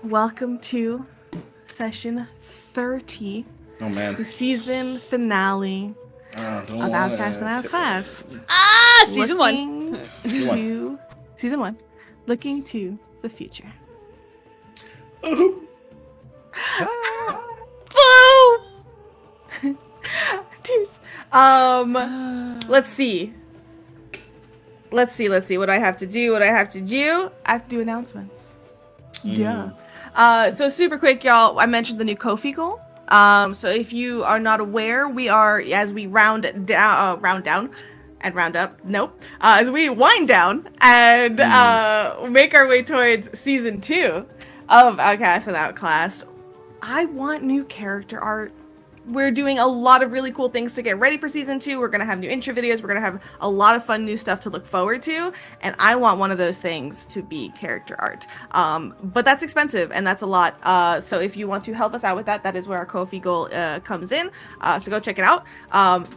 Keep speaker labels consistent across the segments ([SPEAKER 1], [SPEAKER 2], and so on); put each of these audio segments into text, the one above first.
[SPEAKER 1] welcome to session 30.
[SPEAKER 2] Oh man.
[SPEAKER 1] The season finale of Outcast and Outclassed.
[SPEAKER 3] Season
[SPEAKER 1] one. Season 1. Looking to the future.
[SPEAKER 3] Boo!
[SPEAKER 1] Tears. Let's see. What do I have to do? I have to do announcements. Duh. So super quick, y'all. I mentioned the new Ko-fi goal. So if you are not aware, we are, as we round down and round up. Nope. As we wind down and make our way towards season 2 of Outcast and Outclassed, I want new character art. We're doing a lot of really cool things to get ready for season 2. We're going to have new intro videos. We're going to have a lot of fun new stuff to look forward to. And I want one of those things to be character art. But that's expensive and that's a lot. So if you want to help us out with that, that is where our Ko-fi goal comes in. So go check it out.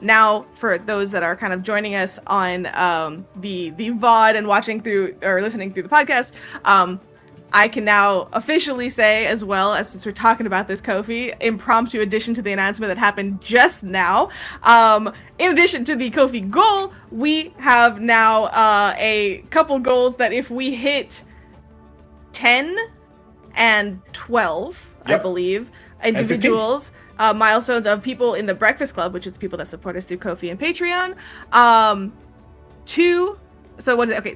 [SPEAKER 1] Now, for those that are kind of joining us on the VOD and watching through or listening through the podcast, I can now officially say, as well as since we're talking about this Ko-fi, impromptu addition to the announcement that happened just now. In addition to the Ko-fi goal, we have now a couple goals that if we hit 10 and 12, I believe, individuals, milestones of people in the Breakfast Club, which is the people that support us through Ko-fi and Patreon.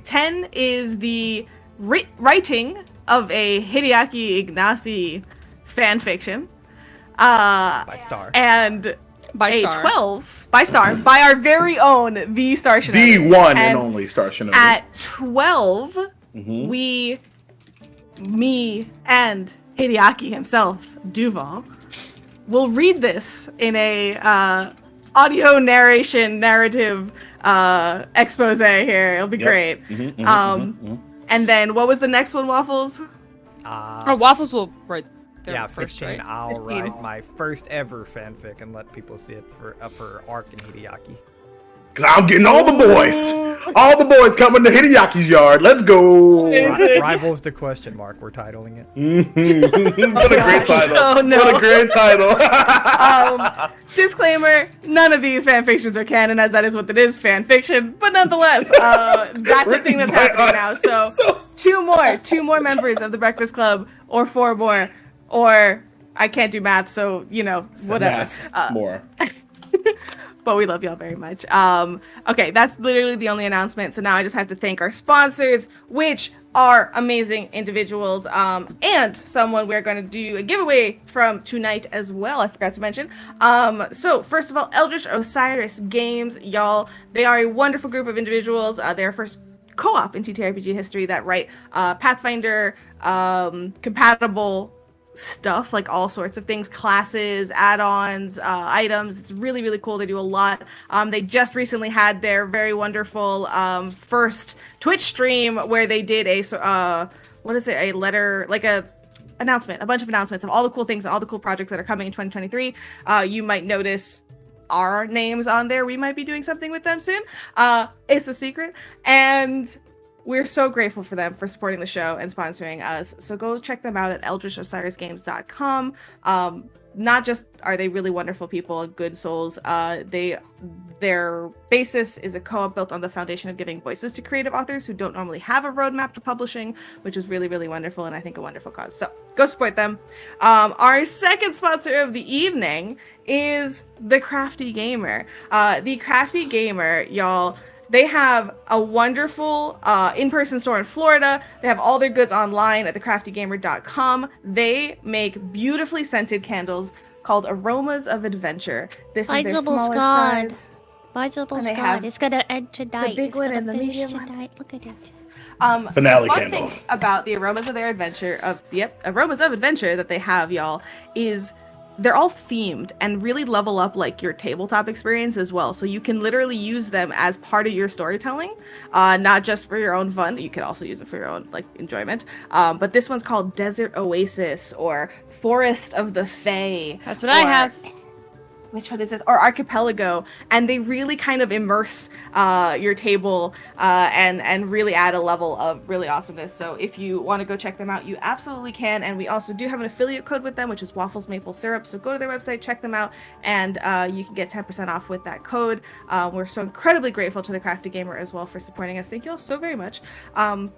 [SPEAKER 1] 10 is the writing of a Hideaki Ignacy fanfiction.
[SPEAKER 3] By Star.
[SPEAKER 1] And
[SPEAKER 3] by
[SPEAKER 1] a
[SPEAKER 3] Star.
[SPEAKER 1] 12 by Star, by our very own the Star Shinobi.
[SPEAKER 2] The one and only Star Shinobi.
[SPEAKER 1] At 12, me and Hideaki himself, Duval, will read this in a audio narrative expose here. It'll be great. And then, what was the next one, Waffles?
[SPEAKER 3] Waffles will write their first,
[SPEAKER 4] 15.
[SPEAKER 3] right?
[SPEAKER 4] I'll
[SPEAKER 1] 15.
[SPEAKER 4] write my first ever fanfic and let people see it for Ark and Hideaki.
[SPEAKER 2] Cause I'm getting all the boys coming to Hideaki's yard. Let's go.
[SPEAKER 4] Rivals to question mark. We're titling it.
[SPEAKER 2] What a great title!
[SPEAKER 1] Oh, no.
[SPEAKER 2] What a great title!
[SPEAKER 1] Disclaimer: none of these fanfictions are canon, as that is what it is, fanfiction. But nonetheless, that's the thing that's happening now. So, two more members of the Breakfast Club, or 4 more, or I can't do math, so whatever.
[SPEAKER 2] More.
[SPEAKER 1] But we love y'all very much. Okay, that's literally the only announcement. So now I just have to thank our sponsors, which are amazing individuals, and someone we're going to do a giveaway from tonight as well. I forgot to mention. So first of all, Eldritch Osiris Games, y'all. They are a wonderful group of individuals. They're our first co-op in ttrpg history that write Pathfinder compatible stuff, like all sorts of things, classes, add-ons, items. It's really, really cool. They do a lot. They just recently had their very wonderful first Twitch stream where they did a announcement, a bunch of announcements of all the cool things and all the cool projects that are coming in 2023. You might notice our names on there. We might be doing something with them soon. It's a secret. And we're so grateful for them for supporting the show and sponsoring us. So go check them out at eldritchosirisgames.com. Not just are they really wonderful people and good souls, their basis is a co-op built on the foundation of giving voices to creative authors who don't normally have a roadmap to publishing, which is really, really wonderful and I think a wonderful cause. So go support them. Our second sponsor of the evening is The Crafty Gamer. The Crafty Gamer, y'all, they have a wonderful in-person store in Florida. They have all their goods online at thecraftygamer.com. They make beautifully scented candles called Aromas of Adventure. This is their smallest size.
[SPEAKER 5] Visible Scott. It's got an edge to die.
[SPEAKER 1] The big one and the medium one.
[SPEAKER 5] Look at it.
[SPEAKER 2] Finale
[SPEAKER 1] fun
[SPEAKER 2] candle.
[SPEAKER 1] thing about the Aromas of Adventure that they have, y'all, is they're all themed and really level up like your tabletop experience as well. So you can literally use them as part of your storytelling, not just for your own fun. You could also use it for your own enjoyment. But this one's called Desert Oasis or Forest of the Fae.
[SPEAKER 5] That's what I have.
[SPEAKER 1] which one is this? Or Archipelago, and they really kind of immerse your table and really add a level of really awesomeness. So if you want to go check them out, you absolutely can. And we also do have an affiliate code with them, which is WafflesMapleSyrup. So go to their website, check them out, and you can get 10% off with that code. We're so incredibly grateful to the Crafty Gamer as well for supporting us. Thank you all so very much. And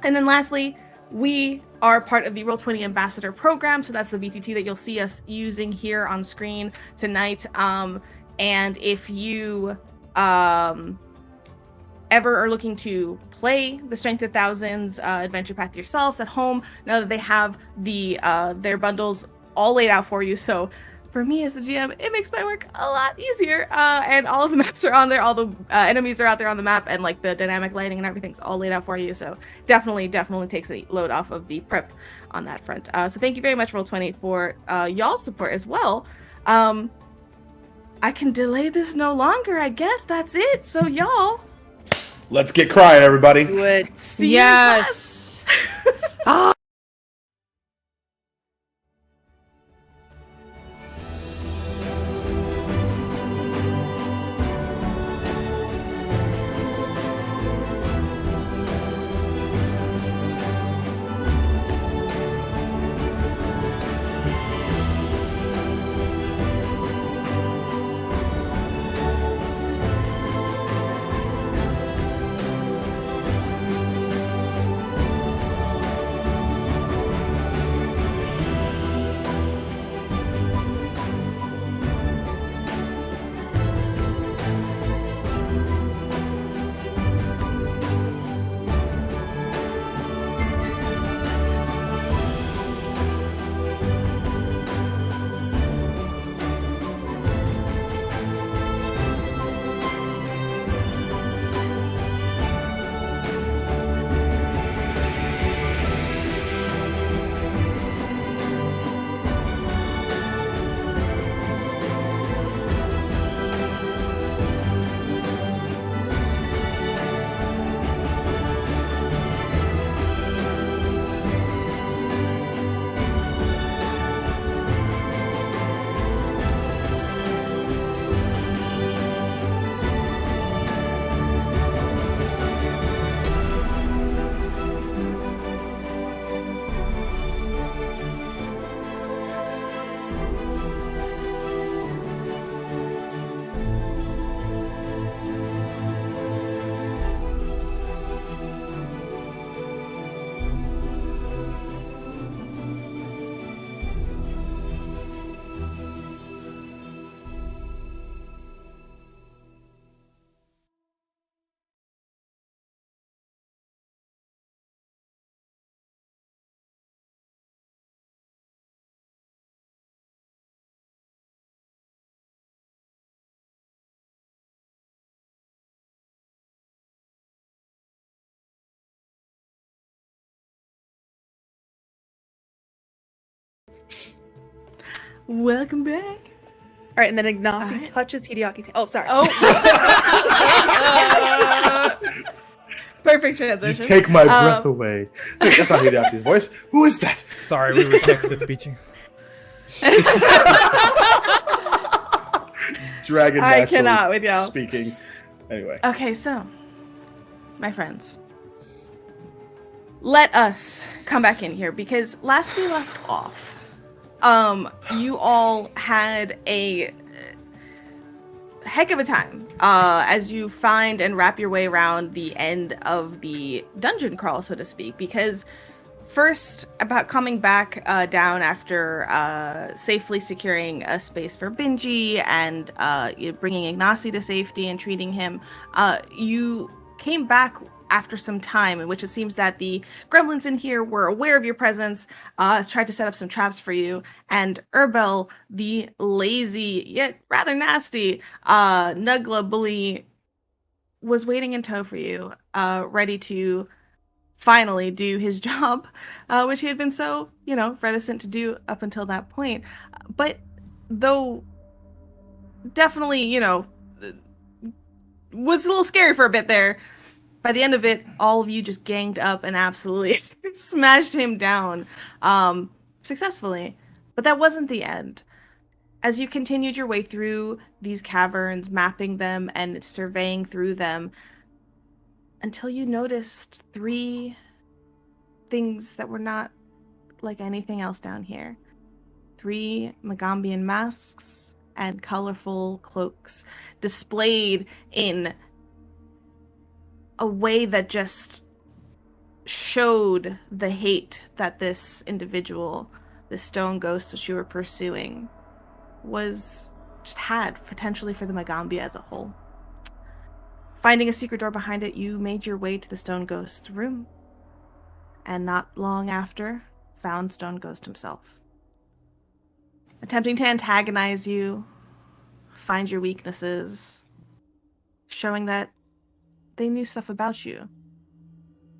[SPEAKER 1] then lastly, we are part of the Roll20 Ambassador Program, so that's the VTT that you'll see us using here on screen tonight. And if you ever are looking to play the Strength of Thousands Adventure Path yourselves at home, now that they have their bundles all laid out for you, so for me as the GM, it makes my work a lot easier. And all of the maps are on there, all the enemies are out there on the map, and like the dynamic lighting and everything's all laid out for you. So definitely takes a load off of the prep on that front. So thank you very much, Roll20, for y'all's support as well. I can delay this no longer. I guess that's it. So y'all,
[SPEAKER 2] let's get crying, everybody.
[SPEAKER 1] Good. See
[SPEAKER 3] Yes.
[SPEAKER 1] Welcome back.
[SPEAKER 6] All right, and then Ignacy touches Hideaki's hand. Oh, sorry.
[SPEAKER 1] Oh. Perfect transition.
[SPEAKER 2] You take my breath away. Wait, that's not Hideaki's voice. Who is that?
[SPEAKER 4] Sorry, we were text-to-speeching.
[SPEAKER 2] Dragon
[SPEAKER 1] I
[SPEAKER 2] naturally
[SPEAKER 1] cannot with y'all.
[SPEAKER 2] speaking. Anyway.
[SPEAKER 1] Okay, so, my friends, let us come back in here because last we left off, you all had a heck of a time as you find and wrap your way around the end of the dungeon crawl, so to speak, because first, about coming back down after safely securing a space for Benji and bringing Ignacy to safety and treating him, you came back after some time in which it seems that the gremlins in here were aware of your presence, tried to set up some traps for you, and Urbel, the lazy yet rather nasty Nugla bully, was waiting in tow for you, ready to finally do his job, which he had been so, reticent to do up until that point. But though definitely, was a little scary for a bit there, by the end of it, all of you just ganged up and absolutely smashed him down successfully. But that wasn't the end. As you continued your way through these caverns, mapping them and surveying through them, until you noticed 3 things that were not like anything else down here. 3 Magaambian masks and colorful cloaks displayed in a way that just showed the hate that this individual, this stone ghost that you were pursuing, had potentially for the Magaambya as a whole. Finding a secret door behind it, you made your way to the stone ghost's room, and not long after, found Stone Ghost himself. Attempting to antagonize you, find your weaknesses, showing that they knew stuff about you.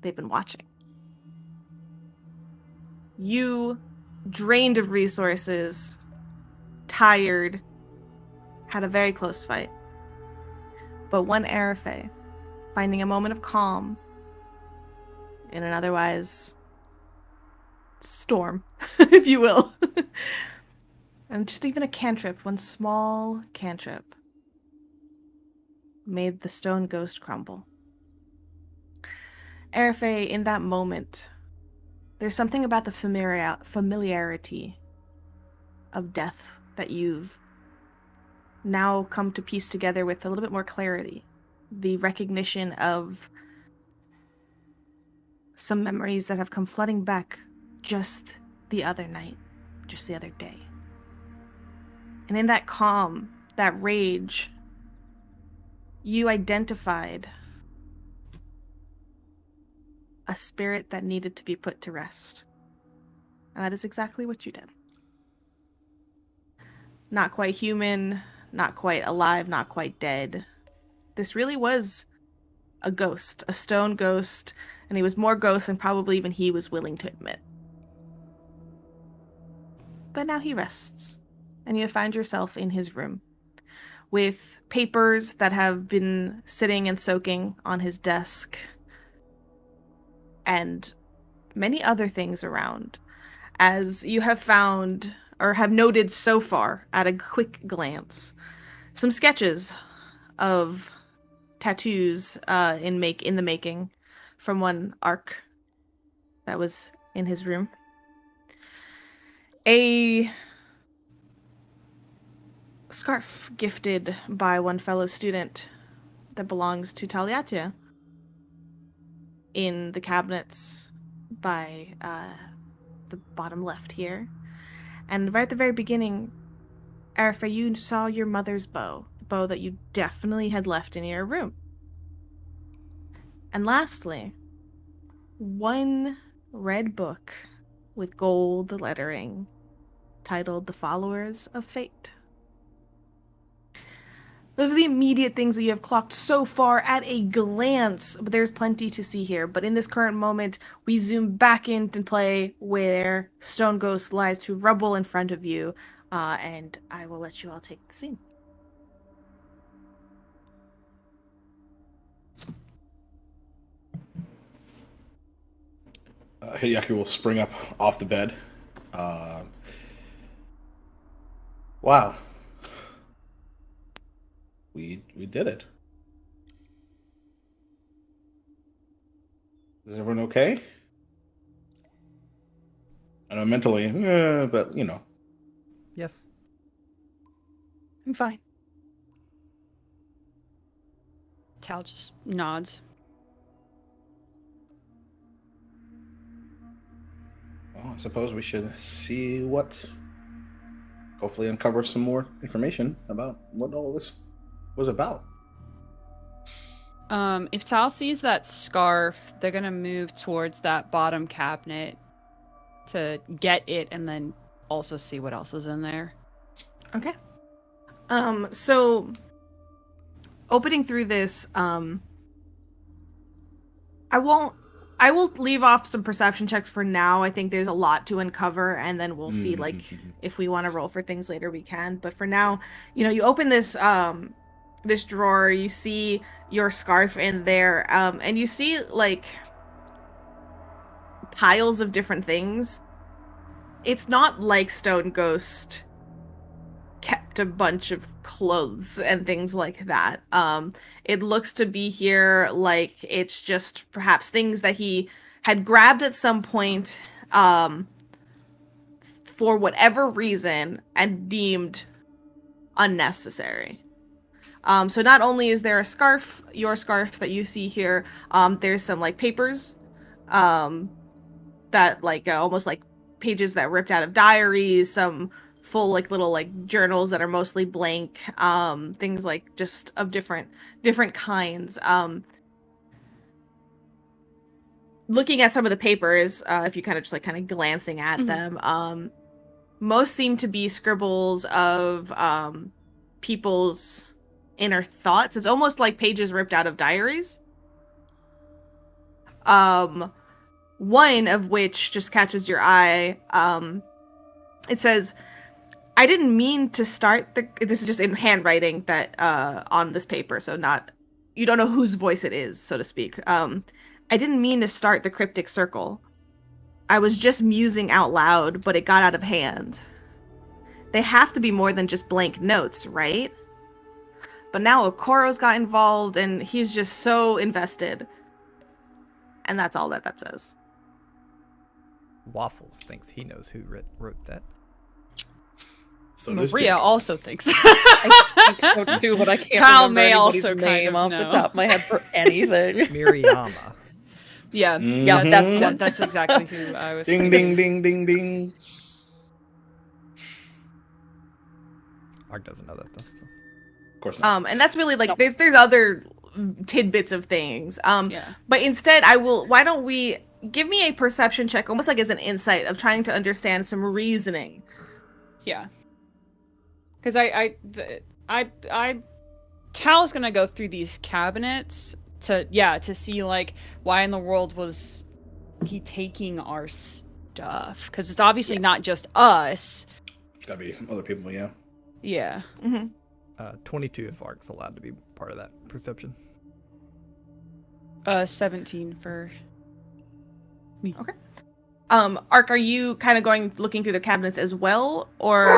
[SPEAKER 1] They've been watching. You, drained of resources, tired, had a very close fight. But one Arafe, finding a moment of calm in an otherwise storm, if you will. And just even a cantrip, one small cantrip, made the stone ghost crumble. Arafe, in that moment, there's something about the familiarity of death that you've now come to piece together with a little bit more clarity. The recognition of some memories that have come flooding back just the other night, just the other day. And in that calm, that rage, you identified a spirit that needed to be put to rest. And that is exactly what you did. Not quite human, not quite alive, not quite dead. This really was a ghost, a stone ghost, and he was more ghost than probably even he was willing to admit. But now he rests, and you find yourself in his room, with papers that have been sitting and soaking on his desk, and many other things around, as you have found, or have noted so far at a quick glance, some sketches of tattoos in the making from one arc that was in his room. A scarf gifted by one fellow student that belongs to Taliatia in the cabinets by the bottom left here. And right at the very beginning, Arafa, you saw your mother's bow, the bow that you definitely had left in your room. And lastly, one red book with gold lettering titled The Followers of Fate. Those are the immediate things that you have clocked so far at a glance, but there's plenty to see here. But in this current moment, we zoom back into play where Stone Ghost lies to rubble in front of you, and I will let you all take the scene.
[SPEAKER 2] Hideaki will spring up off the bed. Wow. We did it. Is everyone okay? I know mentally, but you know.
[SPEAKER 4] Yes.
[SPEAKER 6] I'm fine.
[SPEAKER 3] Tal just nods.
[SPEAKER 2] Well, I suppose we should see hopefully uncover some more information about what all this was about.
[SPEAKER 3] If Tal sees that scarf, they're gonna move towards that bottom cabinet to get it and then also see what else is in there.
[SPEAKER 1] Okay. So opening through this, I will leave off some perception checks for now. I think there's a lot to uncover, and then we'll see, like, if we want to roll for things later, we can. But for now, you open this this drawer, you see your scarf in there, and you see, like, piles of different things. It's not like Stone Ghost kept a bunch of clothes and things like that. It looks to be here like it's just perhaps things that he had grabbed at some point, for whatever reason and deemed unnecessary. So not only is there a scarf, your scarf that you see here, there's some like papers, that like almost like pages that ripped out of diaries, some full like little like journals that are mostly blank, things like just of different kinds. Looking at some of the papers, if you kind of just like kind of glancing at them, most seem to be scribbles of people's inner thoughts. It's almost like pages ripped out of diaries. One of which just catches your eye. It says, "I didn't mean to start the..." This is just in handwriting that on this paper, so not... You don't know whose voice it is, so to speak. "I didn't mean to start the cryptic circle. I was just musing out loud, but it got out of hand. They have to be more than just blank notes, right? But now Okoro's got involved, and he's just so invested." And that's all that says.
[SPEAKER 4] Waffles thinks he knows who wrote that.
[SPEAKER 2] So does
[SPEAKER 3] Maria
[SPEAKER 2] Jake.
[SPEAKER 3] also thinks.
[SPEAKER 6] I think so too, but I can't
[SPEAKER 3] Tal
[SPEAKER 6] remember
[SPEAKER 3] may
[SPEAKER 6] anybody's
[SPEAKER 3] also kind
[SPEAKER 6] name
[SPEAKER 3] of
[SPEAKER 6] off the
[SPEAKER 3] know.
[SPEAKER 6] top of my head for anything.
[SPEAKER 4] Miriyama.
[SPEAKER 3] Yeah,
[SPEAKER 6] Yeah,
[SPEAKER 2] Mhm.
[SPEAKER 6] that's one.
[SPEAKER 3] that's exactly who I was
[SPEAKER 2] Ding,
[SPEAKER 3] thinking.
[SPEAKER 2] ding, ding, ding, ding.
[SPEAKER 4] Mark doesn't know that though. So.
[SPEAKER 2] Of course not.
[SPEAKER 1] And that's really like there's other tidbits of things.
[SPEAKER 3] Yeah.
[SPEAKER 1] But instead, why don't we give me a perception check, almost like as an insight of trying to understand some reasoning.
[SPEAKER 3] Yeah. Because Tal's gonna go through these cabinets to see like why in the world was he taking our stuff? Because it's obviously not just us.
[SPEAKER 2] It's gotta be other people, yeah.
[SPEAKER 3] Yeah.
[SPEAKER 4] 22 if Ark's allowed to be part of that perception.
[SPEAKER 3] 17 for me.
[SPEAKER 1] Okay. Ark, are you kind of looking through the cabinets as well, or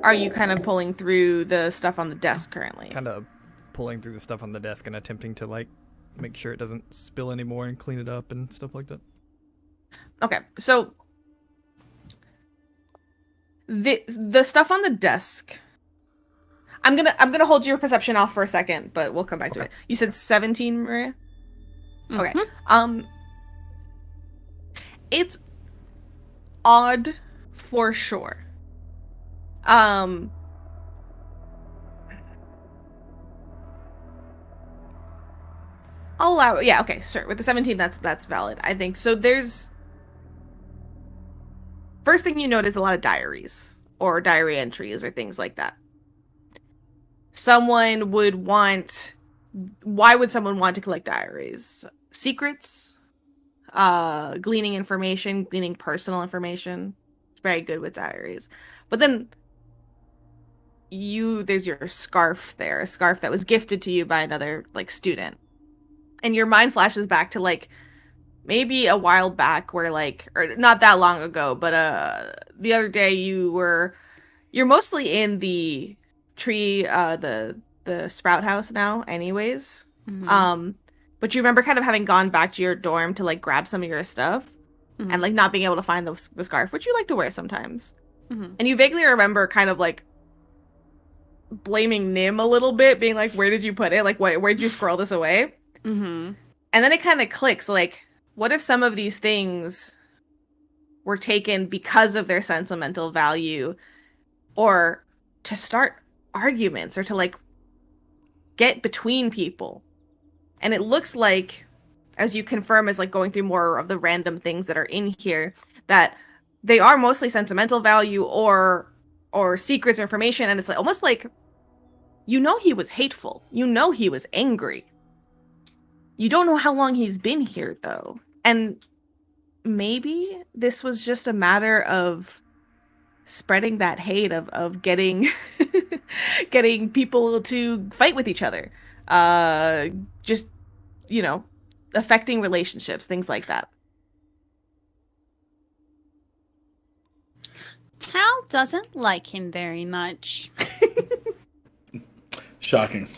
[SPEAKER 1] are you kind of pulling through the stuff on the desk currently?
[SPEAKER 4] Kind of pulling through the stuff on the desk and attempting to like make sure it doesn't spill anymore and clean it up and stuff like that.
[SPEAKER 1] Okay, so the stuff on the desk. I'm gonna hold your perception off for a second, but we'll come back to it. You said 17, Maria? Okay. It's odd for sure. I'll allow it. Yeah, okay, sure. With the 17, that's valid. I think so. There's first thing you notice a lot of diaries or diary entries or things like that. Why would someone want to collect diaries? Secrets, gleaning information, gleaning personal information. It's very good with diaries. But then there's your scarf there, a scarf that was gifted to you by another like student. And your mind flashes back to like maybe a while back where like, or not that long ago, but the other day you're mostly in the tree, the sprout house now anyways. But you remember kind of having gone back to your dorm to like grab some of your stuff and like not being able to find the scarf, which you like to wear sometimes. And you vaguely remember kind of like blaming Nim a little bit, being like, where did you put it? Like, where did you squirrel this away? And then it kind of clicks, like, what if some of these things were taken because of their sentimental value, or to start arguments, or to like get between people? And it looks like, as you confirm as like going through more of the random things that are in here, that they are mostly sentimental value or secrets or information. And it's like almost like, he was hateful, he was angry. You don't know how long he's been here though. And maybe this was just a matter of spreading that hate, of getting getting people to fight with each other, just affecting relationships, things like that.
[SPEAKER 5] Tal doesn't like him very much.
[SPEAKER 2] Shocking.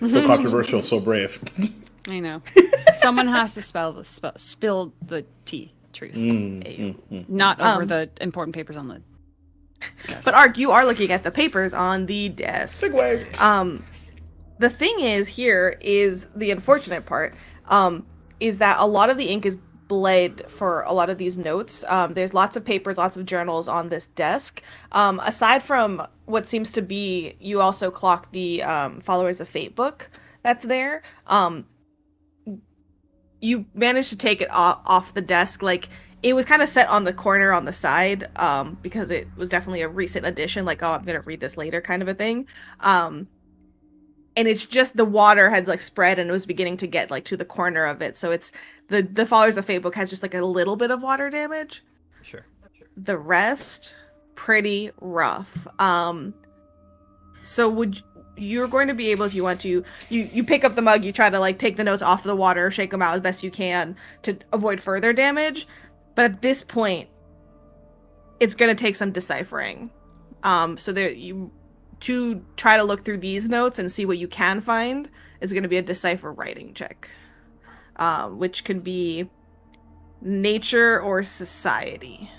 [SPEAKER 2] So controversial, so brave.
[SPEAKER 3] I know. Someone has to spill the tea. Truth. Not over the important papers on the desk.
[SPEAKER 1] But Ark, you are looking at the papers on the desk.
[SPEAKER 2] Segway.
[SPEAKER 1] The thing is the unfortunate part, is that a lot of the ink is bled for a lot of these notes. There's lots of papers, lots of journals on this desk. Aside from what seems to be, you also clock the Followers of Fate book that's there. You managed to take it off the desk. Like, it was kind of set on the corner on the side, because it was definitely a recent addition, like, oh, I'm gonna read this later kind of a thing. And it's just the water had like spread and it was beginning to get like to the corner of it. So it's the Followers of Fate book has just like a little bit of water damage.
[SPEAKER 4] Sure.
[SPEAKER 1] The rest, pretty rough. So you're going to be able, if you want to, you pick up the mug, you try to like take the notes off the water, shake them out as best you can to avoid further damage. But at this point, it's going to take some deciphering. So to try to look through these notes and see what you can find is going to be a decipher writing check, which could be nature or society.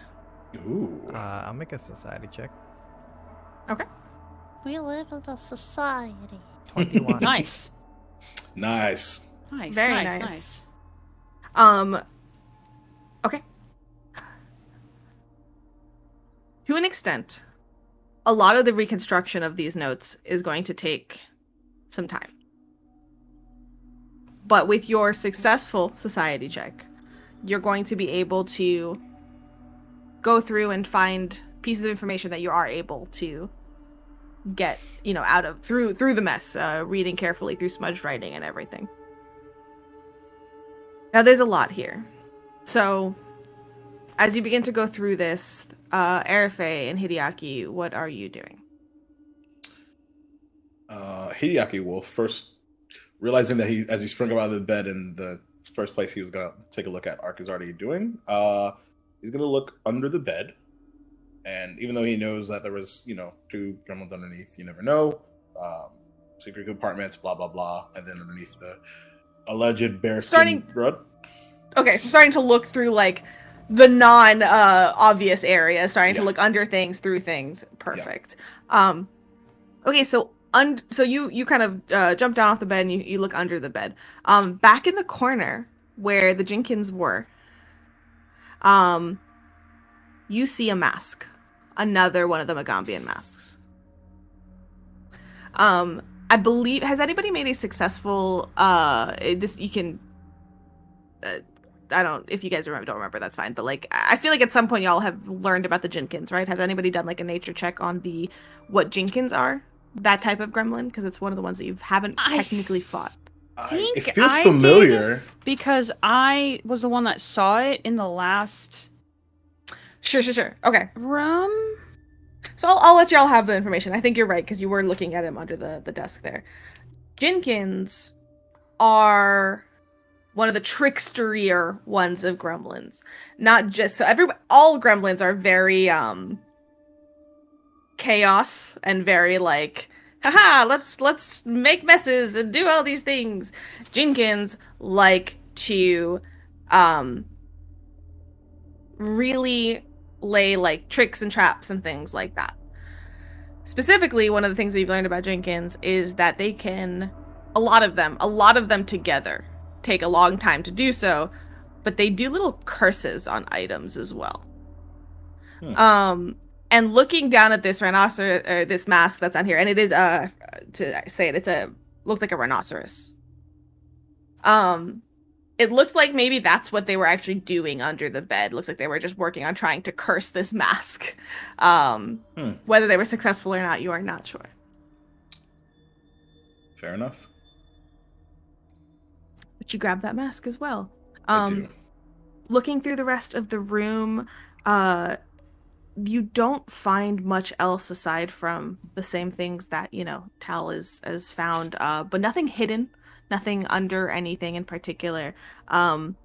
[SPEAKER 2] Ooh.
[SPEAKER 4] I'll make a society check.
[SPEAKER 1] Okay.
[SPEAKER 5] We live in a society.
[SPEAKER 4] 21.
[SPEAKER 3] Nice.
[SPEAKER 2] Nice.
[SPEAKER 3] Nice.
[SPEAKER 1] Very
[SPEAKER 3] nice.
[SPEAKER 1] Okay. To an extent, a lot of the reconstruction of these notes is going to take some time. But with your successful society check, you're going to be able to go through and find pieces of information that you are able to get, out of through the mess, reading carefully through smudged writing and everything. Now there's a lot here. So as you begin to go through this, Arafe and Hideaki, what are you doing?
[SPEAKER 2] Hideaki will first, realizing that as he sprung up out of the bed in the first place he was going to take a look at, Ark is already doing, he's going to look under the bed. And even though he knows that there was, 2 gremlins underneath, you never know, secret compartments, blah, blah, blah, and then underneath the alleged bearskin rug.
[SPEAKER 1] Okay, so starting to look through, like, the non-obvious areas, starting to look under things, through things. Perfect. Yeah. Okay, so you kind of jump down off the bed and you look under the bed. Back in the corner where the Jenkins were, you see a mask. Another one of the Magaambyan masks. I believe, has anybody made a successful, if you guys don't remember, that's fine. But like, I feel like at some point y'all have learned about the Jenkins, right? Has anybody done like a nature check on what Jenkins are? That type of gremlin? Because it's one of the ones that you haven't technically fought.
[SPEAKER 2] It feels familiar.
[SPEAKER 3] Because I was the one that saw it in the last...
[SPEAKER 1] Sure. Okay.
[SPEAKER 3] Room?
[SPEAKER 1] So I'll let y'all have the information. I think you're right, because you were looking at him under the desk there. Jenkins are one of the tricksterier ones of gremlins. Not just... So all gremlins are very, chaos and very like, haha, let's make messes and do all these things. Jenkins like to, really lay like tricks and traps and things like that. Specifically, one of the things that you've learned about Jenkins is that they can, a lot of them together take a long time to do so, but they do little curses on items as well. And looking down at this rhinoceros, or this mask that's on here, and it is to say it, looks like a rhinoceros. It looks like maybe that's what they were actually doing under the bed. Looks like they were just working on trying to curse this mask. Whether they were successful or not, you are not sure.
[SPEAKER 2] Fair enough.
[SPEAKER 1] But you grab that mask as well.
[SPEAKER 2] I do.
[SPEAKER 1] Looking through the rest of the room, you don't find much else aside from the same things that, Tal has found, but nothing hidden. Nothing under anything in particular. Not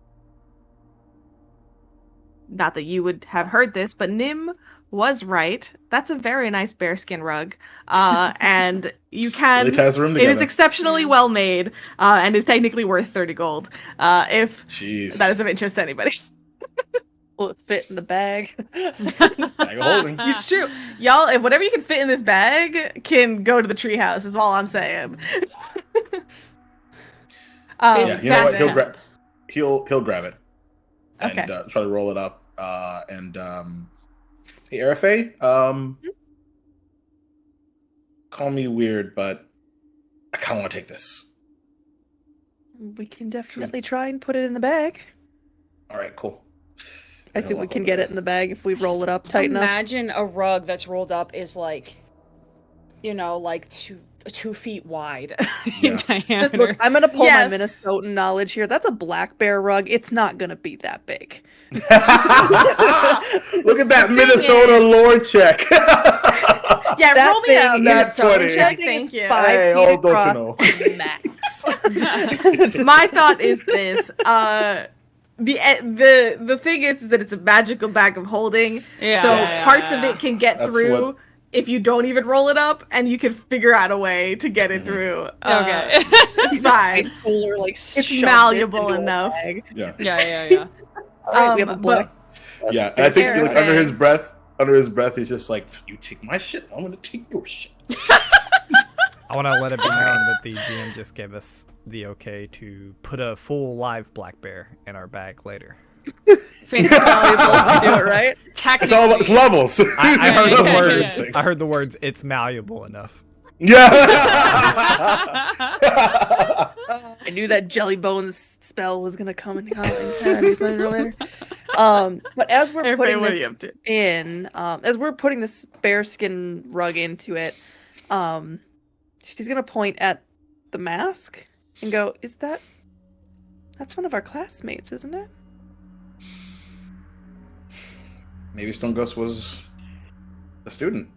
[SPEAKER 1] that you would have heard this, but Nim, was right. That's a very nice bearskin rug. And you can.
[SPEAKER 2] Really ties the room
[SPEAKER 1] It is
[SPEAKER 2] together.
[SPEAKER 1] exceptionally well made, and is technically worth 30 gold. If
[SPEAKER 2] Jeez.
[SPEAKER 1] that is of interest to anybody.
[SPEAKER 6] Will it fit in the bag?
[SPEAKER 2] Bag of holding.
[SPEAKER 1] It's true. Y'all, if whatever you can fit in this bag can go to the treehouse, is all I'm saying.
[SPEAKER 2] Yeah, you know what?
[SPEAKER 3] Bad
[SPEAKER 2] He'll grab it and
[SPEAKER 1] Okay.
[SPEAKER 2] try to roll it up. Hey, Arafe, call me weird, but I kind of want to take this.
[SPEAKER 6] We can definitely try and put it in the bag.
[SPEAKER 2] All right, cool.
[SPEAKER 6] I assume we can get it in the bag if we roll it up tight enough.
[SPEAKER 3] Imagine a rug that's rolled up is like, like 2 feet wide in
[SPEAKER 2] Yeah.
[SPEAKER 3] diameter.
[SPEAKER 6] Look, I'm gonna pull
[SPEAKER 1] Yes.
[SPEAKER 6] my Minnesotan knowledge here. That's a black bear rug. It's not gonna be that big.
[SPEAKER 2] Look at that Minnesota lore check.
[SPEAKER 1] Yeah,
[SPEAKER 6] That
[SPEAKER 1] roll me a
[SPEAKER 6] thing
[SPEAKER 2] is
[SPEAKER 1] Minnesota
[SPEAKER 2] 20.
[SPEAKER 1] check.
[SPEAKER 6] That thing
[SPEAKER 1] Thank
[SPEAKER 6] is
[SPEAKER 1] you.
[SPEAKER 6] 5
[SPEAKER 2] Hey,
[SPEAKER 6] feet
[SPEAKER 2] oh, don't you
[SPEAKER 6] across
[SPEAKER 2] know.
[SPEAKER 6] max.
[SPEAKER 1] My thought is this: the thing is that it's a magical bag of holding,
[SPEAKER 3] Yeah,
[SPEAKER 1] so
[SPEAKER 3] yeah,
[SPEAKER 1] parts
[SPEAKER 3] yeah,
[SPEAKER 1] of
[SPEAKER 3] yeah.
[SPEAKER 1] it can get
[SPEAKER 2] That's
[SPEAKER 1] through
[SPEAKER 2] what-
[SPEAKER 1] if you don't even roll it up, and you can figure out a way to get it through.
[SPEAKER 3] Okay.
[SPEAKER 1] It's fine.
[SPEAKER 6] Cooler, like
[SPEAKER 1] It's
[SPEAKER 6] shove
[SPEAKER 1] malleable
[SPEAKER 6] this into a
[SPEAKER 1] enough.
[SPEAKER 6] bag.
[SPEAKER 2] Yeah.
[SPEAKER 3] yeah.
[SPEAKER 6] All right, we have a
[SPEAKER 1] But-
[SPEAKER 6] black.
[SPEAKER 2] Yeah, and I think
[SPEAKER 1] Arafe.
[SPEAKER 2] like, under his breath, he's just like, "You take my shit, I'm gonna take your shit."
[SPEAKER 4] I want to let it be known that the GM just gave us the okay to put a full live black bear in our bag later.
[SPEAKER 6] Valuable to do it, right?
[SPEAKER 2] It's all about it's levels.
[SPEAKER 4] I heard the
[SPEAKER 3] Yeah,
[SPEAKER 4] words.
[SPEAKER 3] yeah.
[SPEAKER 4] I heard the words. It's malleable enough.
[SPEAKER 2] Yeah.
[SPEAKER 6] I knew that jelly bones spell was gonna come and do something later. But as we're
[SPEAKER 1] Arafe,
[SPEAKER 6] putting
[SPEAKER 1] what are you
[SPEAKER 6] this
[SPEAKER 1] up to?
[SPEAKER 6] in, as we're putting this bearskin rug into it, she's gonna point at the mask and go, that's one of our classmates, isn't it?
[SPEAKER 2] Maybe Stone Ghost was a student.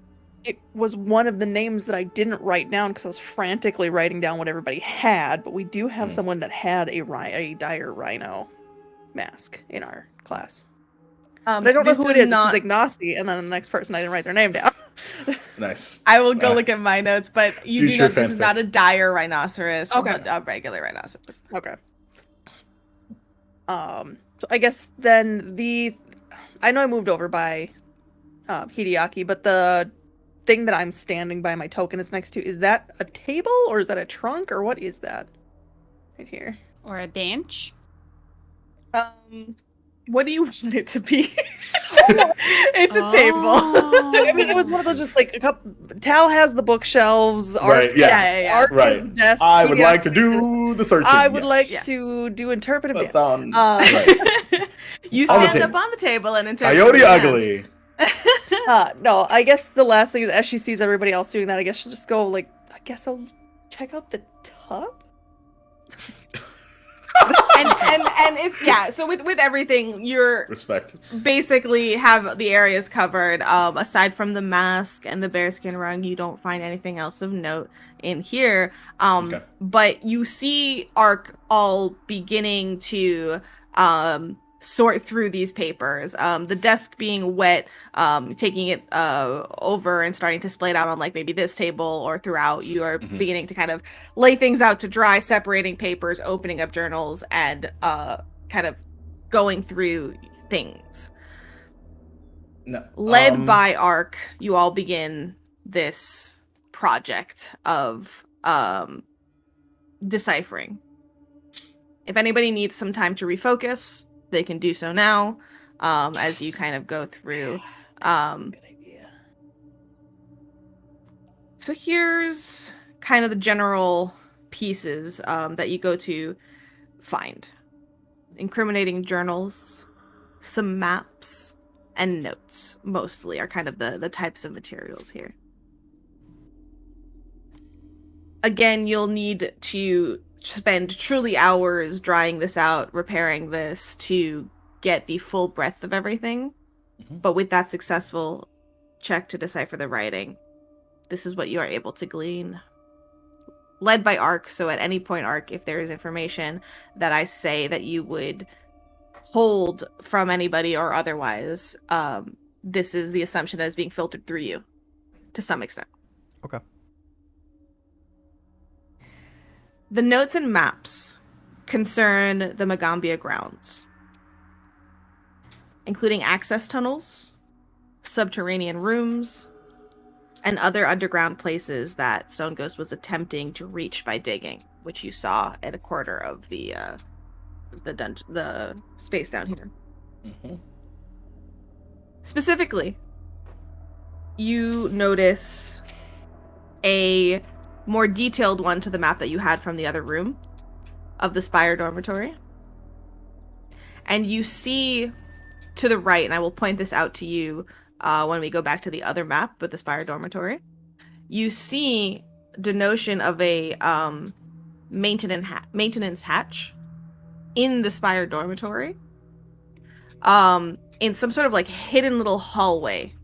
[SPEAKER 6] It was one of the names that I didn't write down because I was frantically writing down what everybody had, but we do have someone that had a dire rhino mask in our class. But I don't know
[SPEAKER 1] this
[SPEAKER 6] who it
[SPEAKER 1] did
[SPEAKER 6] is.
[SPEAKER 1] not-
[SPEAKER 6] This is Ignacy, and then the next person I didn't write their name down.
[SPEAKER 2] Nice.
[SPEAKER 1] I will go look at my notes, but you do
[SPEAKER 2] Future
[SPEAKER 1] know this is
[SPEAKER 2] fanfic.
[SPEAKER 1] not a dire rhinoceros,
[SPEAKER 6] Okay.
[SPEAKER 1] but a regular rhinoceros.
[SPEAKER 6] Okay. So I guess then I know I moved over by Hideaki, but the thing that I'm standing by my token is next to, is that a table or is that a trunk or what is that? Right here.
[SPEAKER 5] Or a bench.
[SPEAKER 1] What do you want it to be? It's a table.
[SPEAKER 6] I mean, it was one of those just like a couple. Tal has the bookshelves.
[SPEAKER 2] Right, yeah.
[SPEAKER 1] yeah.
[SPEAKER 6] Art
[SPEAKER 2] Right.
[SPEAKER 6] has the desk,
[SPEAKER 2] I would
[SPEAKER 6] Hideaki
[SPEAKER 2] like to
[SPEAKER 6] has
[SPEAKER 2] do the searching.
[SPEAKER 6] I would
[SPEAKER 2] yes.
[SPEAKER 6] like
[SPEAKER 1] Yeah.
[SPEAKER 6] to do interpretive
[SPEAKER 2] That
[SPEAKER 6] dance.
[SPEAKER 2] sound
[SPEAKER 6] right.
[SPEAKER 1] You
[SPEAKER 2] On the
[SPEAKER 1] stand up
[SPEAKER 2] table.
[SPEAKER 1] on the table and interpret
[SPEAKER 2] Coyote
[SPEAKER 1] the dance.
[SPEAKER 2] Ugly.
[SPEAKER 6] No, I guess the last thing is as she sees everybody else doing that, I guess she'll just go like, I guess I'll check out the tub.
[SPEAKER 1] and if so with everything you're
[SPEAKER 2] Respect.
[SPEAKER 1] basically have the areas covered. Aside from the mask and the bearskin rug, you don't find anything else of note in here.
[SPEAKER 2] Okay.
[SPEAKER 1] But you see Ark all beginning to sort through these papers. The desk being wet, taking it over and starting to splay it out on like maybe this table or throughout. You are beginning to kind of lay things out to dry, separating papers, opening up journals, and kind of going through things.
[SPEAKER 2] No.
[SPEAKER 1] Led by Ark, you all begin this project of deciphering. If anybody needs some time to refocus, they can do so now, as you kind of go through.
[SPEAKER 6] Good idea.
[SPEAKER 1] So here's kind of the general pieces that you go to find. Incriminating journals, some maps, and notes, mostly, are kind of the types of materials here. Again, you'll need to spend truly hours drying this out, repairing this to get the full breadth of everything. But with that successful check to decipher the writing, this is what you are able to glean. Led by Ark, so at any point, Ark, if there is information that I say that you would hold from anybody or otherwise, this is the assumption that is being filtered through you to some extent.
[SPEAKER 4] Okay.
[SPEAKER 1] The notes and maps concern the Magaambya grounds, including access tunnels, subterranean rooms, and other underground places that Stone Ghost was attempting to reach by digging, which you saw at a quarter of the space down here.
[SPEAKER 2] Mm-hmm.
[SPEAKER 1] Specifically, you notice a more detailed one to the map that you had from the other room of the Spire dormitory. And you see to the right, and I will point this out to you when we go back to the other map with the Spire dormitory, you see denotion of a maintenance hatch in the Spire dormitory, in some sort of like hidden little hallway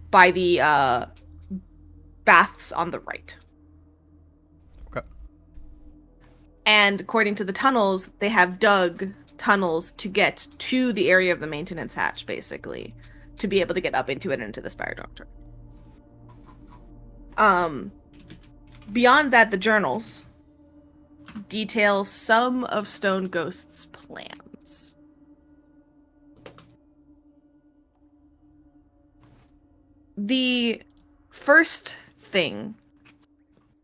[SPEAKER 1] by the baths on the right.
[SPEAKER 4] Okay.
[SPEAKER 1] And according to the tunnels, they have dug tunnels to get to the area of the maintenance hatch, basically, to be able to get up into it and into the Spire dormitory. Beyond that, the journals detail some of Stone Ghost's plans. The first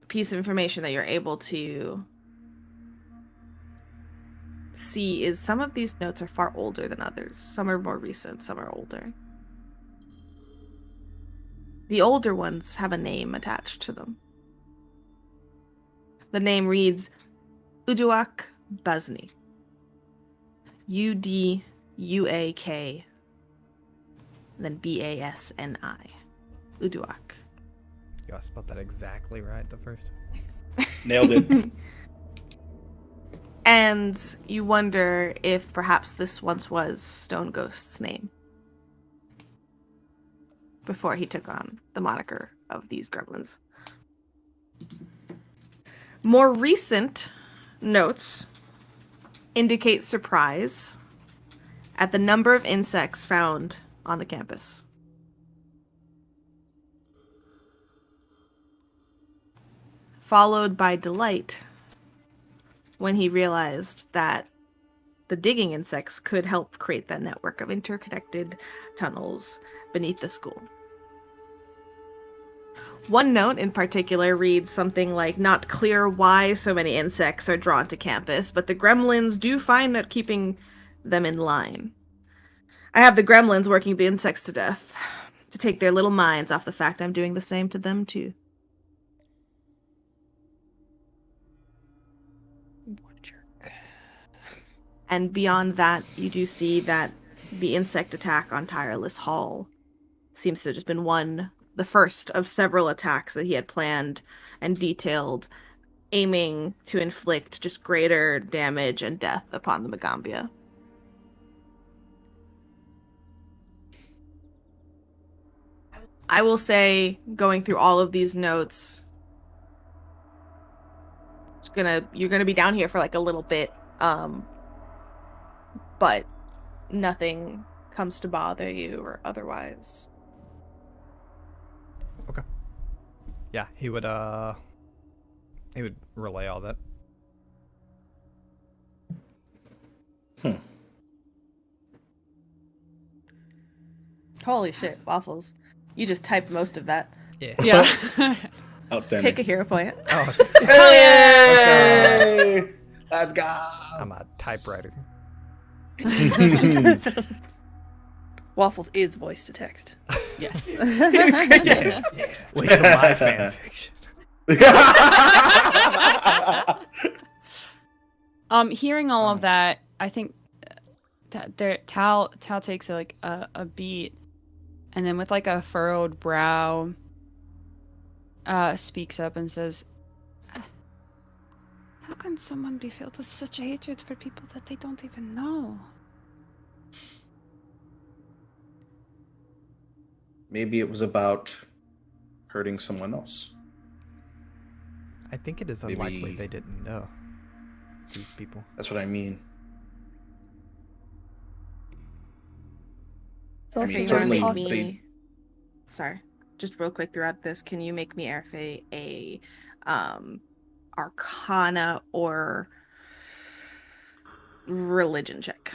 [SPEAKER 1] piece of information that you're able to see is some of these notes are far older than others. Some are more recent, some are older. The older ones have a name attached to them. The name reads Uduak Basni. Uduak, then Basni. Uduak.
[SPEAKER 4] You spelled that exactly right the first
[SPEAKER 2] Nailed it.
[SPEAKER 1] And you wonder if perhaps this once was Stone Ghost's name before he took on the moniker of these gremlins. More recent notes indicate surprise at the number of insects found on the campus. Followed by delight when he realized that the digging insects could help create that network of interconnected tunnels beneath the school. One note in particular reads something like, "Not clear why so many insects are drawn to campus, but the gremlins do find out keeping them in line. I have the gremlins working the insects to death to take their little minds off the fact I'm doing the same to them too."
[SPEAKER 6] What a jerk.
[SPEAKER 1] And beyond that, you do see that the insect attack on Tireless Hall seems to have just been the first of several attacks that he had planned and detailed, aiming to inflict just greater damage and death upon the Magaambya. I will say, going through all of these notes, you're gonna be down here for like a little bit, but nothing comes to bother you or otherwise.
[SPEAKER 4] Okay. Yeah, he would relay all that.
[SPEAKER 1] Holy shit, Waffles. You just typed most of that.
[SPEAKER 4] Yeah.
[SPEAKER 3] Yeah.
[SPEAKER 2] Outstanding.
[SPEAKER 1] Take a hero point.
[SPEAKER 4] Oh,
[SPEAKER 2] Hey! Let's go.
[SPEAKER 4] I'm a typewriter.
[SPEAKER 6] Waffles is voice to text.
[SPEAKER 3] Yes.
[SPEAKER 4] Yes. Wait till my fanfiction.
[SPEAKER 3] Hearing all of that, I think that Tal takes a beat, and then with like a furrowed brow, speaks up and says,
[SPEAKER 5] How can someone be filled with such hatred for people that they don't even know?
[SPEAKER 2] Maybe it was about hurting someone else.
[SPEAKER 4] I think it is
[SPEAKER 2] Maybe-
[SPEAKER 4] unlikely they didn't know these people.
[SPEAKER 2] That's what I mean.
[SPEAKER 6] It's also
[SPEAKER 2] mean,
[SPEAKER 1] you
[SPEAKER 2] certainly
[SPEAKER 1] wanna
[SPEAKER 6] impossible.
[SPEAKER 1] make me... Sorry, just real quick throughout this, can you make me Airfay a Arcana or religion check?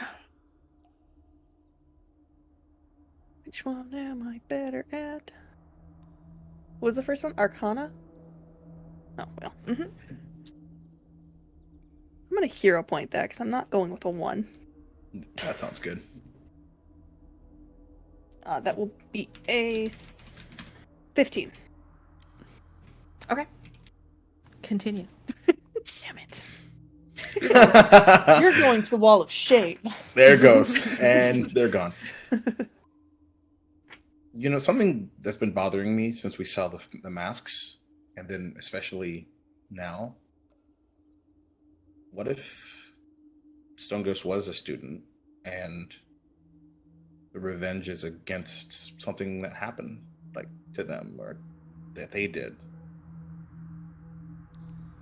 [SPEAKER 6] Which one am I better at? What was the first one? Arcana? Oh, well.
[SPEAKER 1] Mm-hmm.
[SPEAKER 6] I'm gonna hero point that because I'm not going with a 1.
[SPEAKER 2] That sounds good.
[SPEAKER 6] That will be a 15.
[SPEAKER 1] Okay. Continue.
[SPEAKER 6] Damn it. You're going to the wall of shame.
[SPEAKER 2] There it goes. And they're gone. You know, something that's been bothering me since we saw the masks, and then especially now. What if Stone Ghost was a student and the revenge is against something that happened, like to them or that they did?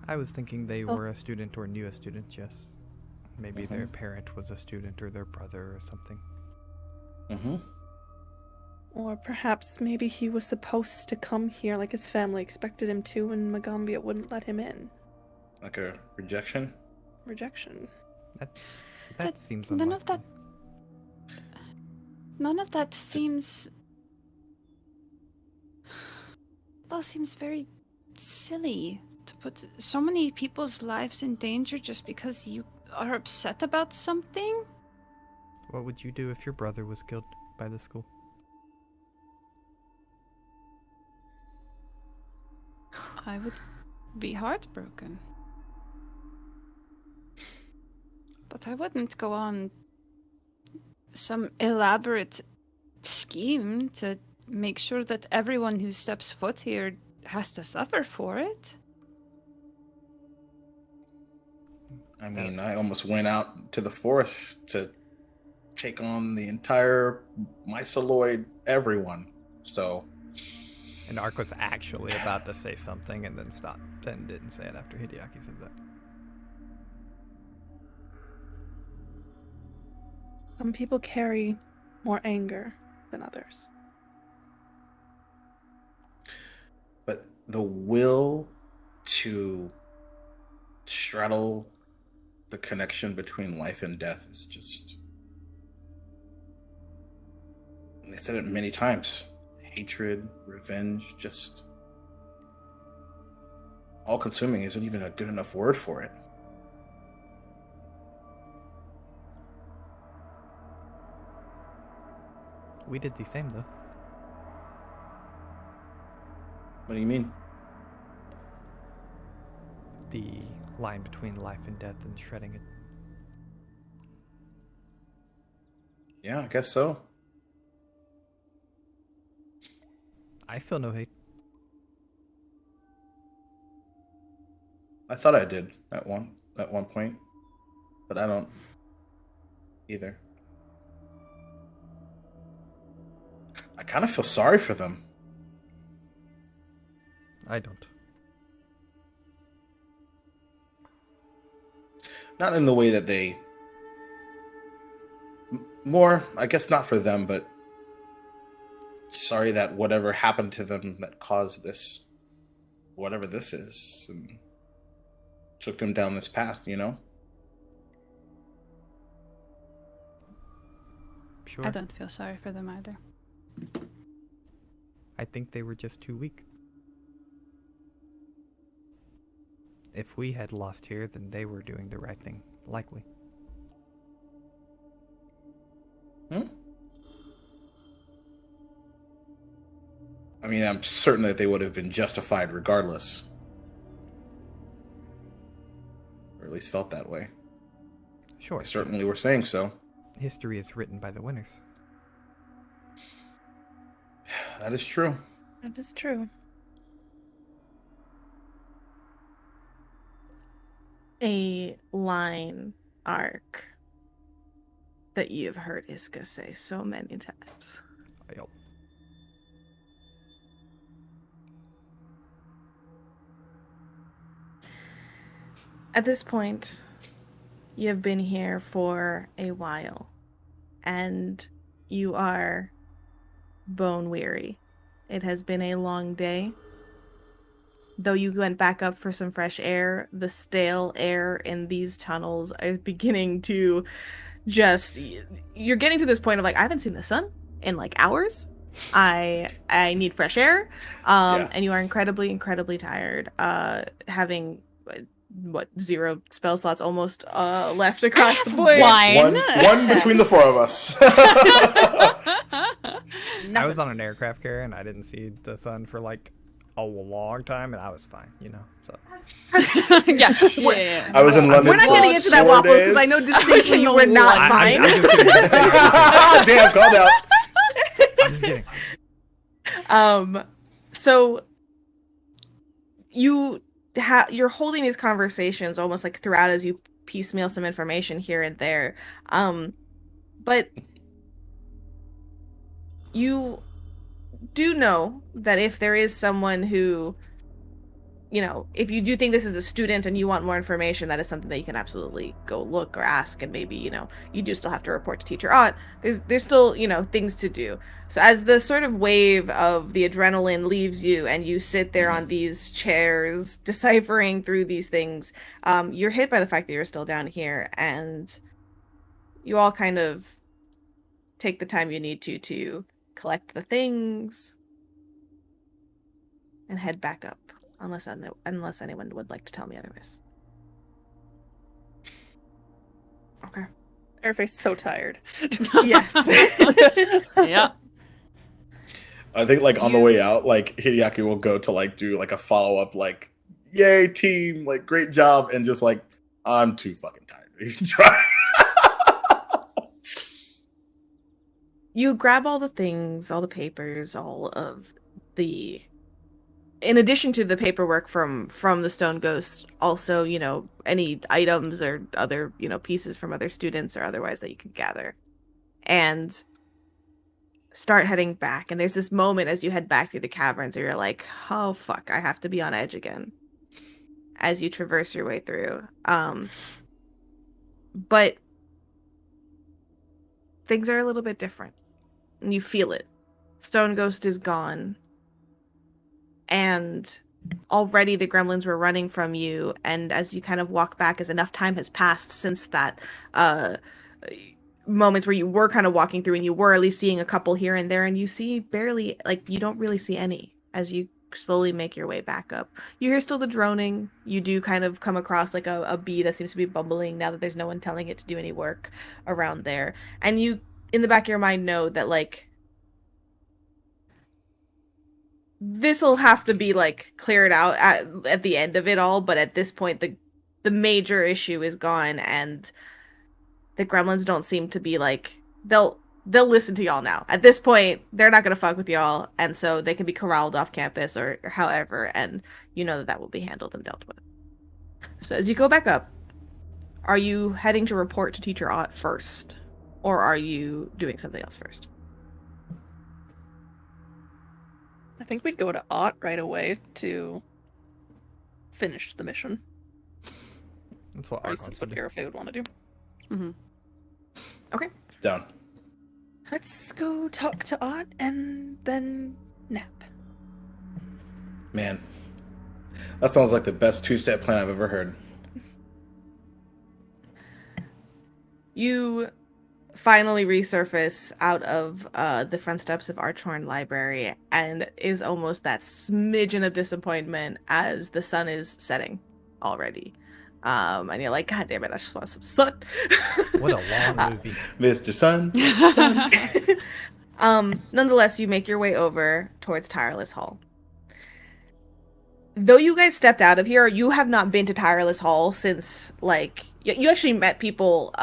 [SPEAKER 4] I was thinking they
[SPEAKER 6] Oh.
[SPEAKER 4] were a student or knew a student, yes. Maybe their parent was a student or their brother or something.
[SPEAKER 2] Mm-hmm.
[SPEAKER 6] Or perhaps maybe he was supposed to come here like his family expected him to, and Magaambya wouldn't let him in.
[SPEAKER 2] Like a rejection?
[SPEAKER 6] Rejection.
[SPEAKER 4] That seems
[SPEAKER 5] None
[SPEAKER 4] unlikely.
[SPEAKER 5] of that. None of that seems. That seems very silly to put so many people's lives in danger just because you are upset about something.
[SPEAKER 4] What would you do if your brother was killed by the school?
[SPEAKER 5] I would be heartbroken. But I wouldn't go on some elaborate scheme to make sure that everyone who steps foot here has to suffer for it.
[SPEAKER 2] I mean, I almost went out to the forest to take on the entire myceloid everyone. So,
[SPEAKER 4] And Ark was actually about to say something and then stopped and didn't say it after Hideaki said that.
[SPEAKER 6] Some people carry more anger than others.
[SPEAKER 2] but the will to straddle the connection between life and death is just, and they said it many times, hatred, revenge, just all consuming isn't even a good enough word for it.
[SPEAKER 4] We did the same though.
[SPEAKER 2] What do you mean?
[SPEAKER 4] The line between life and death and shredding it.
[SPEAKER 2] Yeah, I guess so.
[SPEAKER 4] I feel no hate.
[SPEAKER 2] I thought I did at one point, but I don't either. I kind of feel sorry for them.
[SPEAKER 4] I don't.
[SPEAKER 2] Not in the way that they... More, I guess not for them, but sorry that whatever happened to them that caused this, whatever this is, and took them down this path, you know?
[SPEAKER 4] Sure.
[SPEAKER 5] I don't feel sorry for them either.
[SPEAKER 4] I think they were just too weak. If we had lost here, then they were doing the right thing, likely.
[SPEAKER 2] I mean, I'm certain that they would have been justified regardless. Or at least felt that way.
[SPEAKER 4] Sure.
[SPEAKER 2] They certainly were saying so.
[SPEAKER 4] History is written by the winners.
[SPEAKER 2] That is true.
[SPEAKER 6] That is true.
[SPEAKER 1] A line arc that you've heard Iska say so many times.
[SPEAKER 4] Yup.
[SPEAKER 1] At this point, you have been here for a while, and you are bone weary. It has been a long day. Though you went back up for some fresh air, the stale air in these tunnels is beginning to just... You're getting to this point of like, I haven't seen the sun in like hours. I need fresh air.
[SPEAKER 2] Yeah.
[SPEAKER 1] And you are incredibly tired. Having... what, 0 spell slots almost left across the board.
[SPEAKER 2] One between the 4 of us.
[SPEAKER 4] I was on an aircraft carrier and I didn't see the sun for like a long time, and I was fine, you know. So
[SPEAKER 3] yeah.
[SPEAKER 2] I was in London.
[SPEAKER 1] We're not getting into that,
[SPEAKER 2] 4
[SPEAKER 1] Waffle,
[SPEAKER 2] days.
[SPEAKER 1] because I know distinctly you were not fine.
[SPEAKER 4] I'm just kidding.
[SPEAKER 2] Damn, called out.
[SPEAKER 4] I'm just kidding.
[SPEAKER 1] So you're holding these conversations almost like throughout as you piecemeal some information here and there. But you do know that if there is someone who, you know, if you do think this is a student and you want more information, that is something that you can absolutely go look or ask, and maybe, you know, you do still have to report to Teacher Ott. There's still, you know, things to do. So as the sort of wave of the adrenaline leaves you and you sit there on these chairs deciphering through these things, you're hit by the fact that you're still down here, and you all kind of take the time you need to collect the things and head back up. Unless anyone would like to tell me otherwise. Okay.
[SPEAKER 6] Airface so tired.
[SPEAKER 1] Yes.
[SPEAKER 3] Yeah.
[SPEAKER 2] I think like on the way out, like Hideaki will go to like do like a follow up, like, yay team, like great job, and just like, I'm too fucking tired to even try.
[SPEAKER 1] You grab all the things, all the papers, all of the... In addition to the paperwork from the Stone Ghost, also, you know, any items or other, you know, pieces from other students or otherwise that you can gather. And start heading back. And there's this moment as you head back through the caverns where you're like, oh fuck, I have to be on edge again. As you traverse your way through. But things are a little bit different. And you feel it. Stone Ghost is gone. And already the gremlins were running from you, and as you kind of walk back, as enough time has passed since that moments where you were kind of walking through and you were at least seeing a couple here and there, and you see barely, like, you don't really see any as you slowly make your way back up. You hear still the droning. You do kind of come across like a bee that seems to be bumbling now that there's no one telling it to do any work around there. And you, in the back of your mind, know that, like, this'll have to be like cleared out at the end of it all, but at this point the major issue is gone, and the gremlins don't seem to be like they'll listen to y'all now. At this point, they're not gonna fuck with y'all, and so they can be corralled off campus or however, and you know that will be handled and dealt with. So as you go back up, are you heading to report to Teacher Ott first, or are you doing something else first?
[SPEAKER 6] I think we'd go to Ott right away to finish the mission.
[SPEAKER 4] That's what
[SPEAKER 6] Or at
[SPEAKER 4] Ark
[SPEAKER 6] least
[SPEAKER 4] wants
[SPEAKER 6] that's
[SPEAKER 4] to
[SPEAKER 6] what
[SPEAKER 4] do.
[SPEAKER 6] Arafay would want to do.
[SPEAKER 3] Mm-hmm.
[SPEAKER 1] Okay.
[SPEAKER 2] Down.
[SPEAKER 6] Let's go talk to Ott and then nap.
[SPEAKER 2] Man, that sounds like the best 2-step plan I've ever heard.
[SPEAKER 1] You finally resurface out of the front steps of Archhorn Library, and is almost that smidgen of disappointment as the sun is setting already. And you're like, God damn it, I just want some sun.
[SPEAKER 4] What a long movie.
[SPEAKER 2] Mr. Sun.
[SPEAKER 1] Nonetheless, you make your way over towards Tireless Hall. Though you guys stepped out of here, you have not been to Tireless Hall since, like, you actually met people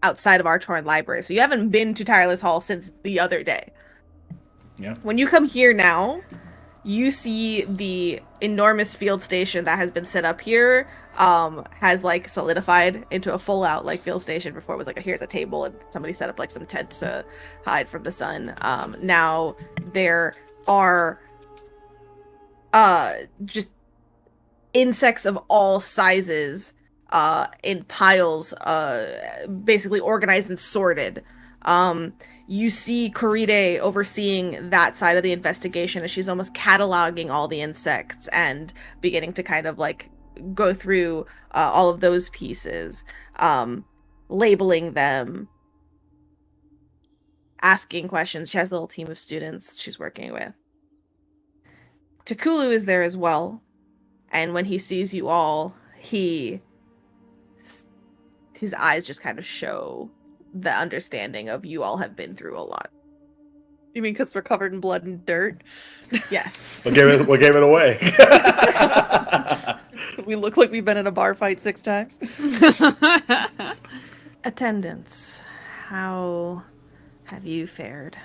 [SPEAKER 1] outside of Archhorn Library, so you haven't been to Tireless Hall since the other day.
[SPEAKER 2] Yeah.
[SPEAKER 1] When you come here now, you see the enormous field station that has been set up here has, like, solidified into a full-out, like, field station. Before it was like, here's a table and somebody set up, like, some tent to hide from the sun. Now there are just insects of all sizes in piles, basically organized and sorted You see Koride overseeing that side of the investigation as she's almost cataloging all the insects and beginning to kind of like go through all of those pieces, labeling them, asking questions. She has a little team of students she's working with. Takulu is there as well, and when he sees you all, his eyes just kind of show the understanding of you all have been through a lot.
[SPEAKER 6] You mean because we're covered in blood and dirt?
[SPEAKER 1] Yes.
[SPEAKER 2] What gave it away?
[SPEAKER 6] We look like we've been in a bar fight 6 times.
[SPEAKER 1] Attendance, how have you fared?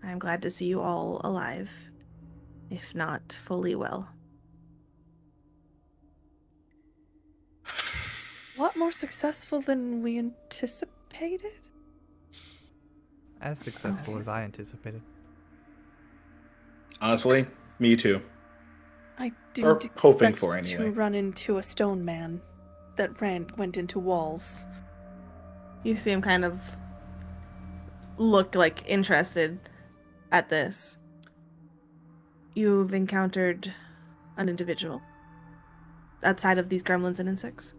[SPEAKER 1] I'm glad to see you all alive, if not fully well.
[SPEAKER 6] A lot more successful than we anticipated.
[SPEAKER 4] As successful as I anticipated.
[SPEAKER 2] Honestly, me too.
[SPEAKER 6] I
[SPEAKER 2] Or
[SPEAKER 6] didn't
[SPEAKER 2] hoping
[SPEAKER 6] expect
[SPEAKER 2] for, anyway.
[SPEAKER 6] to run into a stone man that went into walls.
[SPEAKER 1] You see him kind of look like interested at this. You've encountered an individual outside of these gremlins and insects?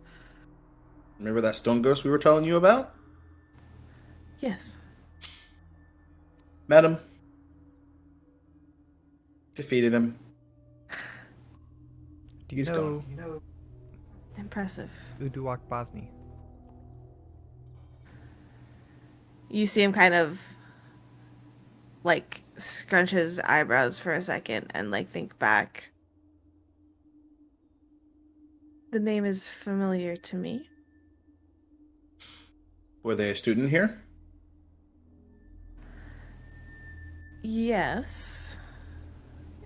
[SPEAKER 2] Remember that stone ghost we were telling you about?
[SPEAKER 1] Yes.
[SPEAKER 2] Met him. Defeated him.
[SPEAKER 4] Do you
[SPEAKER 2] He's
[SPEAKER 4] know
[SPEAKER 1] Impressive.
[SPEAKER 4] Uduak Bosni?
[SPEAKER 1] You see him kind of like scrunch his eyebrows for a second and like think back. The name is familiar to me.
[SPEAKER 2] Were they a student here?
[SPEAKER 1] Yes.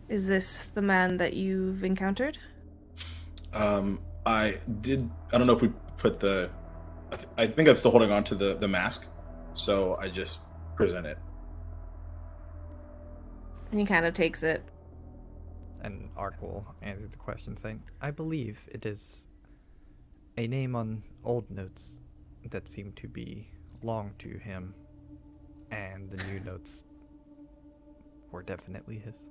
[SPEAKER 1] Is this the man that you've encountered?
[SPEAKER 2] I don't know if we put the... I think I'm still holding on to the mask, so I just present it.
[SPEAKER 1] And he kind of takes it.
[SPEAKER 4] And Ark will answer the question saying, I believe it is a name on old notes that seem to belong to him, and the new notes were definitely his.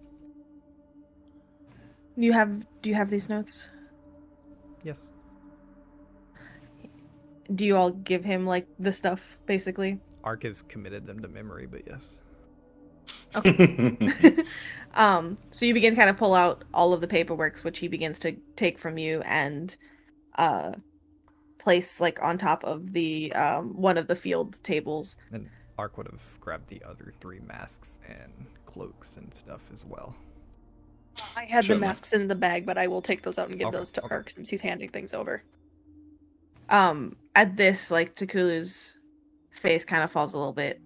[SPEAKER 1] Do you have these notes?
[SPEAKER 4] Yes.
[SPEAKER 1] Do you all give him like the stuff basically?
[SPEAKER 4] Ark has committed them to memory, but yes.
[SPEAKER 1] So you begin to kind of pull out all of the paperwork, which he begins to take from you and place like on top of the one of the field tables.
[SPEAKER 4] And Ark would have grabbed the other 3 masks and cloaks and stuff as well.
[SPEAKER 6] I had
[SPEAKER 2] Sure,
[SPEAKER 6] the masks in the bag, but I will take those out and give
[SPEAKER 4] Okay,
[SPEAKER 6] those to
[SPEAKER 4] okay.
[SPEAKER 6] Ark since he's handing things over.
[SPEAKER 1] At this, like Takulu's face kind of falls a little bit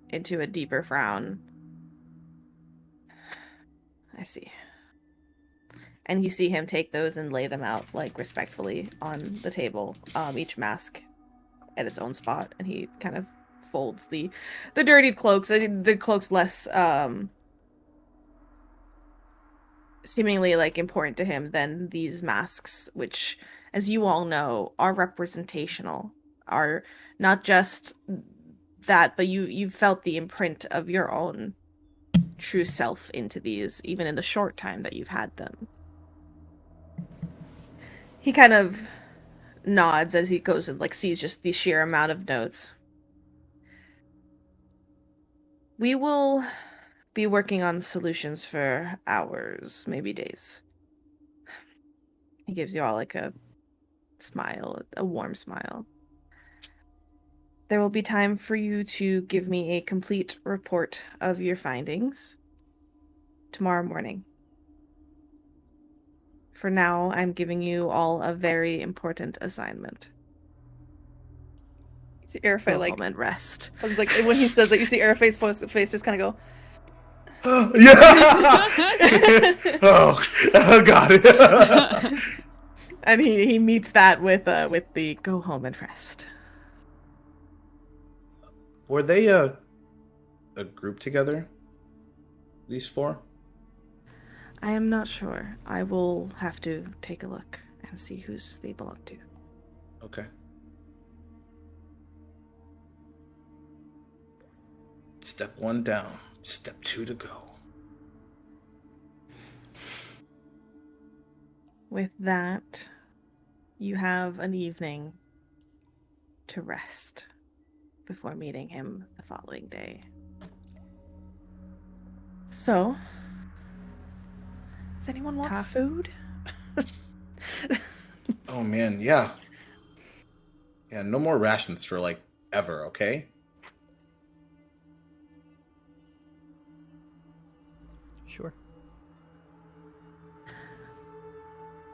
[SPEAKER 1] into a deeper frown. I see. And you see him take those and lay them out like respectfully on the table, each mask at its own spot, and he kind of folds the dirtied cloaks. The cloaks less seemingly like important to him than these masks, which, as you all know, are representational, are not just that, but you've felt the imprint of your own true self into these, even in the short time that you've had them. He kind of nods as he goes and like sees just the sheer amount of notes. We will be working on solutions for hours, maybe days. He gives you all like a smile, a warm smile. There will be time for you to give me a complete report of your findings tomorrow morning. For now, I'm giving you all a very important assignment.
[SPEAKER 6] You see Arafay
[SPEAKER 1] Go
[SPEAKER 6] like,
[SPEAKER 1] home and rest.
[SPEAKER 6] I was like, when he says that, you see Arafay's face just kind of go.
[SPEAKER 2] Yeah. oh, got it.
[SPEAKER 1] And he meets that with the go home and rest.
[SPEAKER 2] Were they a group together? These 4?
[SPEAKER 1] I am not sure. I will have to take a look and see whose they belong to.
[SPEAKER 2] Okay. Step 1 down. Step 2 to go.
[SPEAKER 1] With that, you have an evening to rest before meeting him the following day. So,
[SPEAKER 6] Does anyone want
[SPEAKER 1] Tough.
[SPEAKER 6] food?
[SPEAKER 2] Oh man, yeah. Yeah, no more rations for like ever, okay?
[SPEAKER 4] Sure.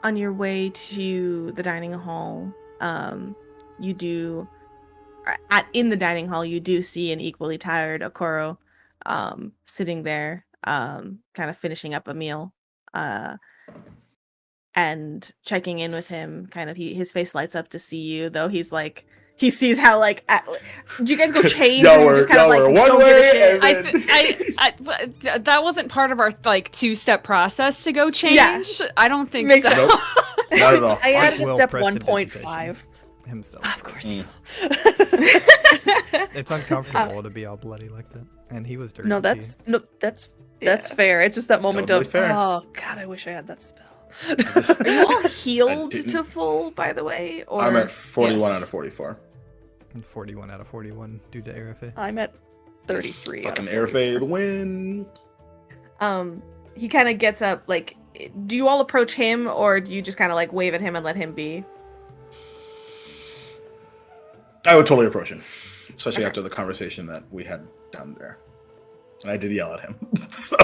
[SPEAKER 1] on your way to the dining hall, you do in the dining hall you do see an equally tired Okoro sitting there, kind of finishing up a meal, and checking in with him. Kind of his face lights up to see you, though he's like he sees how like do you guys go change or you just kind of like
[SPEAKER 2] one
[SPEAKER 1] go
[SPEAKER 2] way
[SPEAKER 1] give a shit?
[SPEAKER 2] and
[SPEAKER 3] That wasn't part of our like 2-step process to go change.
[SPEAKER 1] Yeah.
[SPEAKER 3] I don't think
[SPEAKER 1] Makes
[SPEAKER 3] so.
[SPEAKER 1] sense.
[SPEAKER 2] Nope, not at all.
[SPEAKER 6] I added a
[SPEAKER 4] Will
[SPEAKER 6] step
[SPEAKER 4] pressed into
[SPEAKER 6] 1.5.
[SPEAKER 4] himself.
[SPEAKER 6] Of course you
[SPEAKER 4] It's uncomfortable to be all bloody like that. And he was dirty.
[SPEAKER 6] No, that's that's
[SPEAKER 1] Yeah.
[SPEAKER 6] fair. It's just that moment
[SPEAKER 2] Totally
[SPEAKER 6] of
[SPEAKER 2] fair.
[SPEAKER 6] oh god, I wish I had that spell.
[SPEAKER 1] Are you all healed
[SPEAKER 2] didn't-
[SPEAKER 1] to full, by the way? Or
[SPEAKER 2] I'm at 41
[SPEAKER 1] Yes.
[SPEAKER 2] out of 44.
[SPEAKER 4] And 41 out of 41 due to ARFA.
[SPEAKER 6] I'm at 33. out
[SPEAKER 2] Fucking
[SPEAKER 6] of
[SPEAKER 2] air
[SPEAKER 6] 44.
[SPEAKER 2] fade win.
[SPEAKER 1] He kind of gets up. Like, do you all approach him, or do you just kind of like wave at him and let him be?
[SPEAKER 2] I would totally approach him, especially
[SPEAKER 1] Okay.
[SPEAKER 2] after the conversation that we had down there. And I did yell at him. So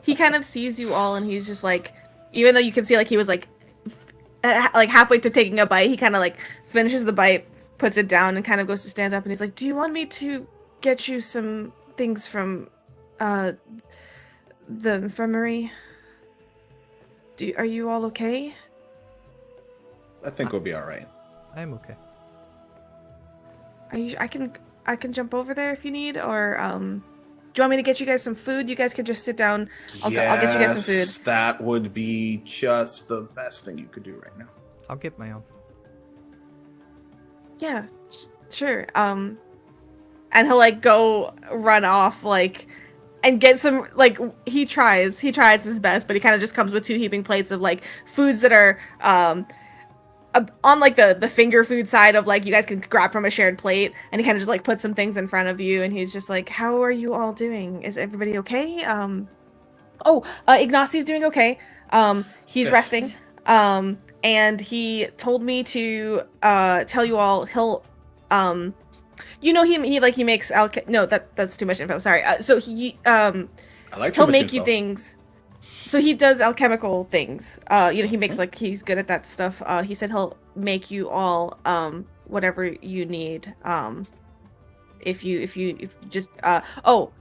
[SPEAKER 1] He kind of sees you all, and he's just like, even though you can see like he was like halfway to taking a bite, he kind of like finishes the bite, puts it down, and kind of goes to stand up, and he's like, "Do you want me to get you some things from the infirmary? Are you all okay?"
[SPEAKER 2] I think we'll be all right.
[SPEAKER 4] I am okay.
[SPEAKER 1] Are you? I can jump over there if you need, or do you want me to get you guys some food? You guys can just sit down. I'll get you guys some food.
[SPEAKER 2] Yes, that would be just the best thing you could do right now.
[SPEAKER 4] I'll get my own.
[SPEAKER 1] Yeah, sure. And he'll like go run off like and get some like he tries his best, but he kind of just comes with 2 heaping plates of like foods that are on like the finger food side of like you guys can grab from a shared plate, and he kind of just like puts some things in front of you, and he's just like, "How are you all doing? Is everybody okay?" Ignacio's doing okay. He's
[SPEAKER 2] Good.
[SPEAKER 1] resting. And he told me to tell you all he'll you know he makes that's too much info. Sorry. So he
[SPEAKER 2] I like too
[SPEAKER 1] he'll
[SPEAKER 2] much
[SPEAKER 1] make you
[SPEAKER 2] info.
[SPEAKER 1] things. So he does alchemical things. He makes like he's good at that stuff. He said he'll make you all whatever you need. If you just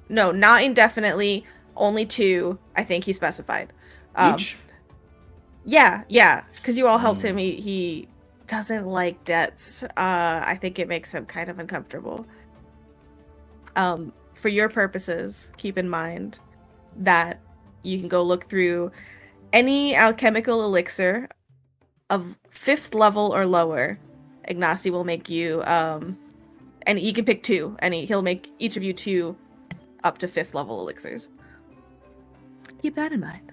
[SPEAKER 1] no, not indefinitely, only 2, I think he specified.
[SPEAKER 2] Each?
[SPEAKER 1] Yeah, because you all helped him. He doesn't like debts. I think it makes him kind of uncomfortable. For your purposes, keep in mind that you can go look through any alchemical elixir of 5th level or lower. Ignacy will make you, and you can pick 2, and he'll make each of you 2 up to 5th level elixirs. Keep that in mind.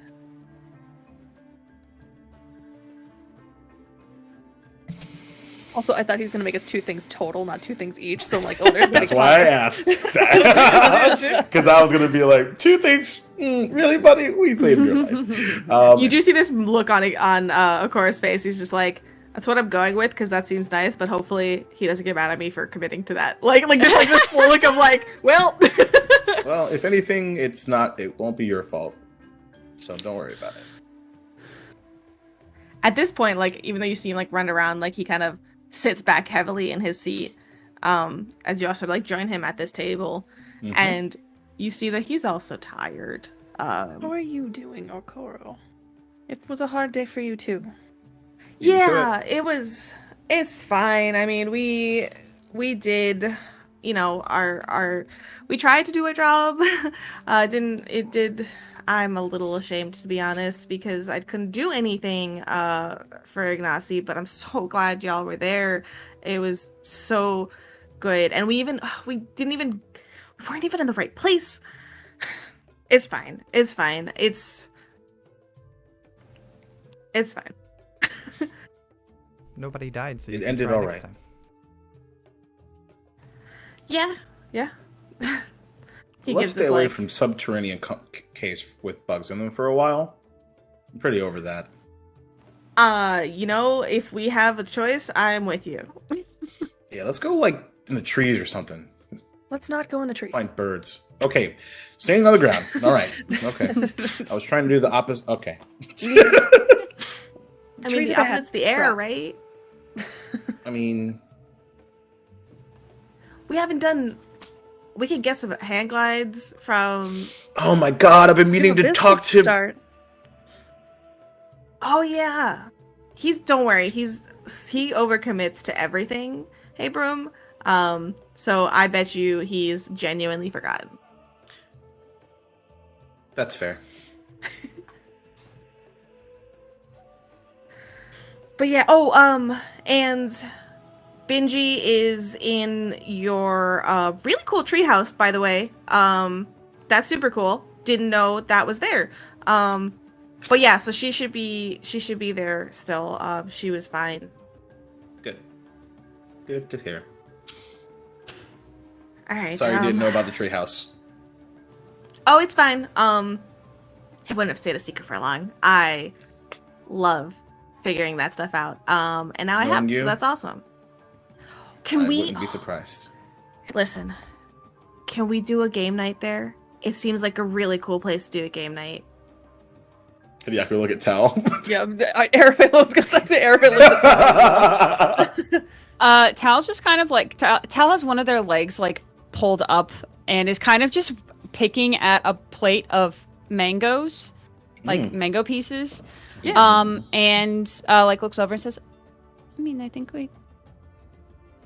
[SPEAKER 6] Also, I thought he was gonna make us 2 things total, not 2 things each. So I'm like, oh, there's gonna
[SPEAKER 2] That's
[SPEAKER 6] be
[SPEAKER 2] why I
[SPEAKER 6] conflict.
[SPEAKER 2] asked that. Because I was going to be like, 2 things? Really, buddy? We saved your life.
[SPEAKER 1] You do see this look on Okora's face. He's just like, "That's what I'm going with because that seems nice, but hopefully he doesn't get mad at me for committing to that." Like this full look of like, well.
[SPEAKER 2] Well, if anything, it won't be your fault. So don't worry about it.
[SPEAKER 1] At this point, like even though you see him like run around, like he kind of sits back heavily in his seat, as you also like join him at this table,
[SPEAKER 2] Mhm.
[SPEAKER 1] and you see that he's also tired.
[SPEAKER 6] How are you doing, Okoro? It was a hard day for you too.
[SPEAKER 2] You enjoy
[SPEAKER 1] Yeah, it's fine. I mean, we did, we tried to do our job. I'm a little ashamed, to be honest, because I couldn't do anything for Ignacy, but I'm so glad y'all were there. It was so good. And we didn't even We weren't even in the right place. It's fine. It's fine. It's fine.
[SPEAKER 4] Nobody died, so you
[SPEAKER 2] It
[SPEAKER 4] can
[SPEAKER 2] ended
[SPEAKER 4] try
[SPEAKER 2] all
[SPEAKER 4] next
[SPEAKER 2] right.
[SPEAKER 4] time.
[SPEAKER 1] Yeah. He
[SPEAKER 2] Let's
[SPEAKER 1] gives
[SPEAKER 2] stay
[SPEAKER 1] us,
[SPEAKER 2] away
[SPEAKER 1] like-
[SPEAKER 2] from subterranean case with bugs in them for a while. I'm pretty over that.
[SPEAKER 1] If we have a choice, I'm with you.
[SPEAKER 2] Yeah, let's go like in the trees or something.
[SPEAKER 6] Let's not go in the trees.
[SPEAKER 2] Find birds. Okay, staying on the ground. All right. Okay. I was trying to do the opposite. Okay.
[SPEAKER 1] I mean,
[SPEAKER 6] Trees
[SPEAKER 1] the
[SPEAKER 6] are bad
[SPEAKER 1] opposite's the
[SPEAKER 6] for
[SPEAKER 1] air,
[SPEAKER 6] us.
[SPEAKER 1] right?
[SPEAKER 2] I mean,
[SPEAKER 1] We haven't done. We could get some hand glides from.
[SPEAKER 2] oh my god, I've been meaning
[SPEAKER 6] We have
[SPEAKER 2] to
[SPEAKER 6] a
[SPEAKER 2] talk
[SPEAKER 6] business
[SPEAKER 2] to.
[SPEAKER 6] start.
[SPEAKER 1] Oh yeah, don't worry. He overcommits to everything. Hey, Broom. So I bet you he's genuinely forgotten.
[SPEAKER 2] That's fair.
[SPEAKER 1] But yeah. And Benji is in your really cool treehouse, by the way. That's super cool. Didn't know that was there. But yeah, so she should be there still. She was fine.
[SPEAKER 2] Good. Good to hear.
[SPEAKER 1] All right.
[SPEAKER 2] Sorry you didn't know about the treehouse.
[SPEAKER 1] Oh, it's fine. It wouldn't have stayed a secret for long. I love figuring that stuff out. And now I have,
[SPEAKER 2] Knowing you,
[SPEAKER 1] so that's awesome.
[SPEAKER 2] I
[SPEAKER 1] Can we
[SPEAKER 2] wouldn't be surprised.
[SPEAKER 1] listen? Can we do a game night there? It seems like a really cool place to do a game night.
[SPEAKER 2] Hideaki will look at Tal.
[SPEAKER 6] Yeah, Arafat looks good. That's Arafat looks
[SPEAKER 3] Tal's just kind of like Tal has one of their legs like pulled up and is kind of just picking at a plate of mangoes, like mango pieces.
[SPEAKER 1] Yeah.
[SPEAKER 3] And like looks over and says, "I mean, I think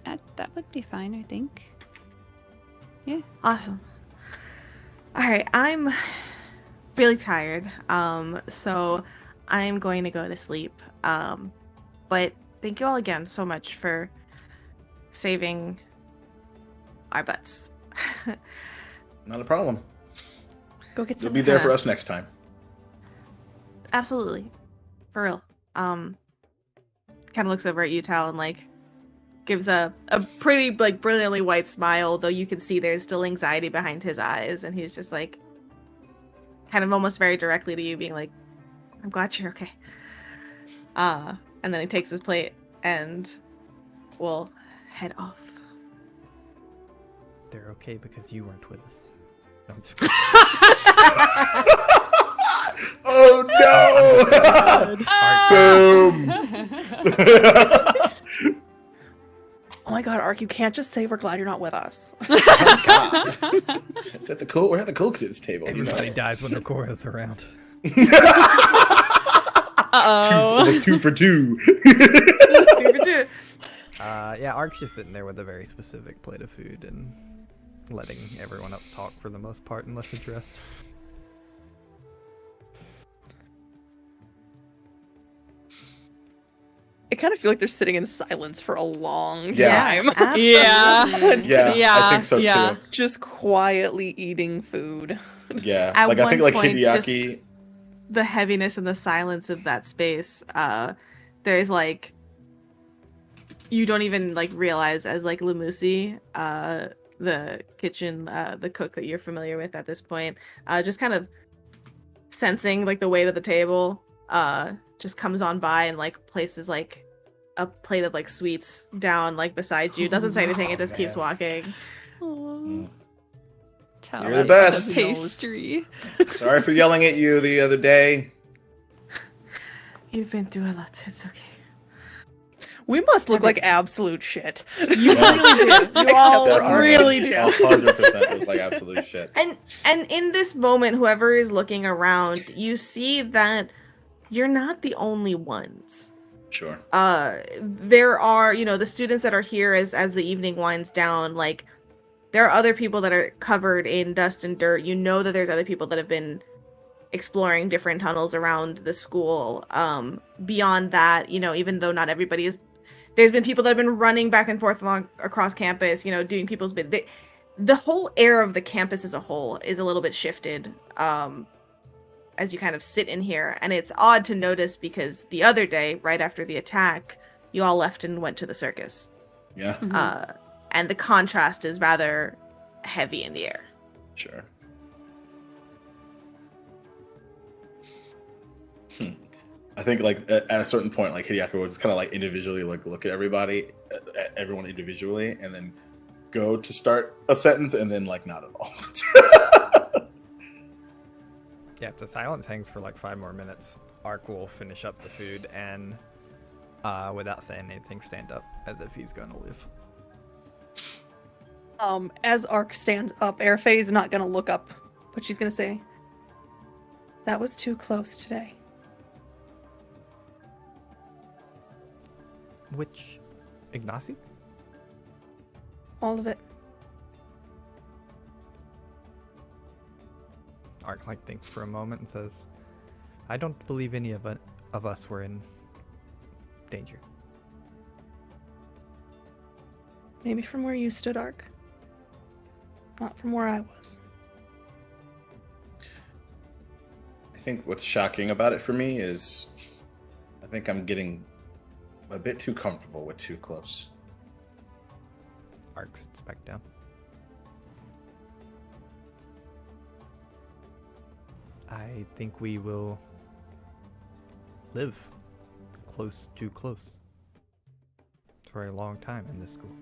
[SPEAKER 3] that would be fine. I think." Yeah.
[SPEAKER 1] Awesome. All right, I'm really tired. So I'm going to go to sleep. But thank you all again so much for saving our butts.
[SPEAKER 2] Not a problem.
[SPEAKER 6] Go get
[SPEAKER 2] You'll
[SPEAKER 6] some.
[SPEAKER 2] be there for us next time.
[SPEAKER 1] Absolutely. For real. Kind of looks over at you, Tal, and like gives a pretty like brilliantly white smile, though you can see there's still anxiety behind his eyes, and he's just like kind of almost very directly to you, being like, I'm glad you're okay. And then he takes his plate and will head off.
[SPEAKER 4] They're okay because you weren't with us. No, I'm just
[SPEAKER 2] Oh no! Boom!
[SPEAKER 6] Oh my god, Ark, you can't just say we're glad you're not with us.
[SPEAKER 2] God. It's at the cool. We're at the cool kids table.
[SPEAKER 4] everybody dies when Okoro's around.
[SPEAKER 3] Uh-oh.
[SPEAKER 2] Two for two.
[SPEAKER 4] Yeah, Ark's just sitting there with a very specific plate of food and letting everyone else talk for the most part, unless addressed.
[SPEAKER 6] I kind of feel like they're sitting in silence for a long
[SPEAKER 2] Yeah.
[SPEAKER 6] time.
[SPEAKER 1] Absolutely.
[SPEAKER 2] Yeah, I
[SPEAKER 3] Yeah,
[SPEAKER 2] think so
[SPEAKER 3] yeah.
[SPEAKER 2] too.
[SPEAKER 6] Just quietly eating food.
[SPEAKER 2] Yeah,
[SPEAKER 1] At
[SPEAKER 2] like I think
[SPEAKER 1] one
[SPEAKER 2] like
[SPEAKER 1] point,
[SPEAKER 2] Hideaki.
[SPEAKER 1] The heaviness and the silence of that space, there's like you don't even like realize as like Lamusi, the kitchen, the cook that you're familiar with at this point, just kind of sensing like the weight of the table, just comes on by and like places like a plate of like sweets down like beside you. Doesn't say anything, it just keeps
[SPEAKER 2] man.
[SPEAKER 1] walking.
[SPEAKER 2] Mm.
[SPEAKER 3] Tal
[SPEAKER 2] You're the
[SPEAKER 3] has
[SPEAKER 2] best.
[SPEAKER 3] Pastry.
[SPEAKER 2] Sorry for yelling at you the other day.
[SPEAKER 1] You've been through a lot. It's okay.
[SPEAKER 6] We must look like absolute shit.
[SPEAKER 1] You really do. You all
[SPEAKER 2] Definitely.
[SPEAKER 1] really do.
[SPEAKER 2] 100% look like absolute shit.
[SPEAKER 1] And in this moment, whoever is looking around, you see that you're not the only ones.
[SPEAKER 2] Sure.
[SPEAKER 1] There are, the students that are here as the evening winds down, like there are other people that are covered in dust and dirt. You know that there's other people that have been exploring different tunnels around the school. Beyond that, even though not everybody is, there's been people that have been running back and forth across campus, doing people's bid. the whole air of the campus as a whole is a little bit shifted as you kind of sit in here. And it's odd to notice because the other day, right after the attack, you all left and went to the circus.
[SPEAKER 2] Yeah,
[SPEAKER 1] And the contrast is rather heavy in the air.
[SPEAKER 2] sure. I think like at a certain point, like Hideaki would just kind of like individually like look at everyone individually, and then go to start a sentence, and then like not at all.
[SPEAKER 4] Yeah, if the silence hangs for like 5 more minutes, Ark will finish up the food and, without saying anything, stand up as if he's going to leave.
[SPEAKER 6] As Ark stands up, Airfae is not gonna look up, but she's gonna say, "That was too close today."
[SPEAKER 4] Which, Ignacy?
[SPEAKER 6] All of it.
[SPEAKER 4] Ark like thinks for a moment and says, "I don't believe any of us were in danger."
[SPEAKER 6] Maybe from where you stood, Ark. Not from where I was.
[SPEAKER 2] I think what's shocking about it for me is I think I'm getting a bit too comfortable with too close.
[SPEAKER 4] Ark sits back down. I think we will live too close for a long time in this school.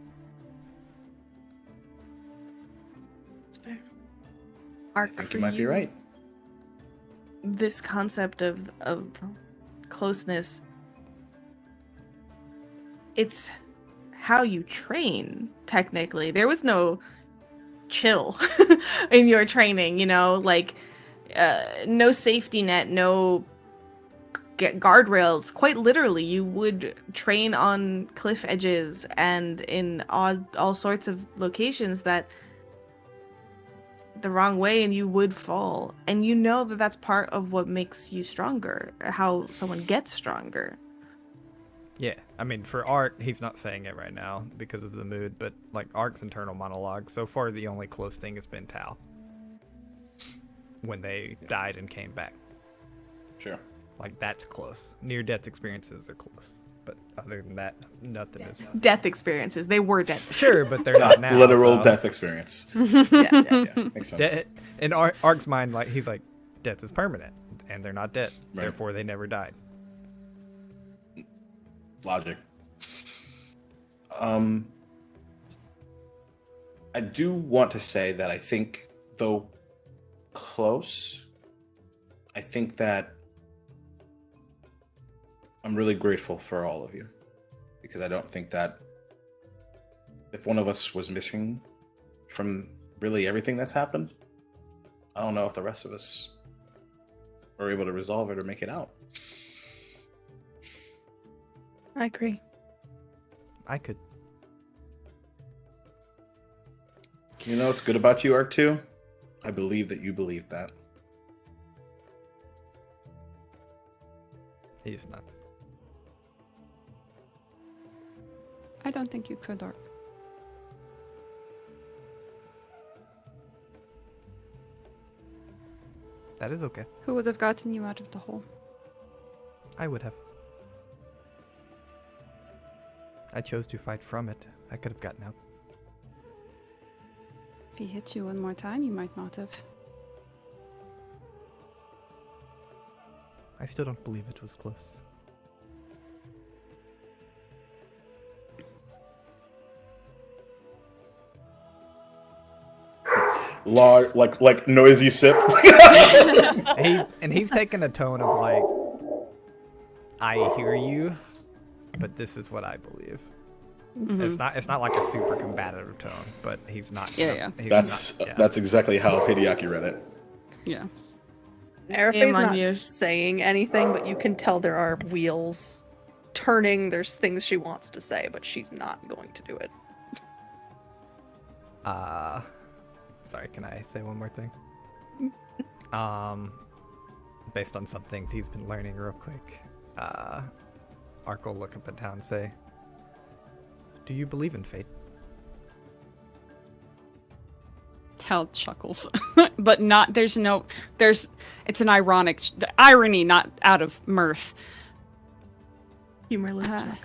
[SPEAKER 6] That's fair.
[SPEAKER 1] Ark,
[SPEAKER 2] I think
[SPEAKER 1] for
[SPEAKER 2] you might be right.
[SPEAKER 1] This concept of closeness, it's how you train, technically. There was no chill in your training, you know, like no safety net, no guardrails. Quite literally, you would train on cliff edges and in all sorts of locations that the wrong way, and you would fall. And you know that that's part of what makes you stronger, how someone gets stronger.
[SPEAKER 4] Yeah, I mean, for Ark, he's not saying it right now because of the mood, but like Ark's internal monologue, so far the only close thing has been Tao. When they died and came back.
[SPEAKER 2] Sure.
[SPEAKER 4] Like, that's close. Near-death experiences are close. But other than that, nothing is...
[SPEAKER 1] Death experiences. They were dead.
[SPEAKER 4] Sure, but they're not now.
[SPEAKER 2] Literal
[SPEAKER 4] so...
[SPEAKER 2] death experience.
[SPEAKER 1] Yeah.
[SPEAKER 2] Makes sense.
[SPEAKER 4] In Ark's mind, like he's like, death is permanent, and they're not dead.
[SPEAKER 2] Right.
[SPEAKER 4] Therefore, they never died.
[SPEAKER 2] Logic. I do want to say that I think, though close, I think that I'm really grateful for all of you, because I don't think that if one of us was missing from really everything that's happened, I don't know if the rest of us are able to resolve it or make it out.
[SPEAKER 6] I agree.
[SPEAKER 4] I could.
[SPEAKER 2] You know what's good about you, Arc 2? I believe that you believe that.
[SPEAKER 4] He's not.
[SPEAKER 5] I don't think you could, Ark.
[SPEAKER 4] That is okay.
[SPEAKER 5] Who would have gotten you out of the hole?
[SPEAKER 4] I would have. I chose to fight from it. I could have gotten out.
[SPEAKER 5] If he hit you one more time, you might not have.
[SPEAKER 4] I still don't believe it was close.
[SPEAKER 2] Like noisy sip.
[SPEAKER 4] He's taking a tone of like, I hear you, but this is what I believe.
[SPEAKER 1] Mm-hmm.
[SPEAKER 4] It's not like a super combative tone, but he's not.
[SPEAKER 5] Yeah.
[SPEAKER 2] That's exactly how Hideaki read it.
[SPEAKER 5] Yeah.
[SPEAKER 6] Arafe's not
[SPEAKER 1] you.
[SPEAKER 6] saying anything, but you can tell there are wheels turning. There's things she wants to say, but she's not going to do it.
[SPEAKER 4] Sorry, can I say one more thing? Based on some things he's been learning real quick, Ark will look up at town and say, "Do you believe in fate?"
[SPEAKER 3] Tal chuckles, but not. There's no. There's. It's an ironic the irony, not out of mirth.
[SPEAKER 1] Humorless
[SPEAKER 3] Ah.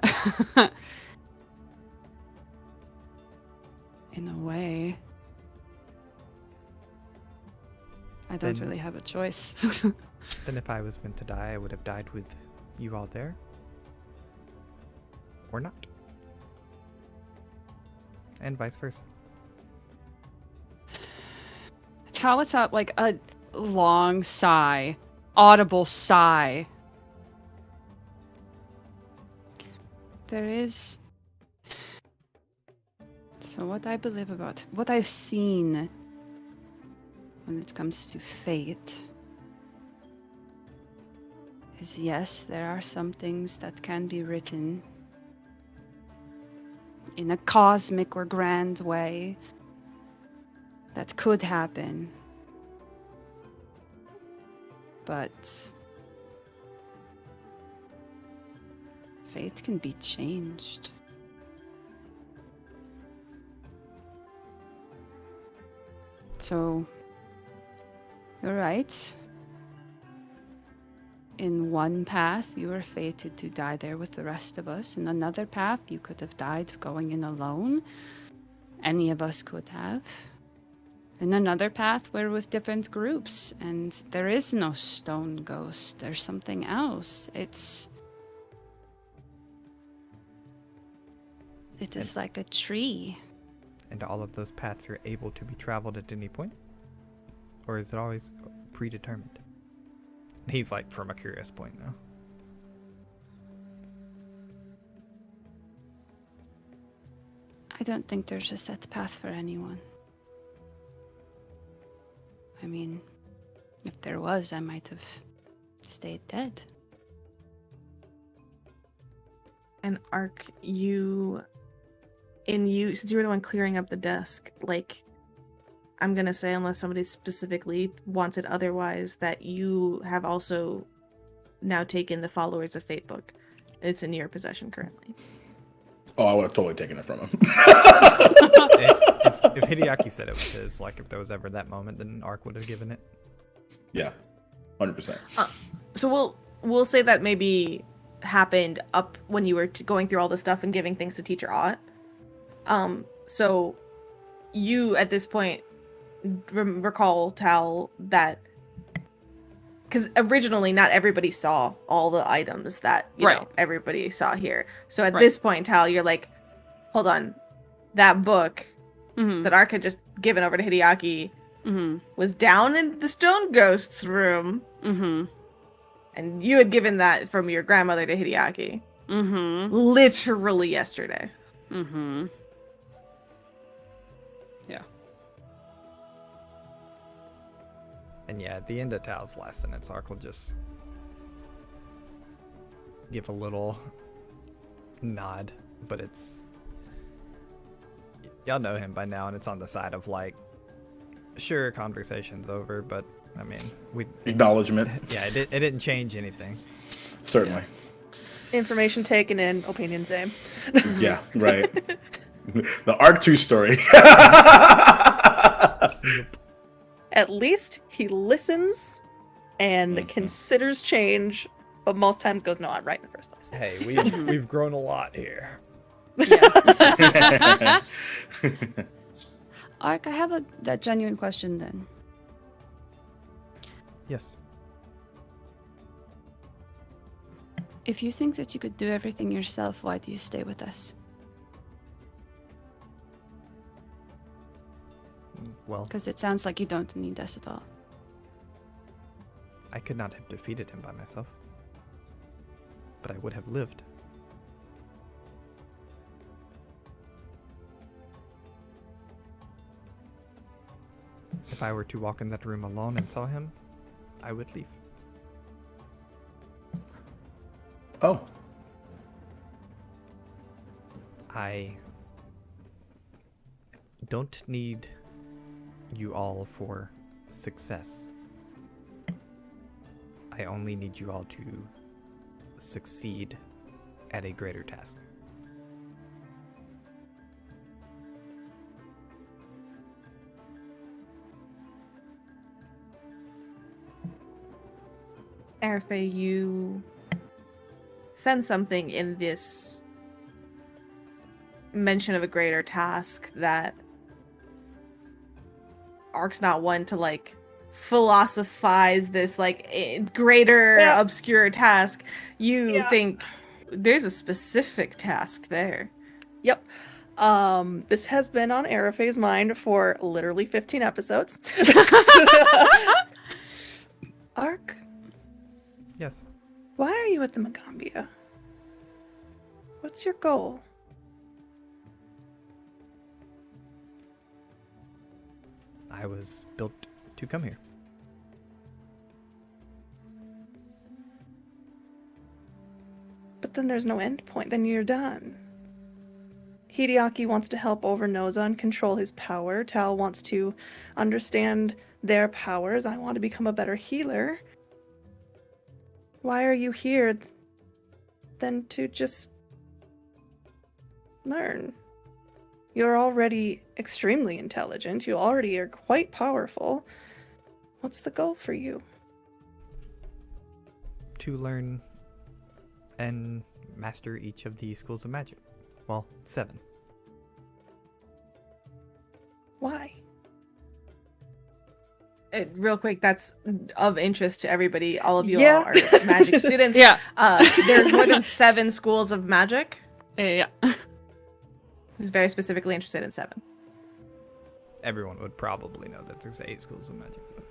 [SPEAKER 1] chuckle.
[SPEAKER 3] In a way, I don't
[SPEAKER 4] Then-
[SPEAKER 3] really have a choice.
[SPEAKER 4] Then if I was meant to die, I would have died with you all there. Or not. And vice versa.
[SPEAKER 3] Tal lets out like a long sigh, audible sigh. There is. So what I believe about what I've seen when it comes to fate is yes, there are some things that can be written in a cosmic or grand way that could happen. But fate can be changed. So, you're right. In one path, you were fated to die there with the rest of us. In another path, you could have died going in alone. Any of us could have. In another path, we're with different groups, and there is no stone ghost. There's something else. It is like a tree.
[SPEAKER 4] And all of those paths are able to be traveled at any point? Or is it always predetermined? He's like from a curious point now.
[SPEAKER 5] I don't think there's a set path for anyone. I mean, if there was, I might have stayed dead.
[SPEAKER 1] And Ark, since you were the one clearing up the desk, like, I'm gonna say, unless somebody specifically wants it otherwise, that you have also now taken the Followers of Fate book. It's in your possession currently.
[SPEAKER 2] Oh, I would have totally taken it from him.
[SPEAKER 4] If Hideaki said it was his, like if there was ever that moment, then Ark would have given it.
[SPEAKER 2] Yeah, 100%.
[SPEAKER 1] So we'll say that maybe happened up when you were going through all the stuff and giving things to Teacher Ott. So you at this point recall, Tal, that because originally not everybody saw all the items that you know everybody saw here. So at this point, Tal, you're like, hold on, that book that Ark had just given over to Hideaki was down in the Stone Ghost's room, and you had given that from your grandmother to Hideaki, literally yesterday.
[SPEAKER 3] Yeah.
[SPEAKER 4] And yeah, at the end of Tal's last sentence, Ark will just give a little nod, but it's... Y'all know him by now, and it's on the side of like, sure, conversation's over, but I mean, we...
[SPEAKER 2] Acknowledgement.
[SPEAKER 4] Yeah, it didn't change anything.
[SPEAKER 2] Certainly.
[SPEAKER 6] Information taken in, opinion same.
[SPEAKER 2] Yeah, right. The Ark 2 story.
[SPEAKER 6] At least he listens and considers change, but most times goes, no, I'm right in the first place.
[SPEAKER 4] Hey, we've grown a lot here.
[SPEAKER 5] Ark, I have that genuine question then.
[SPEAKER 4] Yes.
[SPEAKER 5] If you think that you could do everything yourself, why do you stay with us?
[SPEAKER 4] Well,
[SPEAKER 5] Because it sounds like you don't need us at all.
[SPEAKER 4] I could not have defeated him by myself, but I would have lived. If I were to walk in that room alone and saw him, I would leave.
[SPEAKER 2] Oh.
[SPEAKER 4] I don't need you all for success. I only need you all to succeed at a greater task.
[SPEAKER 1] Airfay, you sense something in this mention of a greater task that Ark's not one to like philosophize this like greater obscure task. You think there's a specific task there.
[SPEAKER 6] Yep. This has been on Aerofay's mind for literally 15 episodes. Ark,
[SPEAKER 4] Yes.
[SPEAKER 6] why are you at the Magaambya? What's your goal?
[SPEAKER 4] I was built to come here.
[SPEAKER 6] But then there's no end point, then you're done. Hideaki wants to help over Nozan control his power. Tal wants to understand their powers. I want to become a better healer. Why are you here than to just learn? You're already extremely intelligent. You already are quite powerful. What's the goal for you?
[SPEAKER 4] To learn and master each of the schools of magic. Well, 7.
[SPEAKER 6] Why?
[SPEAKER 1] Real quick, that's of interest to everybody. All of you
[SPEAKER 6] Yeah.
[SPEAKER 1] all are magic students.
[SPEAKER 5] Yeah.
[SPEAKER 1] There's more than 7 schools of magic.
[SPEAKER 5] Yeah.
[SPEAKER 1] Who's very specifically interested in 7.
[SPEAKER 4] Everyone would probably know that there's 8 schools of magic. But...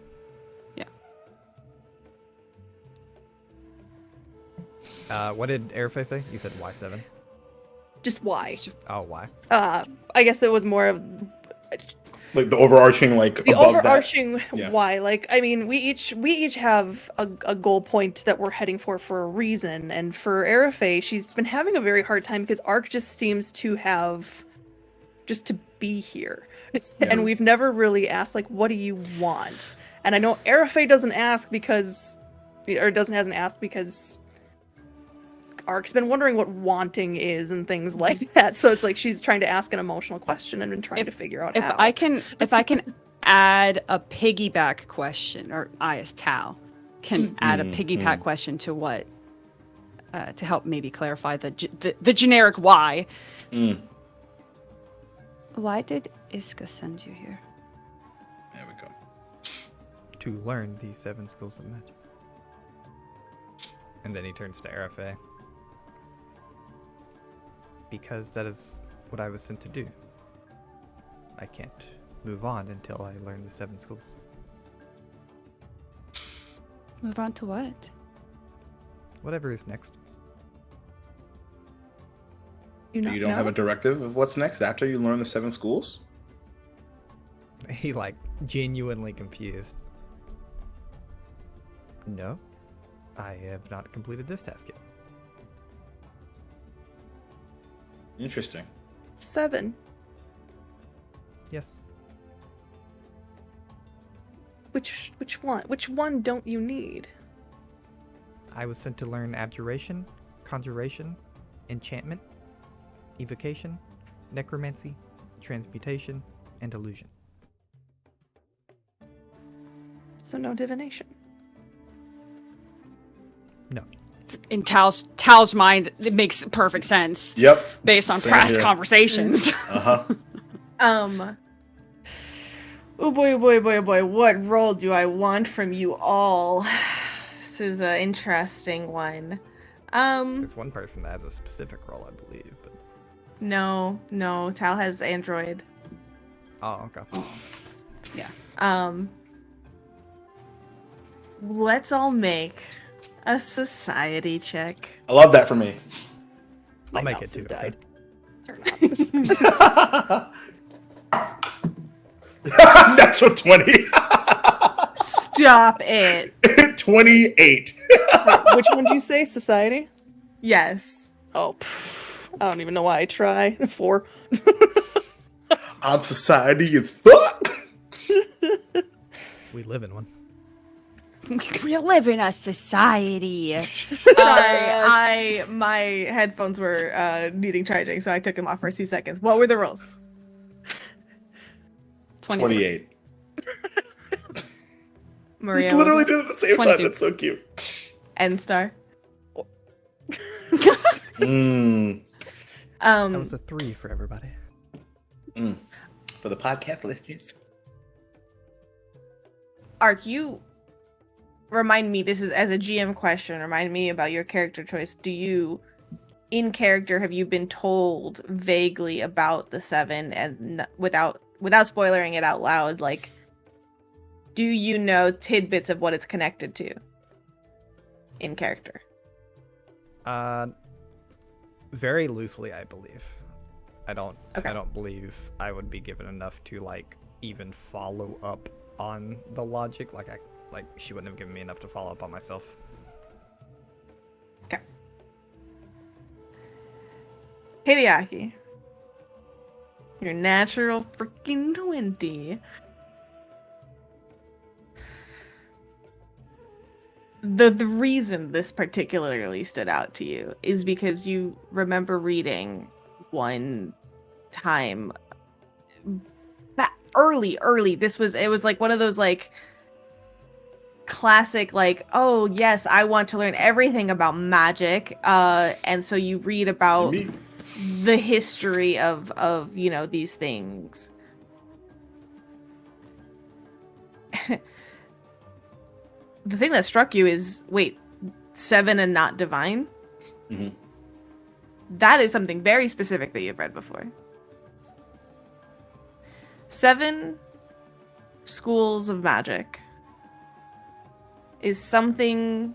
[SPEAKER 4] what did Airface say? You said why 7?
[SPEAKER 6] Just why?
[SPEAKER 4] Oh, why?
[SPEAKER 6] I guess it was more of
[SPEAKER 2] Like the overarching, like
[SPEAKER 6] the
[SPEAKER 2] above
[SPEAKER 6] overarching
[SPEAKER 2] Yeah.
[SPEAKER 6] why. Like, I mean, we each have a goal point that we're heading for a reason. And for Aerofay, she's been having a very hard time because Ark just seems to have just to be here. And we've never really asked, like, what do you want? And I know Aerofay hasn't asked because Ark's been wondering what wanting is and things like that. So it's like she's trying to ask an emotional question and been trying to figure out
[SPEAKER 5] If
[SPEAKER 6] how.
[SPEAKER 5] I can add a piggyback question, or I as Tao can add a piggyback question to what to help maybe clarify the generic why. Why did Iska send you here?
[SPEAKER 2] There we go.
[SPEAKER 4] To learn these 7 schools of magic. And then he turns to Airfay. Because that is what I was sent to do. I can't move on until I learn the 7 schools.
[SPEAKER 5] Move on to what?
[SPEAKER 4] Whatever is next.
[SPEAKER 6] you
[SPEAKER 2] don't have a directive of what's next after you learn the 7 schools?
[SPEAKER 4] He, like, genuinely confused. No, I have not completed this task yet.
[SPEAKER 2] Interesting.
[SPEAKER 6] 7.
[SPEAKER 4] Yes.
[SPEAKER 6] Which one? Which one don't you need?
[SPEAKER 4] I was sent to learn abjuration, conjuration, enchantment, evocation, necromancy, transmutation, and illusion.
[SPEAKER 6] So no divination.
[SPEAKER 4] No.
[SPEAKER 5] In Tal's mind, it makes perfect sense
[SPEAKER 2] Yep.
[SPEAKER 5] based on
[SPEAKER 2] Same
[SPEAKER 5] past
[SPEAKER 2] here.
[SPEAKER 5] conversations.
[SPEAKER 2] Uh-huh.
[SPEAKER 1] Oh boy, oh boy, oh boy, oh boy. What role do I want from you all? This is an interesting one.
[SPEAKER 4] There's one person that has a specific role, I believe, but...
[SPEAKER 1] No, Tal has android.
[SPEAKER 4] Oh, okay.
[SPEAKER 5] Yeah.
[SPEAKER 1] Let's all make a society check.
[SPEAKER 2] I love that for me.
[SPEAKER 6] My
[SPEAKER 4] I'll make
[SPEAKER 6] mouse
[SPEAKER 4] it
[SPEAKER 6] has
[SPEAKER 4] too.
[SPEAKER 6] died.
[SPEAKER 4] Okay?
[SPEAKER 6] Turn off.
[SPEAKER 2] Natural 20.
[SPEAKER 1] Stop it.
[SPEAKER 2] 28.
[SPEAKER 6] Which one did you say? Society?
[SPEAKER 1] Yes.
[SPEAKER 6] Oh, I don't even know why I try. 4.
[SPEAKER 2] I'm society as fuck.
[SPEAKER 4] We live in one.
[SPEAKER 5] We live in a society.
[SPEAKER 1] Sorry, my headphones were needing charging, so I took them off for a few seconds. What were the rolls?
[SPEAKER 2] 28.
[SPEAKER 1] Maria.
[SPEAKER 2] We literally did it at the same time.
[SPEAKER 5] 22.
[SPEAKER 2] That's so cute.
[SPEAKER 1] N-Star.
[SPEAKER 2] Mm.
[SPEAKER 4] That was a 3 for everybody.
[SPEAKER 2] For the podcast listeners.
[SPEAKER 1] Ark, you remind me, this is as a GM question, remind me about your character choice. Do you, in character, have you been told vaguely about the 7 and without spoiling it out loud, like, do you know tidbits of what it's connected to in character?
[SPEAKER 4] Very loosely, I believe. I don't
[SPEAKER 1] Okay.
[SPEAKER 4] believe I would be given enough to like even follow up on the logic. Like she wouldn't have given me enough to follow up on myself.
[SPEAKER 1] Okay. Hideaki. Your natural freaking 20. The reason this particularly stood out to you is because you remember reading one time early. It was like one of those like classic, like, oh yes, I want to learn everything about magic. And so you read about the history of you know, these things. The thing that struck you is, wait, 7 and not divine?
[SPEAKER 2] Mm-hmm.
[SPEAKER 1] That is something very specific that you've read before. 7 schools of magic is something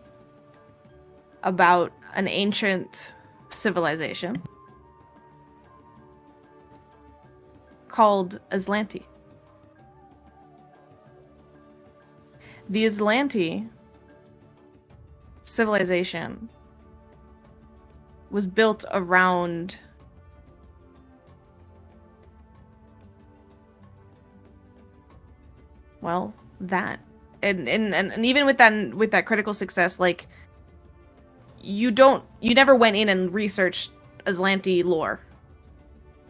[SPEAKER 1] about an ancient civilization called Aslanti. The Aslanti civilization was built around that. And even with that critical success, like, you never went in and researched Aslanti lore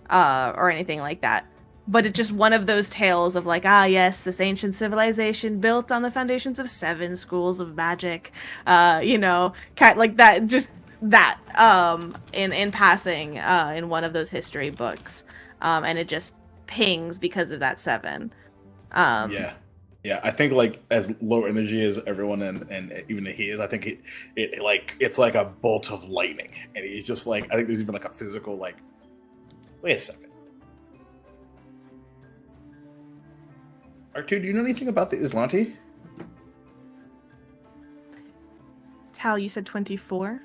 [SPEAKER 1] or anything like that. But it's just one of those tales of like, yes, this ancient civilization built on the foundations of 7 schools of magic, you know, like that, just that, in passing, in one of those history books, and it just pings because of that 7.
[SPEAKER 2] Yeah, I think like as low energy as everyone and even he is, I think it like it's like a bolt of lightning, and he's just like, I think there's even like a physical like, wait a second. R2, do you know anything about the Aslanti?
[SPEAKER 1] Tal, you said 24?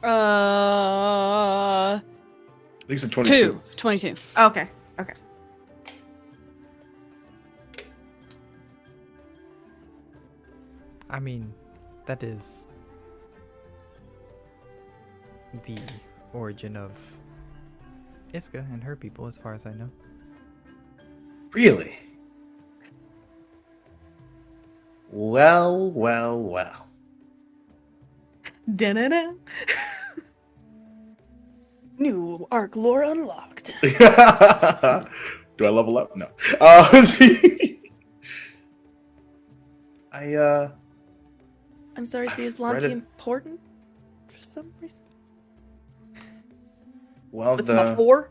[SPEAKER 2] I think you said 22.
[SPEAKER 3] 22.
[SPEAKER 1] Okay.
[SPEAKER 4] I mean, that is the origin of Iska and her people, as far as I know.
[SPEAKER 2] Really? Well.
[SPEAKER 1] Da-da-da.
[SPEAKER 6] New Arc lore unlocked.
[SPEAKER 2] Do I level up? No.
[SPEAKER 6] I'm sorry, is the
[SPEAKER 2] I've read
[SPEAKER 6] Aslanti
[SPEAKER 2] it.
[SPEAKER 6] important for some reason?
[SPEAKER 2] Well,
[SPEAKER 6] With my 4?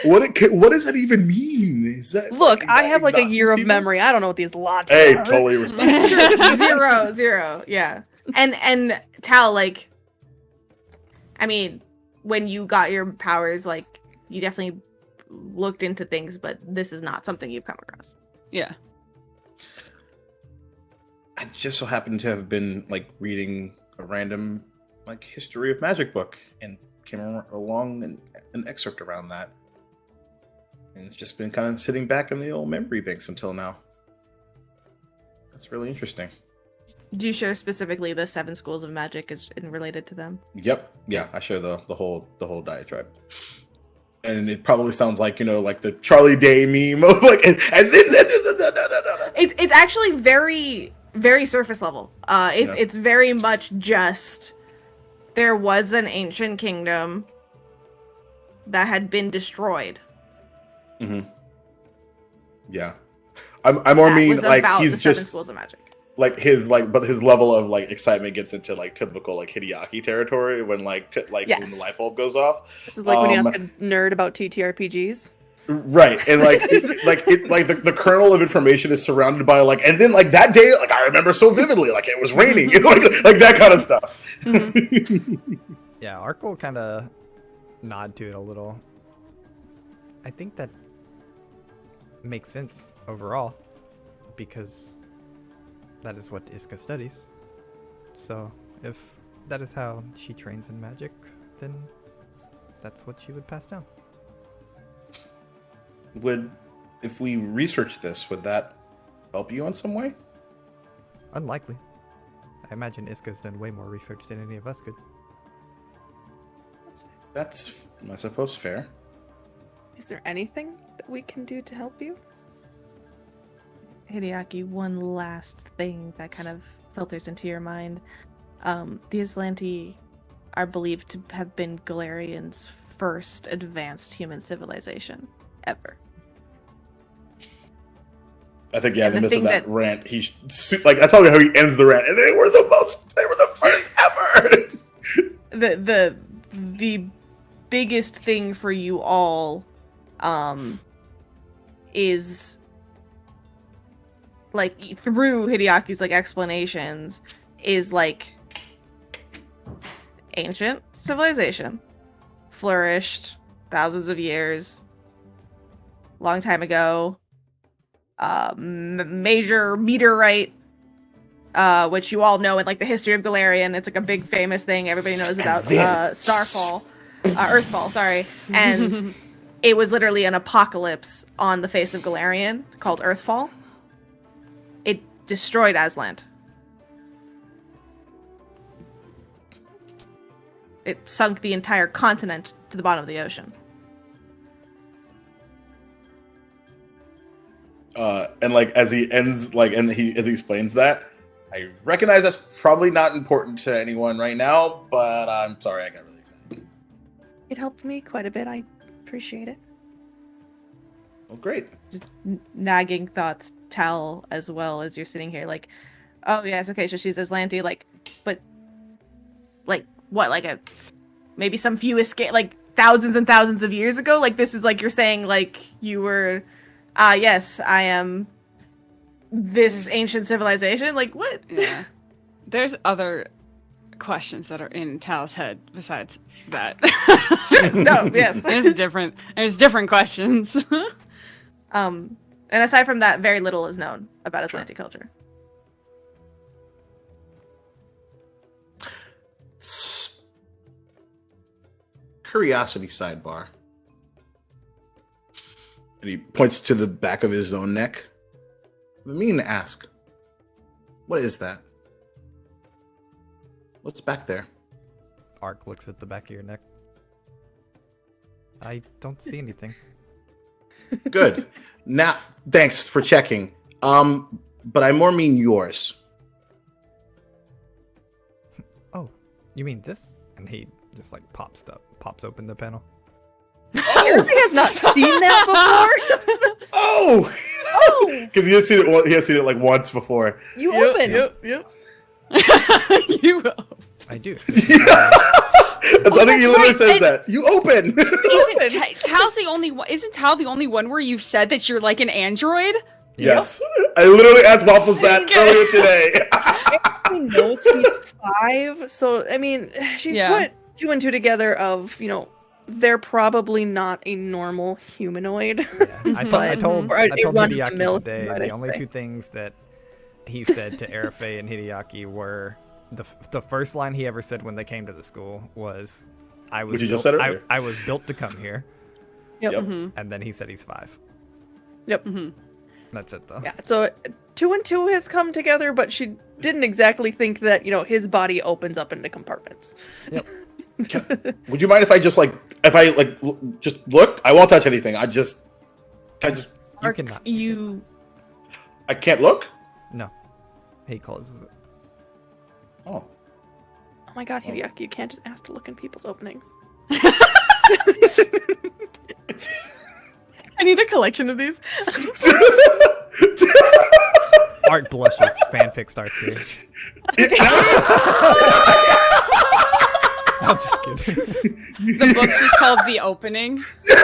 [SPEAKER 2] What does that even mean? Is that
[SPEAKER 6] Look, I have like a
[SPEAKER 2] Gnosis
[SPEAKER 6] year of
[SPEAKER 2] people?
[SPEAKER 6] memory. I don't know what the Aslanti
[SPEAKER 2] Hey,
[SPEAKER 6] are.
[SPEAKER 2] totally respect.
[SPEAKER 1] 0, yeah. And Tal, like, I mean, when you got your powers, like, you definitely looked into things, but this is not something you've come across.
[SPEAKER 3] Yeah.
[SPEAKER 2] I just so happened to have been like reading a random like history of magic book and came along an excerpt around that, and it's just been kind of sitting back in the old memory banks until now. That's really interesting.
[SPEAKER 1] Do you share specifically the 7 schools of magic is related to them?
[SPEAKER 2] Yep, yeah, I share the whole diatribe, and it probably sounds like, you know, like the Charlie Day meme of like, and then
[SPEAKER 1] It's actually very, very surface level. It's very much just, there was an ancient kingdom that had been destroyed.
[SPEAKER 2] Mm-hmm. Yeah. I more
[SPEAKER 1] that
[SPEAKER 2] mean
[SPEAKER 1] was
[SPEAKER 2] like
[SPEAKER 1] about
[SPEAKER 2] he's
[SPEAKER 1] the seven
[SPEAKER 2] just
[SPEAKER 1] schools of magic.
[SPEAKER 2] like but his level of like excitement gets into like typical like Hideaki territory when like when the
[SPEAKER 1] Yes.
[SPEAKER 2] light bulb goes off.
[SPEAKER 6] This is like when you ask
[SPEAKER 2] Um,
[SPEAKER 6] a nerd about TTRPGs.
[SPEAKER 2] Right, and like the kernel of information is surrounded by like, and then like that day, like I remember so vividly, like it was raining, like that kind of stuff.
[SPEAKER 4] Yeah, Ark will kind of nod to it a little. I think that makes sense overall, because that is what Iska studies. So if that is how she trains in magic, then that's what she would pass down.
[SPEAKER 2] If we research this, would that help you in some way?
[SPEAKER 4] Unlikely. I imagine Iska's done way more research than any of us could.
[SPEAKER 2] That's, I suppose, fair.
[SPEAKER 6] Is there anything that we can do to help you?
[SPEAKER 1] Hideaki, one last thing that kind of filters into your mind. The Aslanti are believed to have been Galarian's first advanced human civilization ever.
[SPEAKER 2] I think, yeah, in
[SPEAKER 1] And
[SPEAKER 2] the
[SPEAKER 1] the
[SPEAKER 2] midst of
[SPEAKER 1] thing
[SPEAKER 2] that
[SPEAKER 1] that-
[SPEAKER 2] rant, that's probably how he ends the rant. And they were the first ever.
[SPEAKER 1] The biggest thing for you all is like through Hideaki's like explanations is like ancient civilization flourished thousands of years long time ago, major meteorite, which you all know in like the history of Galarian. It's like a big famous thing everybody knows about. Earthfall, sorry. And it was literally an apocalypse on the face of Galarian called Earthfall. It destroyed Aslant. It sunk the entire continent to the bottom of the ocean.
[SPEAKER 2] And like as he ends, like, and as he explains that, I recognize that's probably not important to anyone right now, but I'm sorry, I got really excited.
[SPEAKER 6] It helped me quite a bit. I appreciate it.
[SPEAKER 2] Well, great.
[SPEAKER 1] Just nagging thoughts tell as well as you're sitting here like, oh yes, okay, so she's Aslanti, like, but like what, like a maybe some few escape like thousands and thousands of years ago? Like this is like you're saying like you were yes, I am this ancient civilization. Like what?
[SPEAKER 5] Yeah. There's other questions that are in Tal's head besides that.
[SPEAKER 1] No, yes.
[SPEAKER 5] There's different questions.
[SPEAKER 1] And aside from that, very little is known about Aslanti culture.
[SPEAKER 2] Curiosity sidebar. And he points to the back of his own neck. I mean to ask, what is that? What's back there?
[SPEAKER 4] Ark looks at the back of your neck. I don't see anything.
[SPEAKER 2] Good. Now, thanks for checking. But I more mean yours.
[SPEAKER 4] Oh, you mean this? And he just like pops open the panel.
[SPEAKER 6] Jeremy has not seen that before.
[SPEAKER 2] Oh,
[SPEAKER 6] Oh,
[SPEAKER 2] because he has seen it. He has seen it like once before.
[SPEAKER 6] you open.
[SPEAKER 1] Yep.
[SPEAKER 5] You
[SPEAKER 2] I
[SPEAKER 4] I do.
[SPEAKER 2] think he literally
[SPEAKER 5] right,
[SPEAKER 2] says
[SPEAKER 5] and-
[SPEAKER 2] that. You open.
[SPEAKER 5] Tal's the only one? Isn't Tal the only one where you've said that you're like an android?
[SPEAKER 2] Yes. I literally asked Waffles that earlier today.
[SPEAKER 6] He knows he's 5, so I mean, she's
[SPEAKER 5] Yeah.
[SPEAKER 6] put 2 and 2 together of, they're probably not a normal humanoid.
[SPEAKER 4] Yeah, I told
[SPEAKER 6] Or a
[SPEAKER 4] Hideaki
[SPEAKER 6] run-of-the-mill
[SPEAKER 4] today
[SPEAKER 6] humanoid,
[SPEAKER 4] the
[SPEAKER 6] I'd
[SPEAKER 4] only
[SPEAKER 6] say.
[SPEAKER 4] two things that he said to Arafe and Hideaki were the first line he ever said when they came to the school was, "I was
[SPEAKER 2] Which you
[SPEAKER 4] built,
[SPEAKER 2] just said earlier.
[SPEAKER 4] I was built to come here,"
[SPEAKER 6] Yep.
[SPEAKER 2] Yep.
[SPEAKER 4] and then he said he's 5.
[SPEAKER 6] Yep.
[SPEAKER 4] That's it though.
[SPEAKER 6] Yeah, so 2 and 2 has come together, but she didn't exactly think that, his body opens up into compartments.
[SPEAKER 2] Would you mind if I just just look? I won't touch anything.
[SPEAKER 4] You cannot.
[SPEAKER 1] You
[SPEAKER 2] I can't look?
[SPEAKER 4] No. He closes it.
[SPEAKER 2] Oh.
[SPEAKER 6] Oh my god, Hideaki, you can't just ask to look in people's openings.
[SPEAKER 1] I need a collection of these.
[SPEAKER 4] Art blushes. Fanfic starts here. I'm just kidding.
[SPEAKER 3] The book's just called The Opening.
[SPEAKER 2] The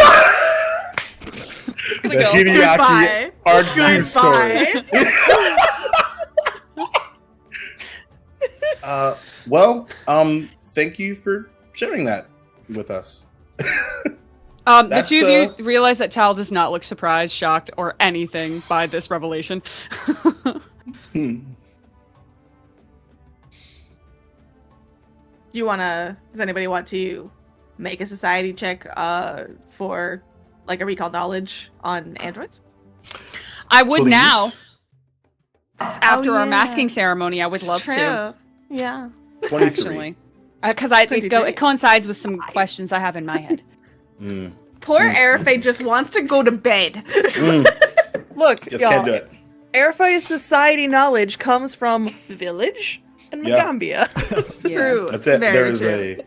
[SPEAKER 1] go.
[SPEAKER 2] Hideaki
[SPEAKER 1] Goodbye.
[SPEAKER 2] Art Q story. Well, thank you for sharing that with us.
[SPEAKER 3] The
[SPEAKER 2] That's,
[SPEAKER 3] two of you realize that Tal does not look surprised, shocked, or anything by this revelation.
[SPEAKER 1] Does anybody want to make a society check for like a recall knowledge on androids?
[SPEAKER 3] I would
[SPEAKER 2] Please?
[SPEAKER 3] now. After our
[SPEAKER 1] yeah.
[SPEAKER 3] masking ceremony, I would love to.
[SPEAKER 1] Yeah.
[SPEAKER 2] 23.
[SPEAKER 3] Actually. Because it
[SPEAKER 1] 23.
[SPEAKER 3] coincides with some questions I have in my head.
[SPEAKER 1] Poor Arafe just wants to go to bed.
[SPEAKER 6] Look,
[SPEAKER 2] Just
[SPEAKER 6] y'all.
[SPEAKER 2] can't do it.
[SPEAKER 6] Airfire's society knowledge comes from Village and
[SPEAKER 2] Yeah.
[SPEAKER 6] Magaambya.
[SPEAKER 1] True.
[SPEAKER 2] That's it.
[SPEAKER 1] Very
[SPEAKER 2] There's
[SPEAKER 1] true.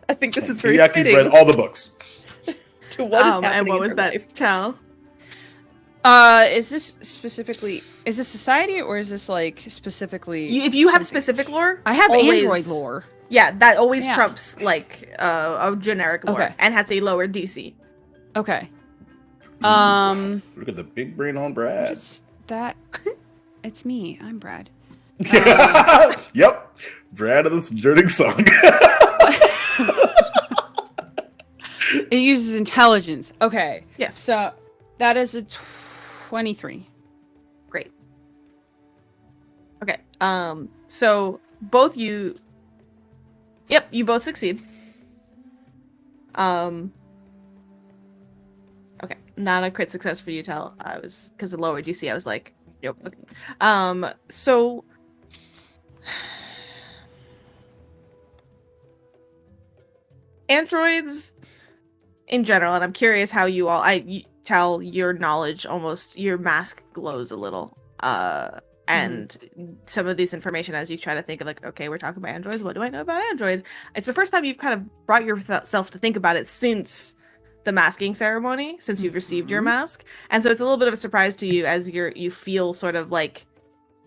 [SPEAKER 6] I think this is very
[SPEAKER 2] Hideaki's
[SPEAKER 6] fitting
[SPEAKER 2] read all the books.
[SPEAKER 6] to what is happening
[SPEAKER 1] and what
[SPEAKER 6] in
[SPEAKER 1] was
[SPEAKER 6] her
[SPEAKER 1] that?
[SPEAKER 6] life.
[SPEAKER 1] Tell.
[SPEAKER 3] Is this society or is this like specifically?
[SPEAKER 1] If you have
[SPEAKER 3] something?
[SPEAKER 1] specific lore,
[SPEAKER 3] I have
[SPEAKER 1] always-
[SPEAKER 3] Android lore.
[SPEAKER 1] Yeah, that always
[SPEAKER 3] Yeah.
[SPEAKER 1] trumps like a generic lore
[SPEAKER 3] Okay.
[SPEAKER 1] and has a lower DC.
[SPEAKER 3] Okay.
[SPEAKER 2] Look at the big brain on Brad.
[SPEAKER 3] It's that. It's me. I'm Brad.
[SPEAKER 2] Yep. Brad of the Sojourning Song.
[SPEAKER 3] It uses intelligence. Okay.
[SPEAKER 1] Yes.
[SPEAKER 3] So that is a 23.
[SPEAKER 1] Great. Okay. So both you. Yep, you both succeed. Okay, not a crit success for you, Tell. I was because of lower DC. I was like, nope. Okay. So. Androids in general, and I'm curious how you all tell your knowledge almost your mask glows a little. And some of this information as you try to think of like, okay, we're talking about androids. What do I know about androids? It's the first time you've kind of brought yourself to think about it since the masking ceremony, since you've received your mask. And so it's a little bit of a surprise to you as you feel sort of like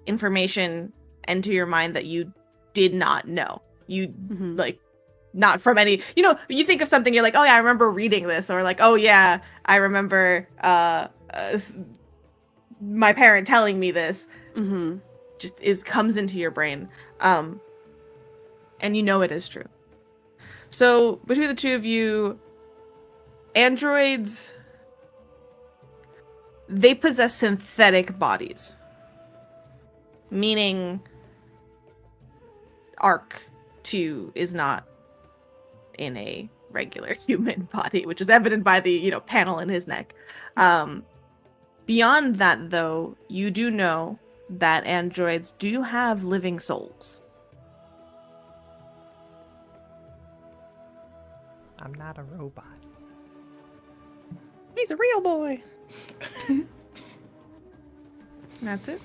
[SPEAKER 1] information enter your mind that you did not know. You like not from any, you think of something, you're like, oh yeah, I remember reading this, or like, oh yeah, I remember my parent telling me this. Just comes into your brain, and you know it is true. So between the two of you, androids, they possess synthetic bodies, meaning Arc 2 is not in a regular human body, which is evident by the panel in his neck. Beyond that, though, you do know that androids do have living souls.
[SPEAKER 4] I'm not a robot.
[SPEAKER 6] He's a real boy.
[SPEAKER 1] That's it.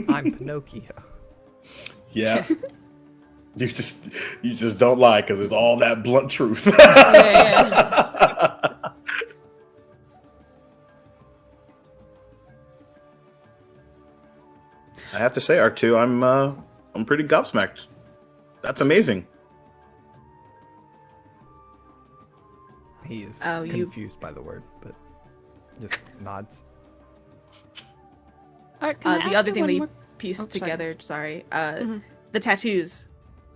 [SPEAKER 4] I'm Pinocchio.
[SPEAKER 2] Yeah. You just don't lie because it's all that blunt truth.
[SPEAKER 3] Yeah.
[SPEAKER 2] I have to say, R2, I'm pretty gobsmacked. That's amazing.
[SPEAKER 4] He is
[SPEAKER 1] Oh,
[SPEAKER 4] confused by the word, but just nods.
[SPEAKER 3] Alright, can I
[SPEAKER 1] The
[SPEAKER 3] ask
[SPEAKER 1] other
[SPEAKER 3] you
[SPEAKER 1] thing
[SPEAKER 3] one
[SPEAKER 1] that you
[SPEAKER 3] more-
[SPEAKER 1] pieced
[SPEAKER 3] Oh, sorry.
[SPEAKER 1] together, the tattoos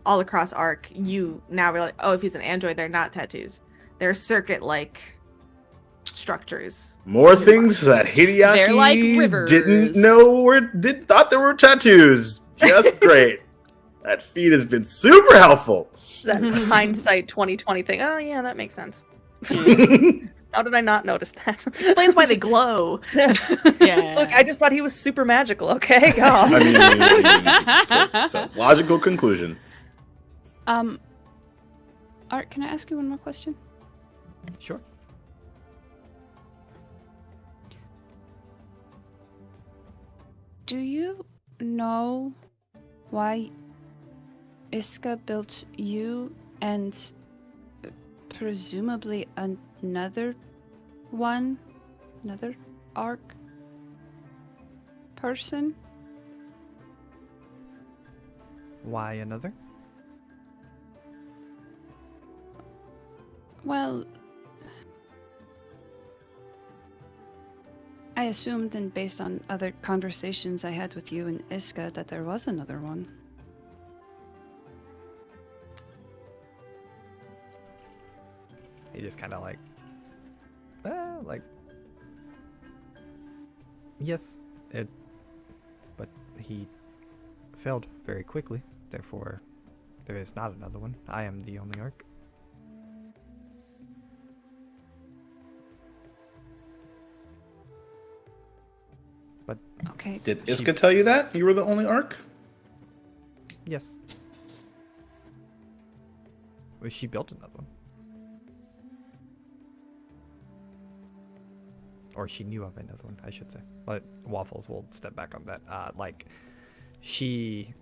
[SPEAKER 1] all across Arc, you now realize, oh, if he's an android, they're not tattoos. They're circuit-like structures.
[SPEAKER 2] More things that Hideaki
[SPEAKER 3] They're like rivers.
[SPEAKER 2] didn't know thought there were tattoos. Just great. That feed has been super helpful.
[SPEAKER 6] That hindsight 2020 thing. Oh yeah, that makes sense. How did I not notice that?
[SPEAKER 1] Explains why they glow.
[SPEAKER 3] Yeah.
[SPEAKER 6] Look, I just thought he was super magical. Okay, God.
[SPEAKER 2] I mean, it's a logical conclusion.
[SPEAKER 3] Art, can I ask you one more question?
[SPEAKER 4] Sure.
[SPEAKER 3] Do you know why Iska built you and presumably another
[SPEAKER 5] another ARC person?
[SPEAKER 4] Why another?
[SPEAKER 5] Well, I assumed, and based on other conversations I had with you and Iska, that there was another one.
[SPEAKER 4] He just kind of like, yes, but he failed very quickly. Therefore, there is not another one. I am the only ARC. But
[SPEAKER 5] Okay.
[SPEAKER 2] Did Iska tell you that? You were the only ARC?
[SPEAKER 4] yes, well, she built another one. Or she knew of another one, I should say. But Waffles will step back on that. She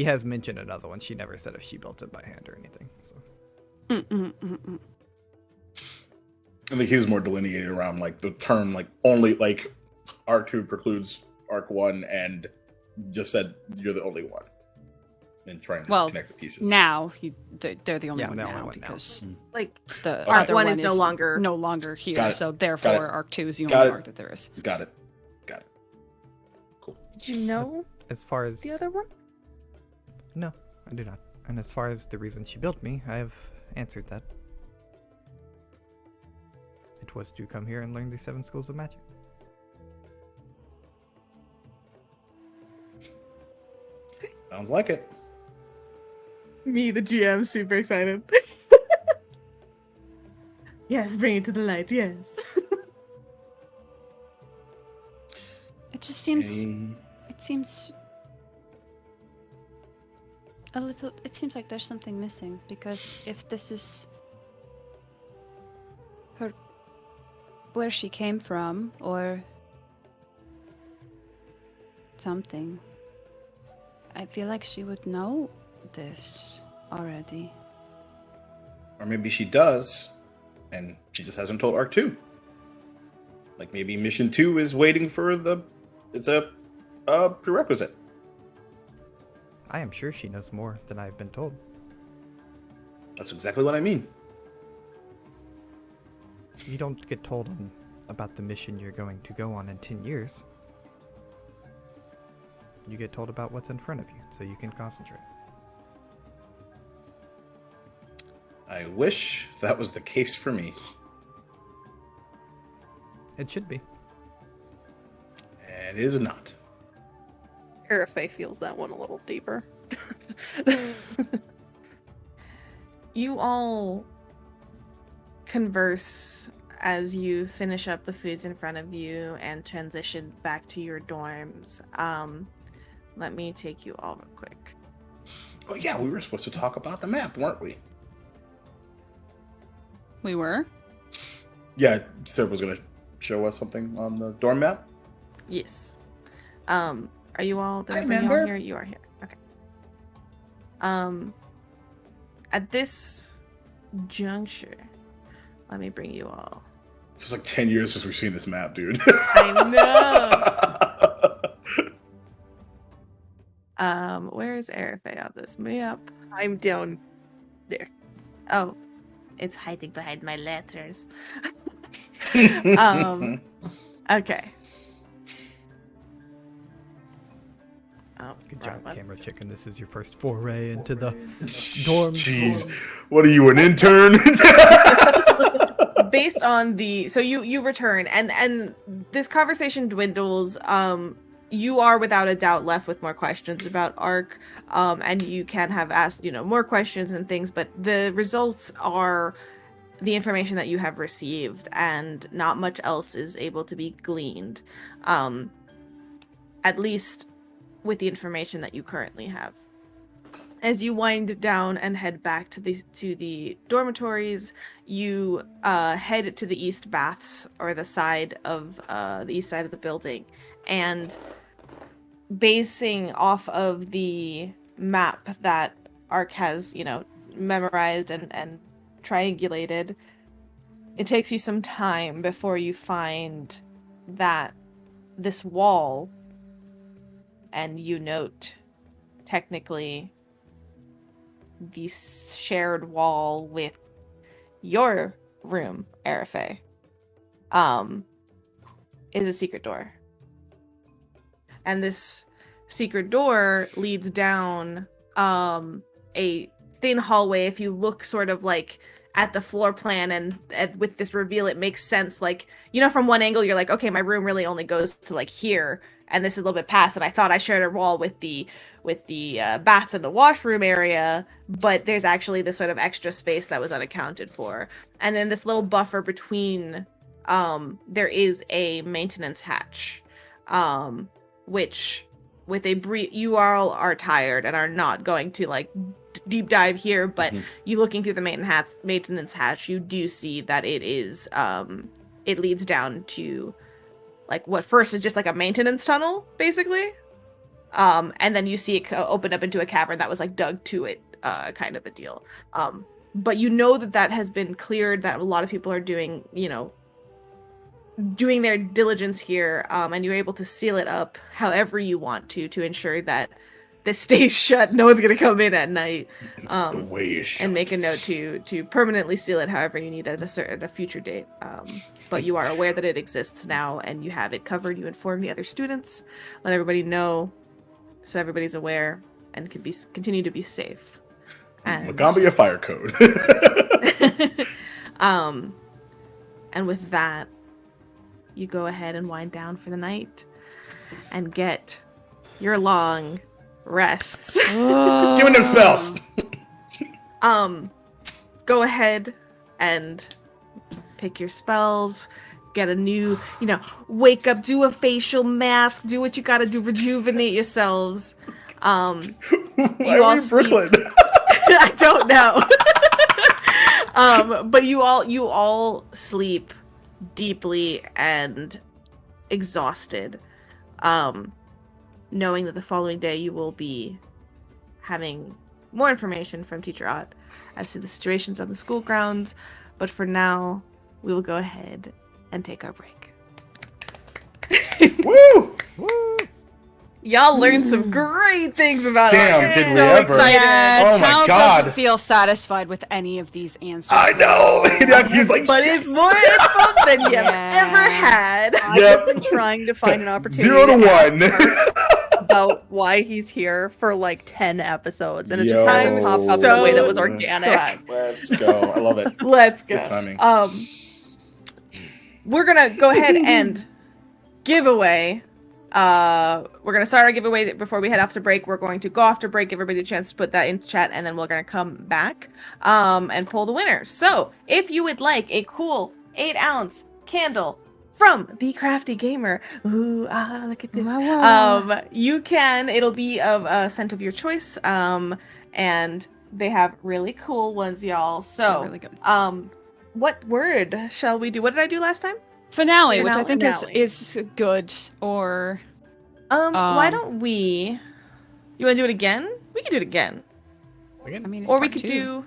[SPEAKER 4] has mentioned another one. She never said if she built it by hand or anything. So
[SPEAKER 2] I think he was more delineated around like the term, like only like R2 precludes Arc 1, and just said you're the only one. And trying to connect the pieces.
[SPEAKER 5] Now they're the only
[SPEAKER 4] Yeah,
[SPEAKER 5] one
[SPEAKER 4] the
[SPEAKER 5] now
[SPEAKER 4] only one now.
[SPEAKER 5] because
[SPEAKER 1] Like,
[SPEAKER 5] the
[SPEAKER 1] Arc
[SPEAKER 5] other
[SPEAKER 1] 1
[SPEAKER 5] one
[SPEAKER 1] is no longer...
[SPEAKER 5] no longer here.
[SPEAKER 2] Got it.
[SPEAKER 5] So
[SPEAKER 2] Got
[SPEAKER 5] therefore,
[SPEAKER 2] it.
[SPEAKER 5] Arc 2 is the
[SPEAKER 2] Got
[SPEAKER 5] only
[SPEAKER 2] it.
[SPEAKER 5] ARC that there is.
[SPEAKER 2] Got it. Cool.
[SPEAKER 6] Did you know
[SPEAKER 4] as far as
[SPEAKER 6] the other one?
[SPEAKER 4] no, I do not. And as far as the reason she built me, I have answered that. It was to come here and learn the 7 schools of magic.
[SPEAKER 2] Sounds like it.
[SPEAKER 1] Me, the GM, super excited. Yes, bring it to the light, yes.
[SPEAKER 5] It just seems.
[SPEAKER 2] Any-
[SPEAKER 5] It seems a little. It seems like there's something missing because if this is her, where she came from, or something, I feel like she would know this already.
[SPEAKER 2] Or maybe she does, and she just hasn't told Arc 2. Like maybe Mission 2 is waiting for it's a prerequisite.
[SPEAKER 4] I am sure she knows more than I've been told.
[SPEAKER 2] That's exactly what I mean.
[SPEAKER 4] You don't get told about the mission you're going to go on in 10 years. You get told about what's in front of you, so you can concentrate.
[SPEAKER 2] I wish that was the case for me.
[SPEAKER 4] It should be.
[SPEAKER 2] And it is not.
[SPEAKER 6] Arafe feels that one a little deeper.
[SPEAKER 1] You all converse as you finish up the foods in front of you and transition back to your dorms. Let me take you all real quick.
[SPEAKER 2] Oh yeah, we were supposed to talk about the map, weren't we?
[SPEAKER 5] We were.
[SPEAKER 2] Yeah, Syrup was gonna show us something on the dorm map.
[SPEAKER 1] Yes. Are you all there?
[SPEAKER 2] Hi,
[SPEAKER 1] Are you all
[SPEAKER 2] Amber.
[SPEAKER 1] here? You are here. Okay. At this juncture, let me bring you all.
[SPEAKER 2] It was like 10 years since we've seen this map, dude.
[SPEAKER 1] I know. Where is Arafe on this map?
[SPEAKER 6] I'm down there.
[SPEAKER 1] Oh, it's hiding behind my letters. Okay. Oh,
[SPEAKER 4] Good
[SPEAKER 1] wrong
[SPEAKER 4] job,
[SPEAKER 1] one.
[SPEAKER 4] camera chicken. This is your first foray into the dorm.
[SPEAKER 2] Jeez, what are you, an intern?
[SPEAKER 1] Based on so you return and this conversation dwindles. You are without a doubt left with more questions about Arc, and you can have asked more questions and things, but the results are the information that you have received, and not much else is able to be gleaned, at least with the information that you currently have. As you wind down and head back to the dormitories, you head to the east baths, or the side of the east side of the building, and basing off of the map that Arc has, memorized and triangulated, it takes you some time before you find that this wall, and you note technically the shared wall with your room, Arafe, is a secret door. And this secret door leads down a thin hallway. If you look sort of like at the floor plan and with this reveal, it makes sense. Like, you know, from one angle, you're like, okay, my room really only goes to like here, and this is a little bit past, and I thought I shared a wall with the baths and the washroom area, but there's actually this sort of extra space that was unaccounted for. And then this little buffer between, there is a maintenance hatch, which with a brief, you all are tired and are not going to like deep dive here, but you looking through the maintenance hatch, you do see that it is, it leads down to like what first is just like a maintenance tunnel, basically. And then you see it open up into a cavern that was like dug to it, kind of a deal. But you know that has been cleared, that a lot of people are doing, you know, doing their diligence here, and you're able to seal it up however you want to ensure that this stays shut. No one's gonna come in at night.
[SPEAKER 2] The way is shut.
[SPEAKER 1] And make a note to permanently seal it however you need at a future date. But you are aware that it exists now, and you have it covered. You inform the other students, let everybody know, so everybody's aware and can continue to be safe. And
[SPEAKER 2] Magaambya fire code.
[SPEAKER 1] and with that, you go ahead and wind down for the night and get your long rests.
[SPEAKER 2] Give me them spells.
[SPEAKER 1] Go ahead and pick your spells, get a new, you know, wake up, do a facial mask, do what you gotta do, rejuvenate yourselves.
[SPEAKER 2] Why
[SPEAKER 1] You
[SPEAKER 2] are
[SPEAKER 1] all
[SPEAKER 2] we in
[SPEAKER 1] sleep.
[SPEAKER 2] Brooklyn?
[SPEAKER 1] I don't know. But you all sleep deeply and exhausted, knowing that the following day you will be having more information from Teacher Ott as to the situations on the school grounds. But for now, we will go ahead and take our break.
[SPEAKER 2] Woo!
[SPEAKER 1] Y'all learned some great things about
[SPEAKER 2] Damn,
[SPEAKER 1] Ott.
[SPEAKER 2] did we
[SPEAKER 1] So
[SPEAKER 2] ever.
[SPEAKER 1] excited.
[SPEAKER 3] Yeah,
[SPEAKER 2] Oh my
[SPEAKER 3] Tal
[SPEAKER 2] God.
[SPEAKER 3] doesn't feel satisfied with any of these answers.
[SPEAKER 2] I know. He's like,
[SPEAKER 1] But it's more info than you've
[SPEAKER 3] Yeah.
[SPEAKER 1] ever had.
[SPEAKER 2] Yep.
[SPEAKER 6] I've been trying to find an opportunity
[SPEAKER 2] 0 to
[SPEAKER 6] ask
[SPEAKER 2] 1.
[SPEAKER 6] Art about why he's here for like 10 episodes, and it just
[SPEAKER 2] Yo.
[SPEAKER 6] hasn't popped up in a way that was organic.
[SPEAKER 2] Let's go. I love it.
[SPEAKER 1] Let's go.
[SPEAKER 2] Good timing.
[SPEAKER 1] We're gonna go ahead and give away. We're gonna start our giveaway before we head off to break. We're going to go off to break, give everybody a chance to put that into chat, and then we're gonna come back and pull the winners. So if you would like a cool 8-ounce candle from the Crafty Gamer, look at this. You can. It'll be of a scent of your choice. And they have really cool ones, y'all. So,
[SPEAKER 3] They're really good.
[SPEAKER 1] what word shall we do? What did I do last time?
[SPEAKER 3] Finale, which I think
[SPEAKER 6] Finale.
[SPEAKER 3] is good, or
[SPEAKER 1] Why don't we? You want to do it again? We can do it again,
[SPEAKER 3] I mean, it's
[SPEAKER 1] or we
[SPEAKER 3] part
[SPEAKER 1] could
[SPEAKER 3] two.
[SPEAKER 1] do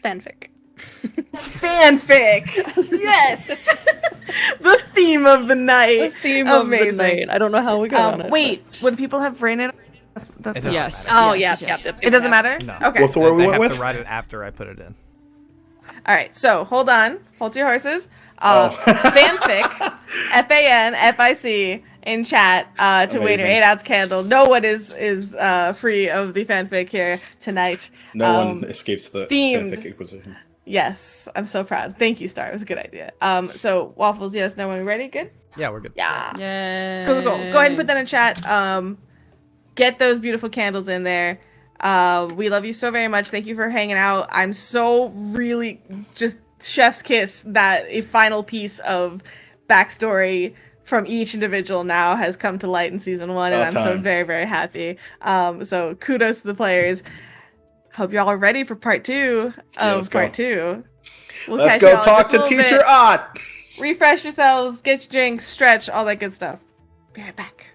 [SPEAKER 6] Fanfic.
[SPEAKER 1] fanfic. Yes, the theme of the night.
[SPEAKER 6] The theme of the
[SPEAKER 1] Amazing.
[SPEAKER 6] night. I don't know how we got on it.
[SPEAKER 1] Wait, when people have brain it, that's
[SPEAKER 4] It doesn't
[SPEAKER 3] Yes.
[SPEAKER 4] matter.
[SPEAKER 6] Oh,
[SPEAKER 3] Yes,
[SPEAKER 6] yeah,
[SPEAKER 3] yes.
[SPEAKER 1] it doesn't matter.
[SPEAKER 4] No.
[SPEAKER 1] Okay.
[SPEAKER 2] Well, so where we
[SPEAKER 4] They
[SPEAKER 2] went
[SPEAKER 4] have
[SPEAKER 2] with?
[SPEAKER 4] to write it after I put it in.
[SPEAKER 1] All right. So hold on. Hold to your horses.
[SPEAKER 2] Oh.
[SPEAKER 1] Fanfic, FANFIC in chat to win your
[SPEAKER 2] Amazing.
[SPEAKER 1] 8-ounce candle. No one is free of the fanfic here tonight.
[SPEAKER 2] No one escapes the
[SPEAKER 1] themed.
[SPEAKER 2] fanfic inquisition.
[SPEAKER 1] Yes, I'm so proud. Thank you, Star. It was a good idea. So Waffles, yes, no, when we're ready, good.
[SPEAKER 4] Yeah, we're good.
[SPEAKER 1] Yeah.
[SPEAKER 3] Yeah.
[SPEAKER 1] Cool. Go ahead and put that in chat. Get those beautiful candles in there. We love you so very much. Thank you for hanging out. I'm so really just chef's kiss that a final piece of backstory from each individual now has come to light in season 1, and
[SPEAKER 2] About
[SPEAKER 1] I'm so
[SPEAKER 2] time.
[SPEAKER 1] very, very happy. So kudos to the players. Hope y'all are ready for part 2 of
[SPEAKER 2] let's go.
[SPEAKER 1] part 2. We'll
[SPEAKER 2] Let's
[SPEAKER 1] catch
[SPEAKER 2] go
[SPEAKER 1] y'all in
[SPEAKER 2] talk
[SPEAKER 1] just a
[SPEAKER 2] to
[SPEAKER 1] little
[SPEAKER 2] Teacher
[SPEAKER 1] bit.
[SPEAKER 2] Ott.
[SPEAKER 1] Refresh yourselves, get your drinks, stretch, all that good stuff. Be right back.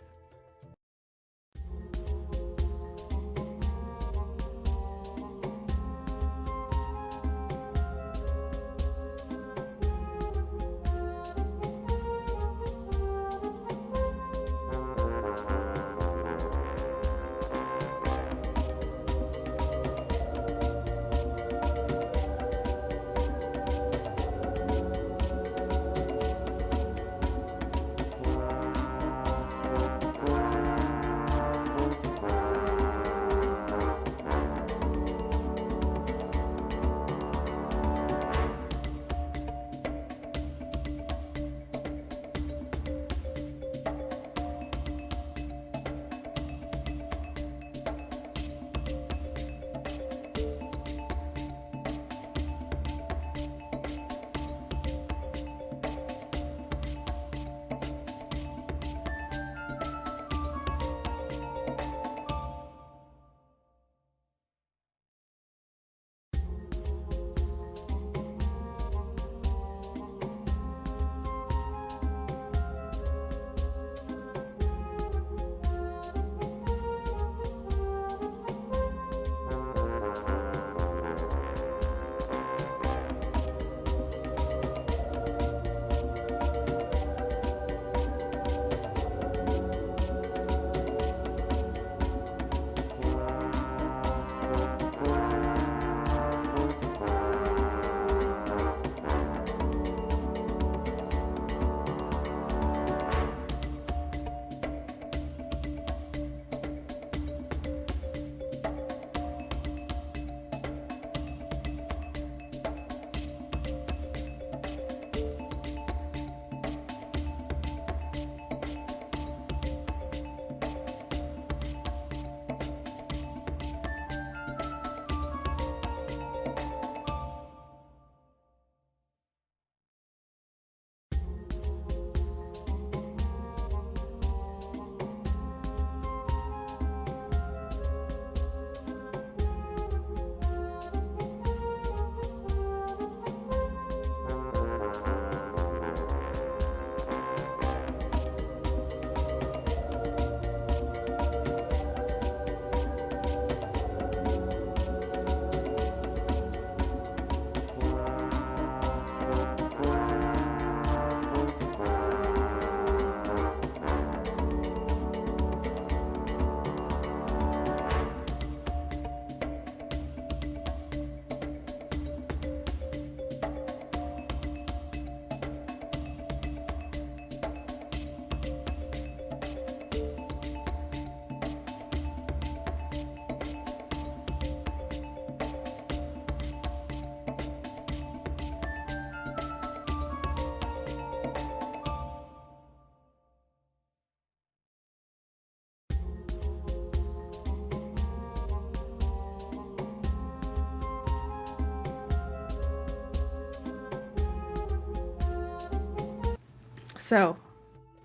[SPEAKER 1] So,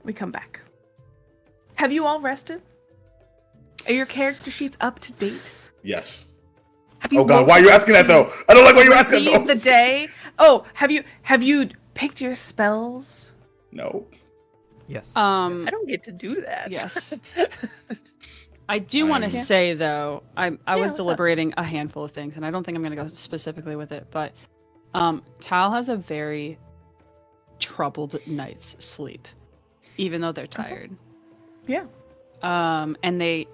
[SPEAKER 1] we come back. Have you all rested? Are your character sheets up to date?
[SPEAKER 2] Yes.
[SPEAKER 1] Have you
[SPEAKER 2] Oh God, why are you asking that though? I don't like why you're asking
[SPEAKER 1] received
[SPEAKER 2] though.
[SPEAKER 1] the day? Oh, have you picked your spells?
[SPEAKER 2] No.
[SPEAKER 4] Yes.
[SPEAKER 6] I don't get to do that.
[SPEAKER 3] Yes. I do want to
[SPEAKER 2] I'm-
[SPEAKER 3] say though, I was
[SPEAKER 1] what's up?
[SPEAKER 3] deliberating a handful of things, and I don't think I'm going to go specifically with it, but Tal has a very troubled night's sleep, even though they're tired.
[SPEAKER 1] Yeah.
[SPEAKER 3] And they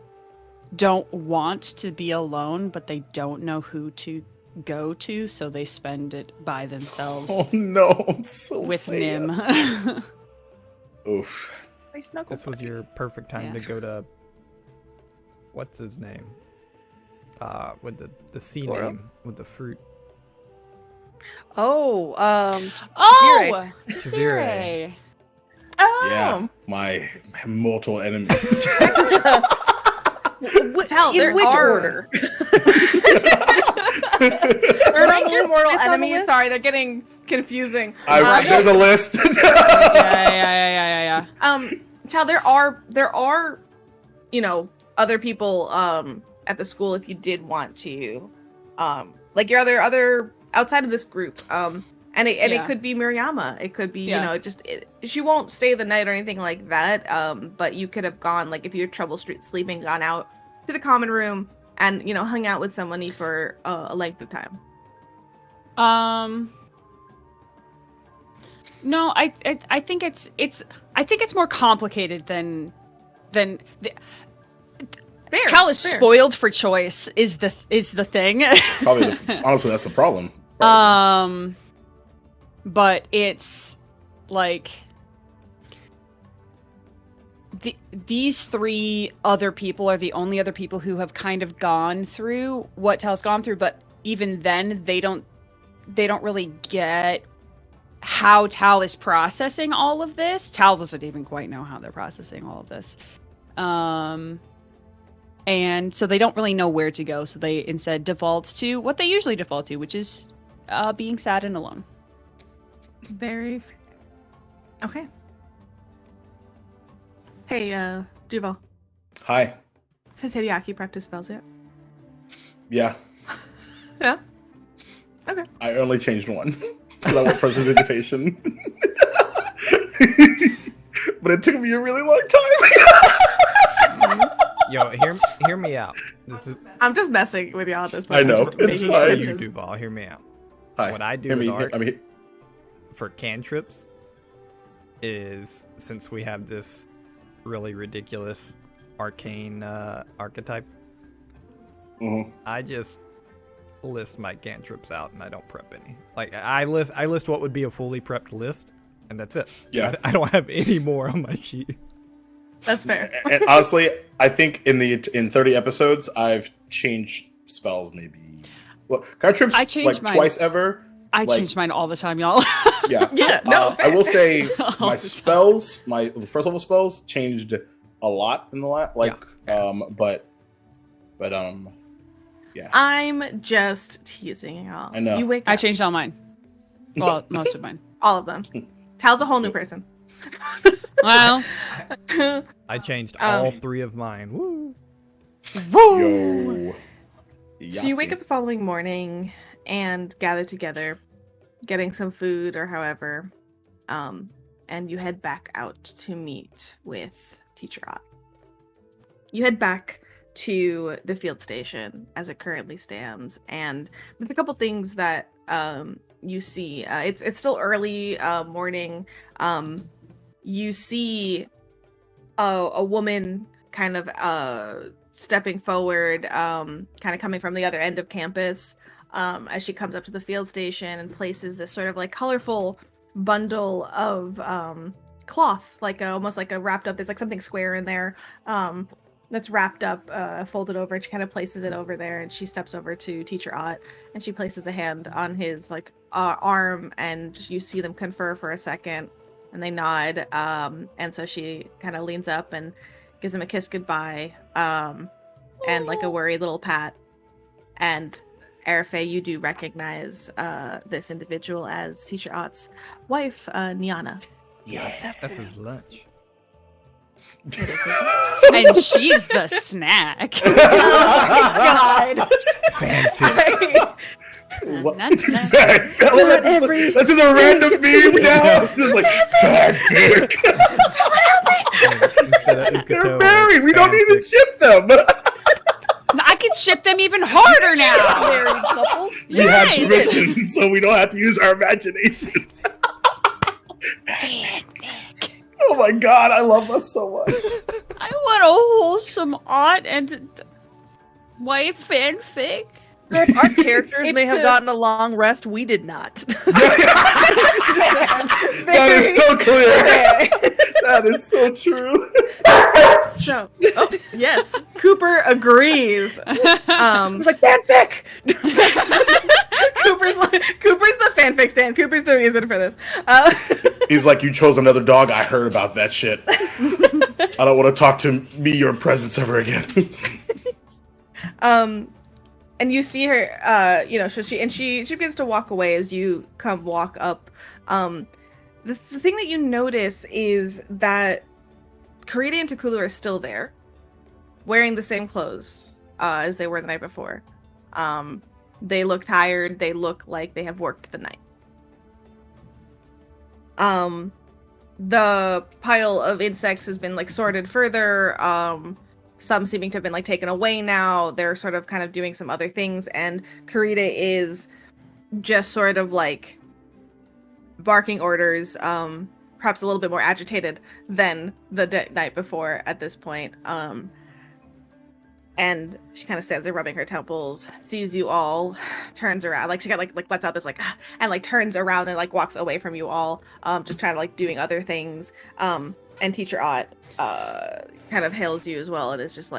[SPEAKER 3] don't want to be alone, but they don't know who to go to, so they spend it by themselves
[SPEAKER 2] Oh no, I'm so
[SPEAKER 3] with
[SPEAKER 2] sad.
[SPEAKER 3] Nim.
[SPEAKER 2] Oof.
[SPEAKER 6] I snuggle
[SPEAKER 4] This was your perfect time
[SPEAKER 3] Yeah.
[SPEAKER 4] to go to what's his name? With the C
[SPEAKER 6] Goro?
[SPEAKER 4] name with the fruit.
[SPEAKER 6] Oh,
[SPEAKER 3] Oh!
[SPEAKER 4] Chizire.
[SPEAKER 1] Oh.
[SPEAKER 2] Yeah, my mortal enemy.
[SPEAKER 1] Tell,
[SPEAKER 6] in
[SPEAKER 1] there
[SPEAKER 6] which
[SPEAKER 1] are-
[SPEAKER 6] order?
[SPEAKER 1] They're not your mortal
[SPEAKER 6] It's on the
[SPEAKER 1] enemies.
[SPEAKER 6] list?
[SPEAKER 1] Sorry, they're getting confusing.
[SPEAKER 2] There's a list.
[SPEAKER 3] Yeah.
[SPEAKER 1] Tal, there are, other people at the school if you did want to, like your other outside of this group. And it
[SPEAKER 3] Yeah.
[SPEAKER 1] could be Miriama. It could be,
[SPEAKER 3] Yeah.
[SPEAKER 1] she won't stay the night or anything like that. But you could have gone, like, if you had trouble sleeping, gone out to the common room and, hung out with somebody for a length of time.
[SPEAKER 3] No, I think it's more complicated than the,
[SPEAKER 1] Fair,
[SPEAKER 3] Tal is
[SPEAKER 1] fair.
[SPEAKER 3] spoiled for choice is the thing.
[SPEAKER 2] Honestly, that's the problem.
[SPEAKER 3] But it's like these three other people are the only other people who have kind of gone through what Tal's gone through, but even then they don't really get how Tal is processing all of this. Tal doesn't even quite know how they're processing all of this. And so they don't really know where to go, so they instead default to what they usually default to, which is being sad and alone.
[SPEAKER 1] Very fair. Okay. Hey, Duval.
[SPEAKER 2] Hi.
[SPEAKER 1] Has Hideaki practiced spells yet?
[SPEAKER 2] Yeah,
[SPEAKER 1] Yeah. Okay.
[SPEAKER 2] I only changed one. Because I want prestidigitation. But it took me a really long time.
[SPEAKER 4] Yo, hear me out. This is
[SPEAKER 1] I'm just messing with y'all at this
[SPEAKER 2] I
[SPEAKER 1] point.
[SPEAKER 2] know,
[SPEAKER 1] Just
[SPEAKER 2] it's
[SPEAKER 1] making
[SPEAKER 2] fine.
[SPEAKER 4] you,
[SPEAKER 1] exceptions.
[SPEAKER 4] Duval. Hear me out.
[SPEAKER 2] Hi.
[SPEAKER 4] What I do
[SPEAKER 2] Hear me,
[SPEAKER 4] with Arc
[SPEAKER 2] hear-
[SPEAKER 4] for cantrips is, since we have this really ridiculous arcane archetype,
[SPEAKER 2] Mhm.
[SPEAKER 4] I just list my cantrips out and I don't prep any. Like I list what would be a fully prepped list, and that's it.
[SPEAKER 2] Yeah.
[SPEAKER 4] I don't have any more on my sheet.
[SPEAKER 1] That's fair.
[SPEAKER 2] And honestly, I think in 30 episodes, I've changed spells maybe. Well, cantrips
[SPEAKER 3] I changed
[SPEAKER 2] like
[SPEAKER 3] mine.
[SPEAKER 2] twice ever.
[SPEAKER 3] I
[SPEAKER 2] Like-
[SPEAKER 3] change mine all the time, y'all.
[SPEAKER 2] Yeah.
[SPEAKER 1] Yeah, no,
[SPEAKER 2] I will say
[SPEAKER 3] All
[SPEAKER 2] my
[SPEAKER 3] the
[SPEAKER 2] spells, my first level spells, changed a lot in the last. Yeah.
[SPEAKER 1] I'm just teasing y'all.
[SPEAKER 2] I know.
[SPEAKER 1] You wake
[SPEAKER 3] I
[SPEAKER 1] up.
[SPEAKER 3] changed all mine. Well, most of mine.
[SPEAKER 1] All of them. Tal's a whole new person.
[SPEAKER 3] Well,
[SPEAKER 4] I changed all
[SPEAKER 1] Um,
[SPEAKER 4] 3 of mine. Woo!
[SPEAKER 2] Yo.
[SPEAKER 1] So you wake
[SPEAKER 2] Yahtzee.
[SPEAKER 1] up the following morning and gather together, getting some food or however, and you head back out to meet with Teacher Ott. You head back to the field station as it currently stands, and there's a couple things that you see. It's still early morning. You see a woman kind of stepping forward, kind of coming from the other end of campus, as she comes up to the field station and places this sort of like colorful bundle of cloth, like almost like a wrapped up. There's like something square in there that's wrapped up, folded over. And she kind of places it over there, and she steps over to Teacher Ott, and she places a hand on his like arm, and you see them confer for a second, and they nod. And so she kind of leans up and gives him a kiss goodbye, and like a worried little pat. And Arafe, you do recognize this individual as Teacher Ott's wife, Niana.
[SPEAKER 2] Yeah.
[SPEAKER 4] That's his lunch.
[SPEAKER 3] And she's the snack.
[SPEAKER 1] God.
[SPEAKER 4] Fanfic.
[SPEAKER 2] What?
[SPEAKER 3] That's
[SPEAKER 2] That's just a random meme now. It's just like fanfic.
[SPEAKER 4] Instead of
[SPEAKER 2] They're
[SPEAKER 4] Ukato,
[SPEAKER 2] married.
[SPEAKER 4] it's
[SPEAKER 2] We don't need to
[SPEAKER 4] fanfic.
[SPEAKER 2] ship them.
[SPEAKER 3] I can ship them even harder now.
[SPEAKER 6] Married couples.
[SPEAKER 2] We have
[SPEAKER 3] Yes.
[SPEAKER 2] permission, so we don't have to use our imaginations. Oh my god, I love us so much.
[SPEAKER 3] I want a wholesome art and wife fanfic.
[SPEAKER 6] So if our characters
[SPEAKER 1] It's
[SPEAKER 6] may have
[SPEAKER 1] a-
[SPEAKER 6] gotten a long rest, we did not.
[SPEAKER 2] That is so clear. That is so true.
[SPEAKER 1] So, yes, Cooper agrees.
[SPEAKER 6] It's like fanfic.
[SPEAKER 1] Cooper's the fanfic stand. Cooper's the reason for this.
[SPEAKER 2] He's like, you chose another dog. I heard about that shit. I don't want to talk to me, your presence ever again.
[SPEAKER 1] And you see her, so she begins to walk away as you walk up. The thing that you notice is that Karita and Takulu are still there, wearing the same clothes as they were the night before. They look tired. They look like they have worked the night. The pile of insects has been sorted further. Some seeming to have been taken away now. They're sort of kind of doing some other things, and Karita is just sort of barking orders, perhaps a little bit more agitated than the night before at this point. And she kind of stands there rubbing her temples, sees you all, turns around, she got lets out this and turns around and walks away from you all, just trying to doing other things. And Teacher Ott kind of hails you as well and is just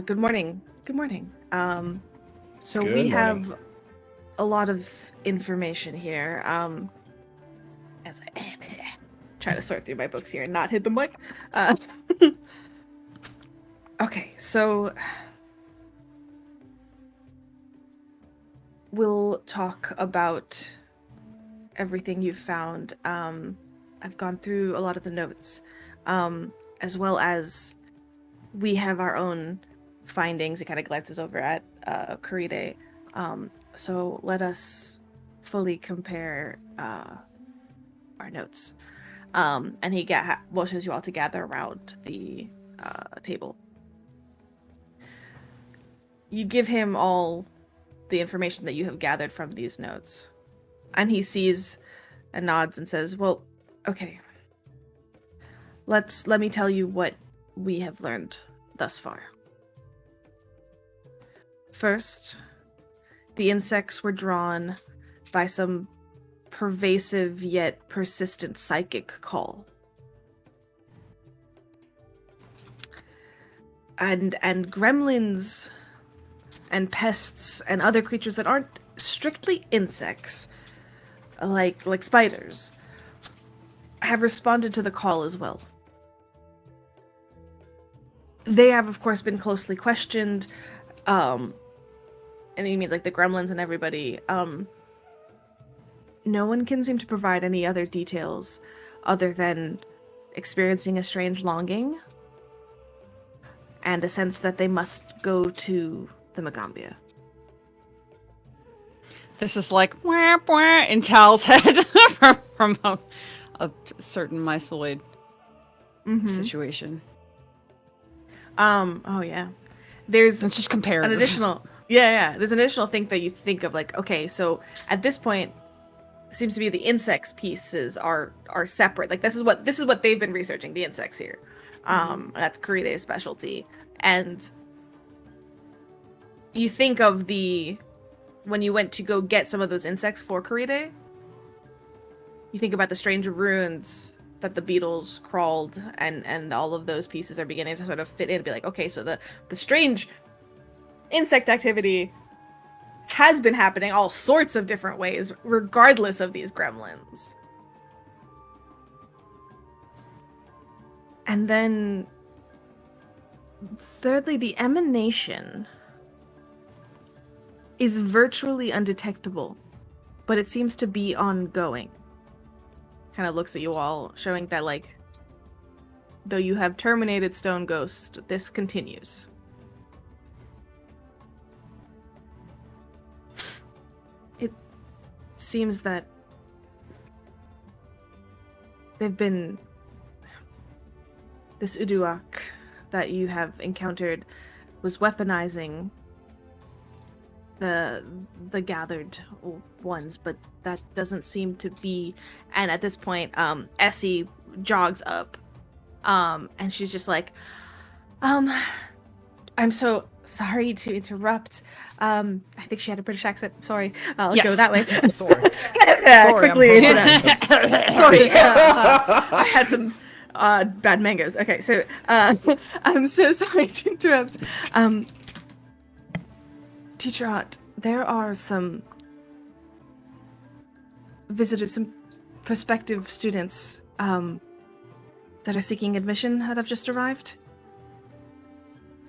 [SPEAKER 1] good morning. So
[SPEAKER 2] Good
[SPEAKER 1] we
[SPEAKER 2] morning.
[SPEAKER 1] have a lot of information here. As I try to sort through my books here and not hit the mic. Okay, so we'll talk about everything you've found. I've gone through a lot of the notes, as well as we have our own findings. It kind of glances over at Karide. So let us fully compare our notes. And he motions you all to gather around the table. You give him all the information that you have gathered from these notes. And he sees and nods and says, well, okay. Let me tell you what we have learned thus far. First, the insects were drawn by some pervasive yet persistent psychic call. And gremlins and pests and other creatures that aren't strictly insects, like spiders, have responded to the call as well. They have, of course, been closely questioned, and he means the gremlins and everybody. No one can seem to provide any other details other than experiencing a strange longing and a sense that they must go to the Magaambya.
[SPEAKER 3] This is wah, wah, in Tal's head from a certain myceloid situation.
[SPEAKER 1] Oh yeah. There's
[SPEAKER 3] Let's just compare
[SPEAKER 1] an additional there's an additional thing that you think of okay, so at this point it seems to be the insects pieces are separate. This is what they've been researching, the insects here. That's Karide's specialty. And you think of when you went to go get some of those insects for Karide, you think about the strange runes that the beetles crawled, and all of those pieces are beginning to sort of fit in and be okay, so the strange insect activity has been happening all sorts of different ways, regardless of these gremlins. And then, thirdly, the emanation is virtually undetectable, but it seems to be ongoing. kind of looks at you all, showing that, like, though you have terminated Stone Ghost, this continues. It seems that they've been... This Uduak that you have encountered was weaponizing the gathered ones, but that doesn't seem to be. And at this point, Essie jogs up, and she's just like, I'm so sorry to interrupt. I think she had a British accent. Sorry, I'll go that way.
[SPEAKER 4] Sorry.
[SPEAKER 1] Quickly.
[SPEAKER 4] I'm
[SPEAKER 1] Sorry, I had some bad mangoes. Okay, so I'm so sorry to interrupt. Teacher Art, there are some visitors, some prospective students that are seeking admission that have just arrived.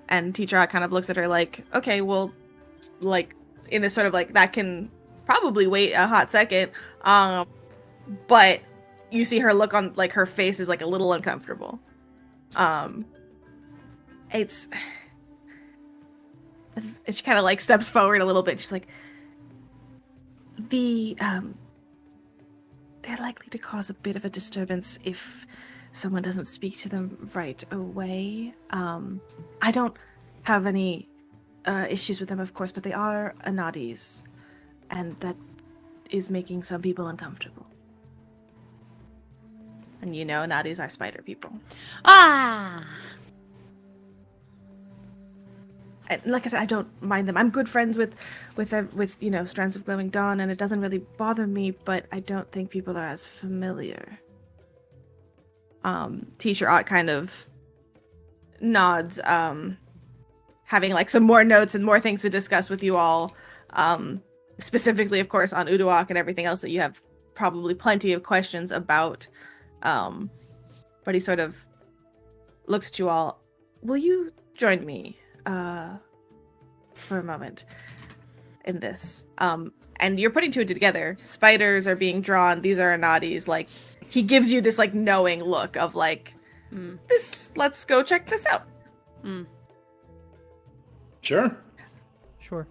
[SPEAKER 1] And Teacher Art kind of looks at her like, okay, well, like, in this sort of like, that can probably wait a hot second. But you see her look on, like, her face is like a little uncomfortable. She kind of like steps forward a little bit. She's like, they're likely to cause a bit of a disturbance if someone doesn't speak to them right away. I don't have any issues with them, of course, but they are Anadis, and that is making some people uncomfortable. And you know, Anadis are spider people.
[SPEAKER 3] Ah!
[SPEAKER 1] And like I said, I don't mind them. I'm good friends with you know, Strands of Glowing Dawn, and it doesn't really bother me, but I don't think people are as familiar. Teacher Ott kind of nods, having like some more notes and more things to discuss with you all, specifically, of course, on Uduak and everything else that you have probably plenty of questions about. But he sort of looks at you all. Will you join me for a moment in this? And you're putting two and two together. Spiders are being drawn. These are Anadis. Like, he gives you this like knowing look of like, this. Let's go check this out.
[SPEAKER 2] Sure.
[SPEAKER 4] Sure.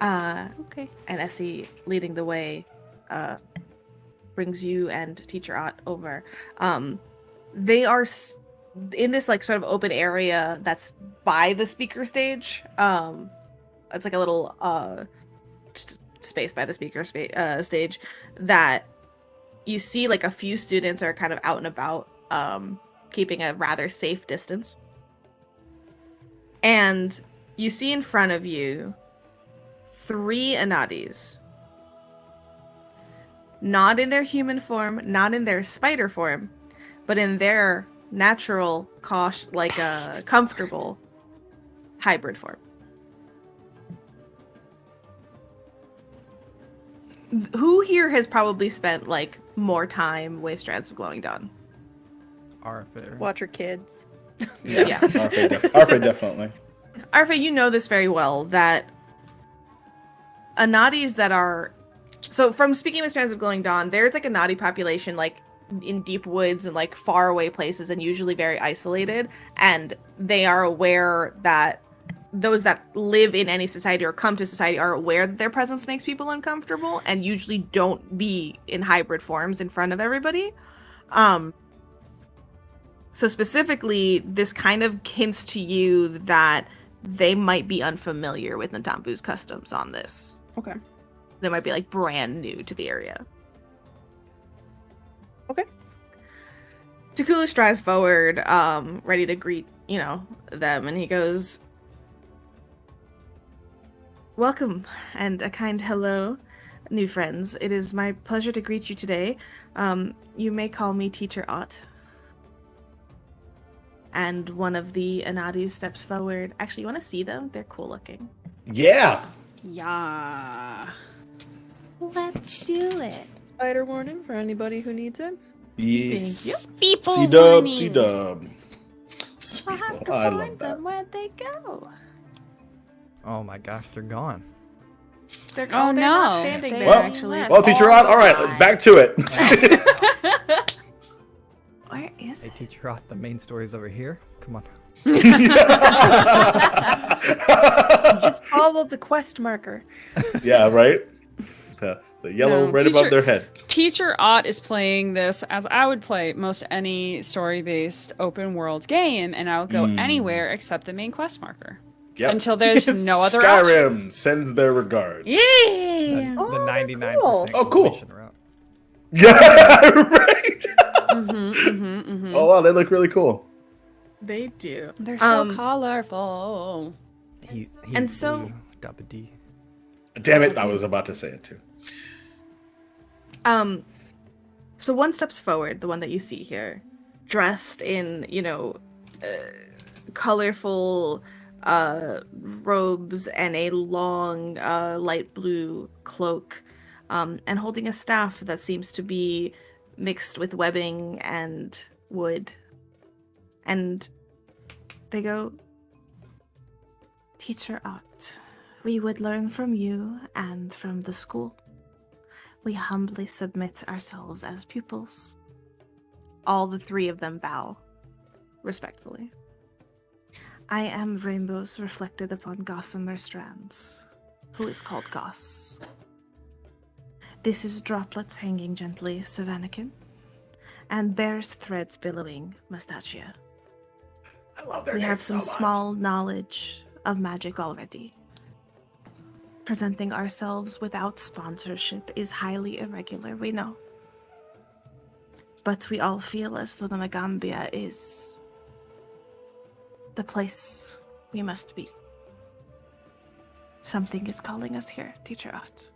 [SPEAKER 3] Okay.
[SPEAKER 1] And Essie leading the way brings you and Teacher Ott over. They are in this like sort of open area that's by the speaker stage. It's like a little just space by the speaker stage that you see like a few students are kind of out and about, keeping a rather safe distance. And you see in front of you 3 Anadis. Not in their human form, not in their spider form, but in their natural, comfortable hybrid form. Who here has probably spent like more time with Strands of Glowing Dawn?
[SPEAKER 4] Arthur.
[SPEAKER 6] Watch your kids.
[SPEAKER 1] Yeah.
[SPEAKER 2] Arthur definitely.
[SPEAKER 1] Arthur, you know this very well, that Anadis that are... So from speaking with Strands of Glowing Dawn, there's like a Anadi population like in deep woods and like far away places and usually very isolated. And they are aware that those that live in any society or come to society are aware that their presence makes people uncomfortable and usually don't be in hybrid forms in front of everybody. So specifically, this kind of hints to you that they might be unfamiliar with Natambu's customs on this.
[SPEAKER 6] Okay.
[SPEAKER 1] They might be like brand new to the area.
[SPEAKER 6] Okay.
[SPEAKER 1] Takula strides forward, ready to greet, you know, them, and he goes, "Welcome, and a kind hello, new friends. It is my pleasure to greet you today. You may call me Teacher Ott." And one of the Anadis steps forward. Actually, you want to see them? They're cool looking.
[SPEAKER 2] Yeah.
[SPEAKER 3] Yeah.
[SPEAKER 1] Let's do it.
[SPEAKER 6] Spider warning for anybody who needs it.
[SPEAKER 2] Yes.
[SPEAKER 1] Thank you.
[SPEAKER 3] People
[SPEAKER 2] C-dub,
[SPEAKER 3] warning.
[SPEAKER 2] C-dub.
[SPEAKER 1] I'll have to
[SPEAKER 2] I love
[SPEAKER 1] find
[SPEAKER 2] that.
[SPEAKER 1] them. Where'd they go?
[SPEAKER 4] Oh my gosh, they're gone.
[SPEAKER 1] They're,
[SPEAKER 5] Oh,
[SPEAKER 1] they're not
[SPEAKER 5] no.
[SPEAKER 1] standing
[SPEAKER 5] They
[SPEAKER 1] there,
[SPEAKER 2] Well-
[SPEAKER 1] actually.
[SPEAKER 5] left.
[SPEAKER 2] Well, teacher Ott, all right, let's back to it.
[SPEAKER 1] Where is
[SPEAKER 4] Hey,
[SPEAKER 1] it?
[SPEAKER 4] teacher Ott, the main story's over here. Come on.
[SPEAKER 6] Just follow the quest marker.
[SPEAKER 2] Yeah, right? The yellow
[SPEAKER 5] No,
[SPEAKER 2] right
[SPEAKER 5] teacher-
[SPEAKER 2] above their head.
[SPEAKER 5] Teacher Ott is playing this as I would play most any story-based open world game, and I would go anywhere except the main quest marker
[SPEAKER 2] Yep.
[SPEAKER 5] until there's no other option.
[SPEAKER 2] Skyrim sends their regards.
[SPEAKER 5] Yeah.
[SPEAKER 2] Oh,
[SPEAKER 4] The 99%
[SPEAKER 6] cool.
[SPEAKER 2] Oh, cool.
[SPEAKER 4] completion route.
[SPEAKER 2] Yeah, right.
[SPEAKER 5] Mm-hmm.
[SPEAKER 2] Oh wow, they look really cool.
[SPEAKER 1] They do.
[SPEAKER 5] They're so colorful.
[SPEAKER 4] He's
[SPEAKER 1] And so-
[SPEAKER 4] blue, double D.
[SPEAKER 2] Damn it, I was about to say it too.
[SPEAKER 1] So one steps forward, the one that you see here, dressed in, colorful robes and a long light blue cloak, and holding a staff that seems to be mixed with webbing and wood. And they go, Teacher Ott, we would learn from you and from the school. We humbly submit ourselves as pupils. All the three of them bow, respectfully. I am rainbows reflected upon gossamer strands, who is called Goss. This is droplets hanging gently, Savanikin, and bear's threads billowing, Mustachia.
[SPEAKER 2] I love their
[SPEAKER 1] We
[SPEAKER 2] names
[SPEAKER 1] have some
[SPEAKER 2] so much.
[SPEAKER 1] small knowledge of magic already. Presenting ourselves without sponsorship is highly irregular, we know. But we all feel as though the Magaambya is the place we must be. Something is calling us here, Teacher Ott.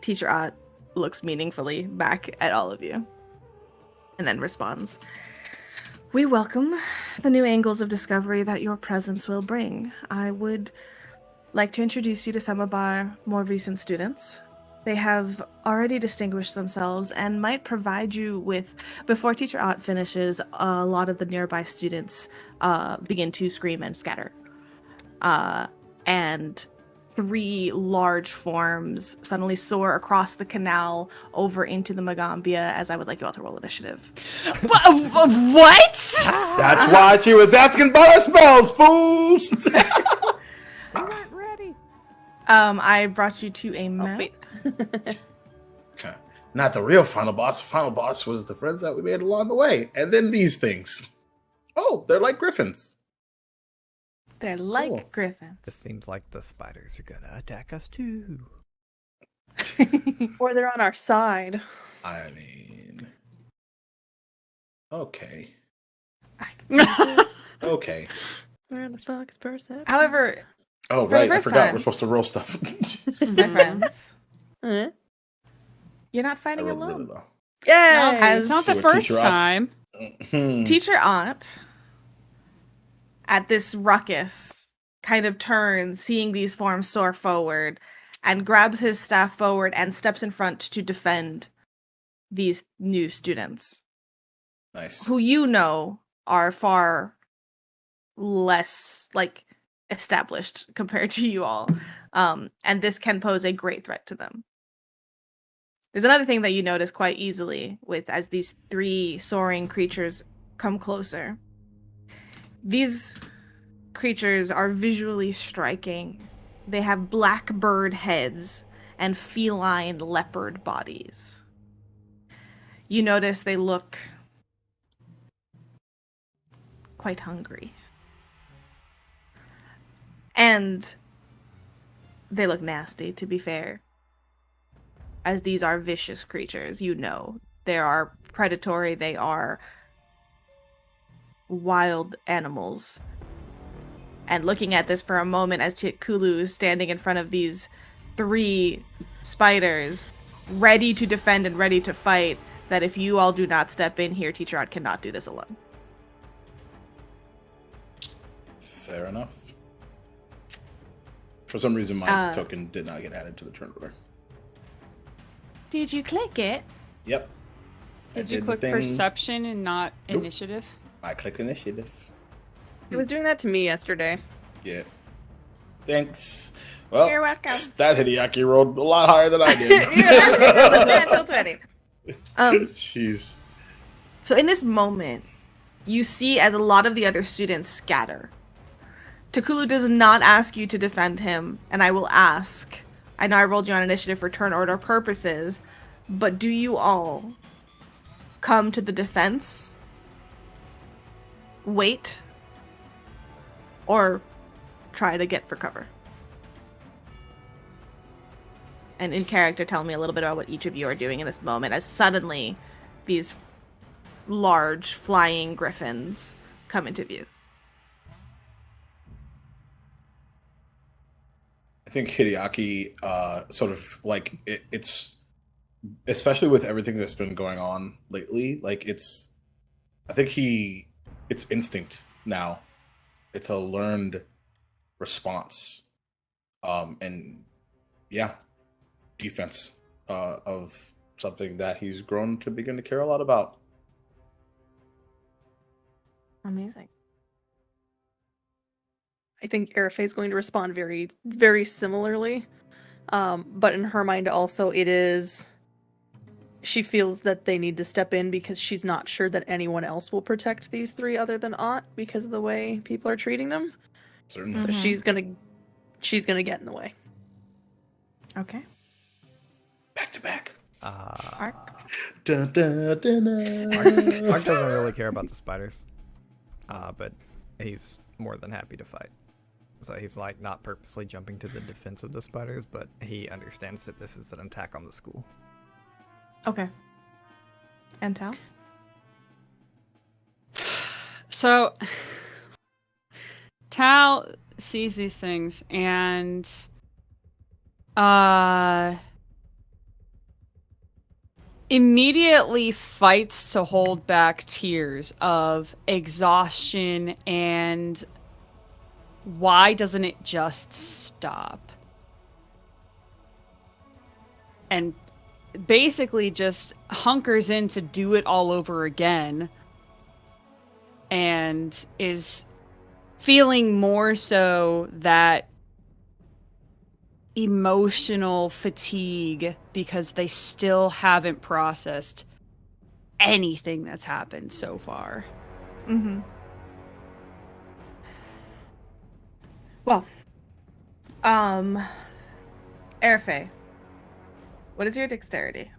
[SPEAKER 1] Teacher Ott looks meaningfully back at all of you and then responds. We welcome the new angles of discovery that your presence will bring. I would like to introduce you to some of our more recent students. They have already distinguished themselves and might provide you with, before Teacher Ott finishes, a lot of the nearby students begin to scream and scatter. And 3 large forms suddenly soar across the canal over into the Magaambya, as I would like you all to roll initiative.
[SPEAKER 5] What?
[SPEAKER 2] That's why she was asking about her spells, fools.
[SPEAKER 4] We weren't ready.
[SPEAKER 1] I brought you to a map.
[SPEAKER 6] wait.
[SPEAKER 2] Not the real final boss. The final boss was the friends that we made along the way. And then these things. Oh, they're like griffins.
[SPEAKER 1] They're like
[SPEAKER 2] Cool.
[SPEAKER 1] griffins.
[SPEAKER 4] This seems like the spiders are gonna attack us too.
[SPEAKER 6] Or they're on our side.
[SPEAKER 2] I mean... Okay. Okay.
[SPEAKER 6] Where the fuck is Persephone?
[SPEAKER 1] However,
[SPEAKER 2] Oh,
[SPEAKER 1] For the
[SPEAKER 2] right. I
[SPEAKER 1] first
[SPEAKER 2] forgot
[SPEAKER 1] time.
[SPEAKER 2] we're supposed to roll stuff.
[SPEAKER 1] my friends,
[SPEAKER 6] Huh?
[SPEAKER 1] you're not
[SPEAKER 2] I
[SPEAKER 1] fighting
[SPEAKER 2] rolled really
[SPEAKER 1] alone.
[SPEAKER 2] low.
[SPEAKER 6] Yay!
[SPEAKER 5] It's not
[SPEAKER 2] See
[SPEAKER 5] the
[SPEAKER 2] what
[SPEAKER 5] first
[SPEAKER 2] teacher Ott-
[SPEAKER 5] time.
[SPEAKER 2] Hmm.
[SPEAKER 1] Teacher Ott, at this ruckus, kind of turns, seeing these forms soar forward, and grabs his staff forward and steps in front to defend these new students,
[SPEAKER 2] Nice.
[SPEAKER 1] who you know are far less, established compared to you all. And this can pose a great threat to them. There's another thing that you notice quite easily as these 3 soaring creatures come closer. These creatures are visually striking. They have black bird heads and feline leopard bodies. You notice they look quite hungry. And they look nasty, to be fair. As these are vicious creatures, you know. They are predatory, they are wild animals. And looking at this for a moment as Kulu is standing in front of these 3 spiders, ready to defend and ready to fight, that if you all do not step in here, Teacher Ott cannot do this alone.
[SPEAKER 2] Fair enough. For some reason, my
[SPEAKER 1] Uh,
[SPEAKER 2] token did not get added to the turn order.
[SPEAKER 1] Did you click it?
[SPEAKER 2] Yep. I
[SPEAKER 5] Did you
[SPEAKER 2] the
[SPEAKER 5] click
[SPEAKER 2] thing.
[SPEAKER 5] perception and not
[SPEAKER 2] Nope.
[SPEAKER 5] initiative?
[SPEAKER 2] I click initiative.
[SPEAKER 6] It was doing that to me yesterday.
[SPEAKER 2] Yeah. Thanks. Well,
[SPEAKER 1] You're welcome.
[SPEAKER 2] that Hideaki rolled a lot higher than I did.
[SPEAKER 1] You're natural 20.
[SPEAKER 2] Jeez.
[SPEAKER 1] So in this moment, you see as a lot of the other students scatter. Takulu does not ask you to defend him, and I will ask. I know I rolled you on initiative for turn order purposes, but do you all come to the defense, wait, or try to get for cover? And in character, tell me a little bit about what each of you are doing in this moment as suddenly these large flying griffins come into view.
[SPEAKER 2] I think Hideaki, sort of like it's, especially with everything that's been going on lately, like it's instinct now. It's a learned response, and yeah, defense of something that he's grown to begin to care a lot about.
[SPEAKER 1] Amazing.
[SPEAKER 6] I think Arafe is going to respond very, very similarly. But in her mind also, she feels that they need to step in because she's not sure that anyone else will protect these three other than Ott because of the way people are treating them.
[SPEAKER 2] Certainly.
[SPEAKER 6] So she's gonna get in the way.
[SPEAKER 1] Okay.
[SPEAKER 2] Back to back.
[SPEAKER 1] Ark.
[SPEAKER 2] Dun, dun, dun, dun.
[SPEAKER 4] Ark doesn't really care about the spiders, but he's more than happy to fight. So he's like not purposely jumping to the defense of the spiders, but he understands that this is an attack on the school.
[SPEAKER 1] Okay. And Tal?
[SPEAKER 3] So, Tal sees these things and immediately fights to hold back tears of exhaustion and why doesn't it just stop? And basically just hunkers in to do it all over again and is feeling more so that emotional fatigue because they still haven't processed anything that's happened so far.
[SPEAKER 1] Mm-hmm. Well, Arafe, what is your dexterity?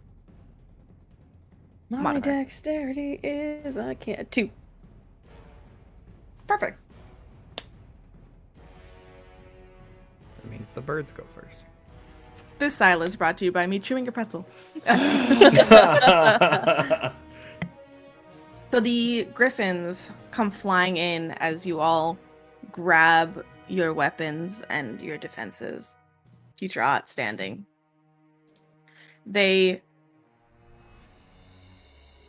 [SPEAKER 6] My
[SPEAKER 1] Modifier.
[SPEAKER 6] dexterity is 2.
[SPEAKER 1] Perfect.
[SPEAKER 4] That means the birds go first.
[SPEAKER 1] This silence brought to you by me chewing a pretzel. So the griffins come flying in as you all grab your weapons and your defenses. Teacher Ott standing. They,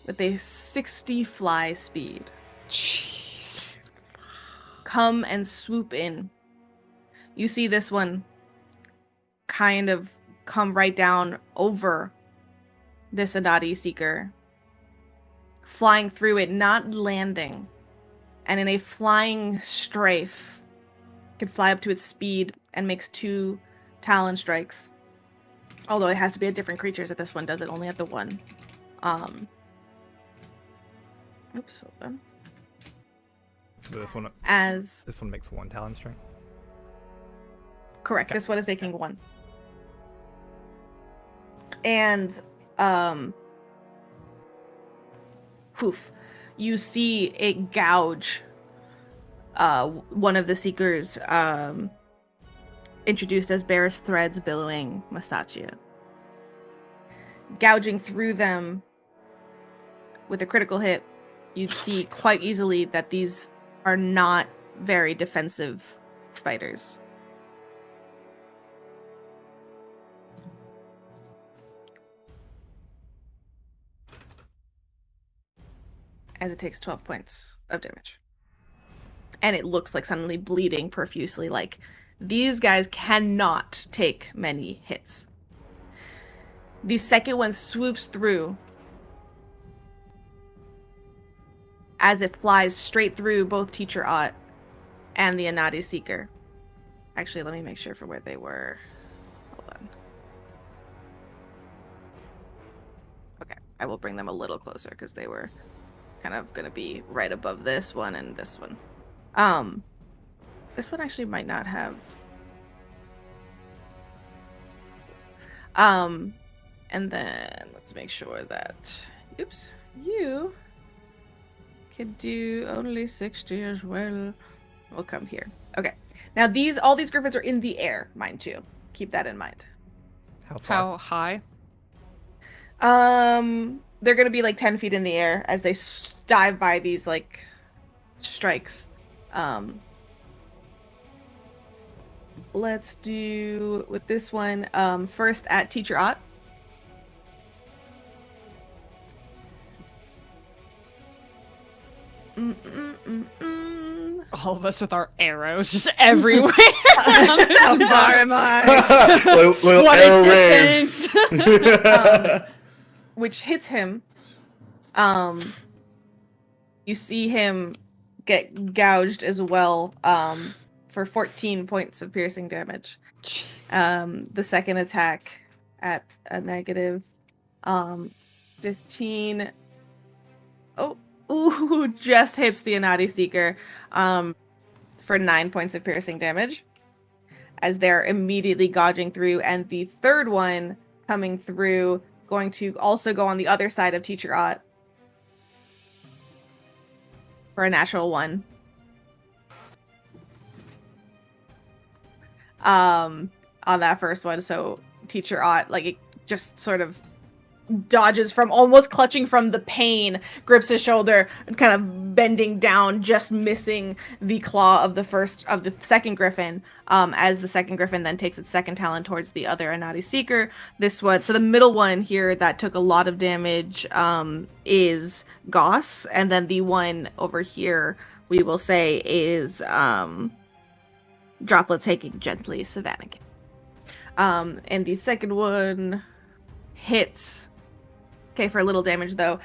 [SPEAKER 1] with a 60 fly speed,
[SPEAKER 3] Jeez.
[SPEAKER 1] come and swoop in. You see this one kind of come right down over this Adadi Seeker, flying through it, not landing, and in a flying strafe, can fly up to its speed and makes 2 talon strikes. Although it has to be at different creatures that this one does it only at the one. Oops, hold on.
[SPEAKER 4] So this one makes 1 talent strike.
[SPEAKER 1] Correct.
[SPEAKER 4] Okay.
[SPEAKER 1] This one is making 1. And poof, you see it gouge one of the seekers, introduced as Bear's Threads Billowing Mustachia. Gouging through them with a critical hit, you'd see quite easily that these are not very defensive spiders. As it takes 12 points of damage. And it looks like suddenly bleeding profusely, like these guys cannot take many hits. The second one swoops through as it flies straight through both Teacher Ott and the Anadi Seeker. Actually, let me make sure for where they were. Hold on. Okay, I will bring them a little closer because they were kind of going to be right above this one and this one. This one actually might not have. And then let's make sure that, oops, you can do only 60 as well. We'll come here. Okay. Now all these griffins are in the air, mind you. Keep that in mind.
[SPEAKER 4] How far?
[SPEAKER 5] How high?
[SPEAKER 1] They're gonna be like 10 feet in the air as they dive by these like strikes. Let's do with this one. First at Teacher Ott.
[SPEAKER 5] All of us with our arrows just everywhere.
[SPEAKER 6] How far am I?
[SPEAKER 2] Little
[SPEAKER 5] What
[SPEAKER 2] arrow
[SPEAKER 5] is
[SPEAKER 2] wave.
[SPEAKER 5] distance?
[SPEAKER 1] Which hits him. You see him get gouged as well. For 14 points of piercing damage.
[SPEAKER 5] Jeez.
[SPEAKER 1] The second attack at a negative 15. Oh, ooh, just hits the Anati Seeker for 9 points of piercing damage as they're immediately gouging through. And the third one coming through, going to also go on the other side of Teacher Ott for a natural 1. On that first one, so Teacher Ott, like, it just sort of dodges from almost clutching from the pain, grips his shoulder, and kind of bending down, just missing the claw of the second griffin, as the second griffin then takes its second talon towards the other Anati Seeker. This one, so the middle one here that took a lot of damage is Goss, and then the one over here we will say is Droplet taking gently Savannah. And the second one hits. Okay, for a little damage though,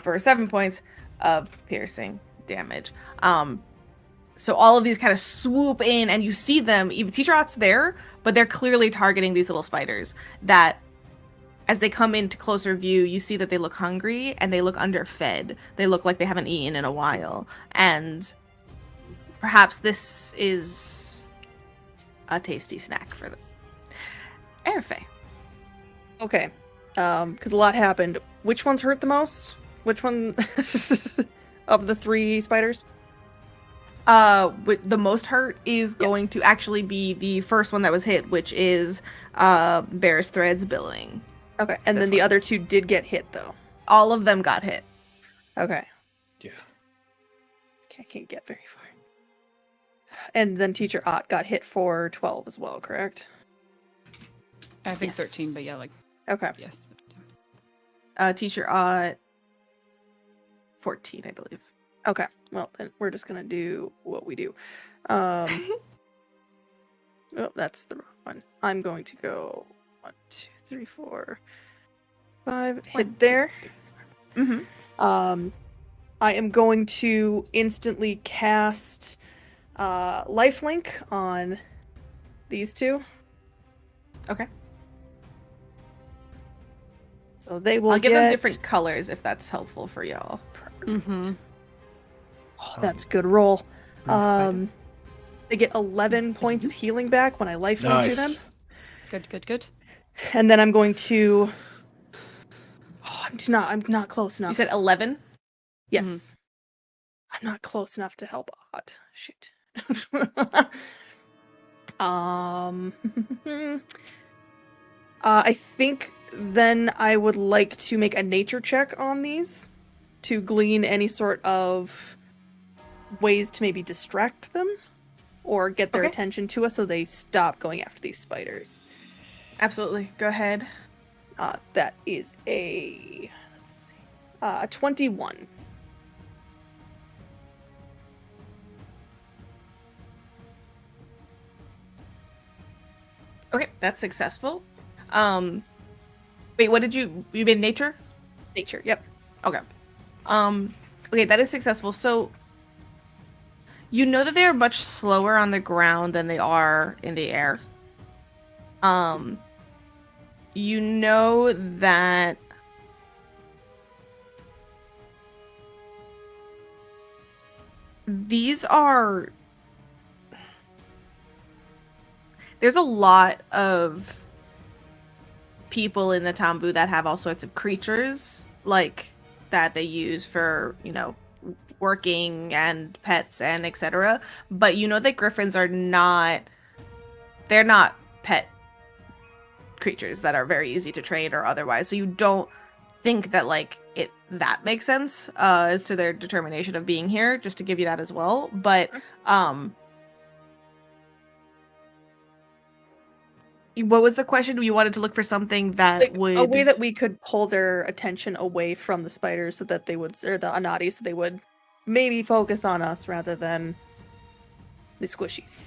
[SPEAKER 1] for 7 points of piercing damage. So all of these kind of swoop in, and you see them. Even Teacher Ott's there, but they're clearly targeting these little spiders. That, as they come into closer view, you see that they look hungry and they look underfed. They look like they haven't eaten in a while, and perhaps this is a tasty snack for them. Airfay.
[SPEAKER 6] Okay. Because a lot happened. Which one's hurt the most? Which one of the 3 spiders?
[SPEAKER 1] The most hurt is going to actually be the first one that was hit, which is Bear's Threads Billowing.
[SPEAKER 6] Okay, and
[SPEAKER 1] This
[SPEAKER 6] then the
[SPEAKER 1] one.
[SPEAKER 6] other 2 did get hit, though.
[SPEAKER 1] All of them got hit.
[SPEAKER 6] Okay.
[SPEAKER 2] Yeah.
[SPEAKER 6] Okay, I can't get very far. And then Teacher Ott got hit for 12 as well, correct?
[SPEAKER 5] I think
[SPEAKER 1] Yes.
[SPEAKER 5] 13, but yeah, like,
[SPEAKER 6] Okay.
[SPEAKER 5] yes.
[SPEAKER 1] Teacher Ott 14, I believe.
[SPEAKER 6] Okay. Well, then we're just gonna do what we do. Oh, that's the wrong one. I'm going to go 1, 2, 3, 4, 5. Hit there.
[SPEAKER 1] Mm-hmm.
[SPEAKER 6] I am going to instantly cast lifelink on these 2.
[SPEAKER 1] Okay.
[SPEAKER 6] So they will
[SPEAKER 1] I'll give
[SPEAKER 6] get
[SPEAKER 1] them different colors if that's helpful for y'all.
[SPEAKER 5] Mm-hmm.
[SPEAKER 6] Oh, that's a good roll.
[SPEAKER 4] Blue spider.
[SPEAKER 6] They get 11 points of healing back when I lifelink to them.
[SPEAKER 2] Nice.
[SPEAKER 5] Good, good, good.
[SPEAKER 6] And then I'm going to. Oh, I'm not close enough.
[SPEAKER 1] You said 11?
[SPEAKER 6] Yes. I'm not close enough to help Ott. Shit. I think then I would like to make a nature check on these to glean any sort of ways to maybe distract them or get their
[SPEAKER 1] Okay.
[SPEAKER 6] attention to us so they stop going after these spiders.
[SPEAKER 1] Absolutely. Go ahead.
[SPEAKER 6] That is a 21.
[SPEAKER 1] Okay, that's successful. Wait, what did you made nature?
[SPEAKER 6] Nature, yep.
[SPEAKER 1] Okay. Okay, that is successful. So You know that they are much slower on the ground than they are in the air. You know that these are... There's a lot of people in the Tambu that have all sorts of creatures, like, that they use for, you know, working and pets and etc. But you know that griffins are not... They're not pet creatures that are very easy to train or otherwise. So you don't think that, like, that makes sense as to their determination of being here, just to give you that as well. But, what was the question? You wanted to look for something that
[SPEAKER 6] Like,
[SPEAKER 1] would...
[SPEAKER 6] a way that we could pull their attention away from the spiders so that they would, or the Anati, so they would maybe focus on us rather than the squishies.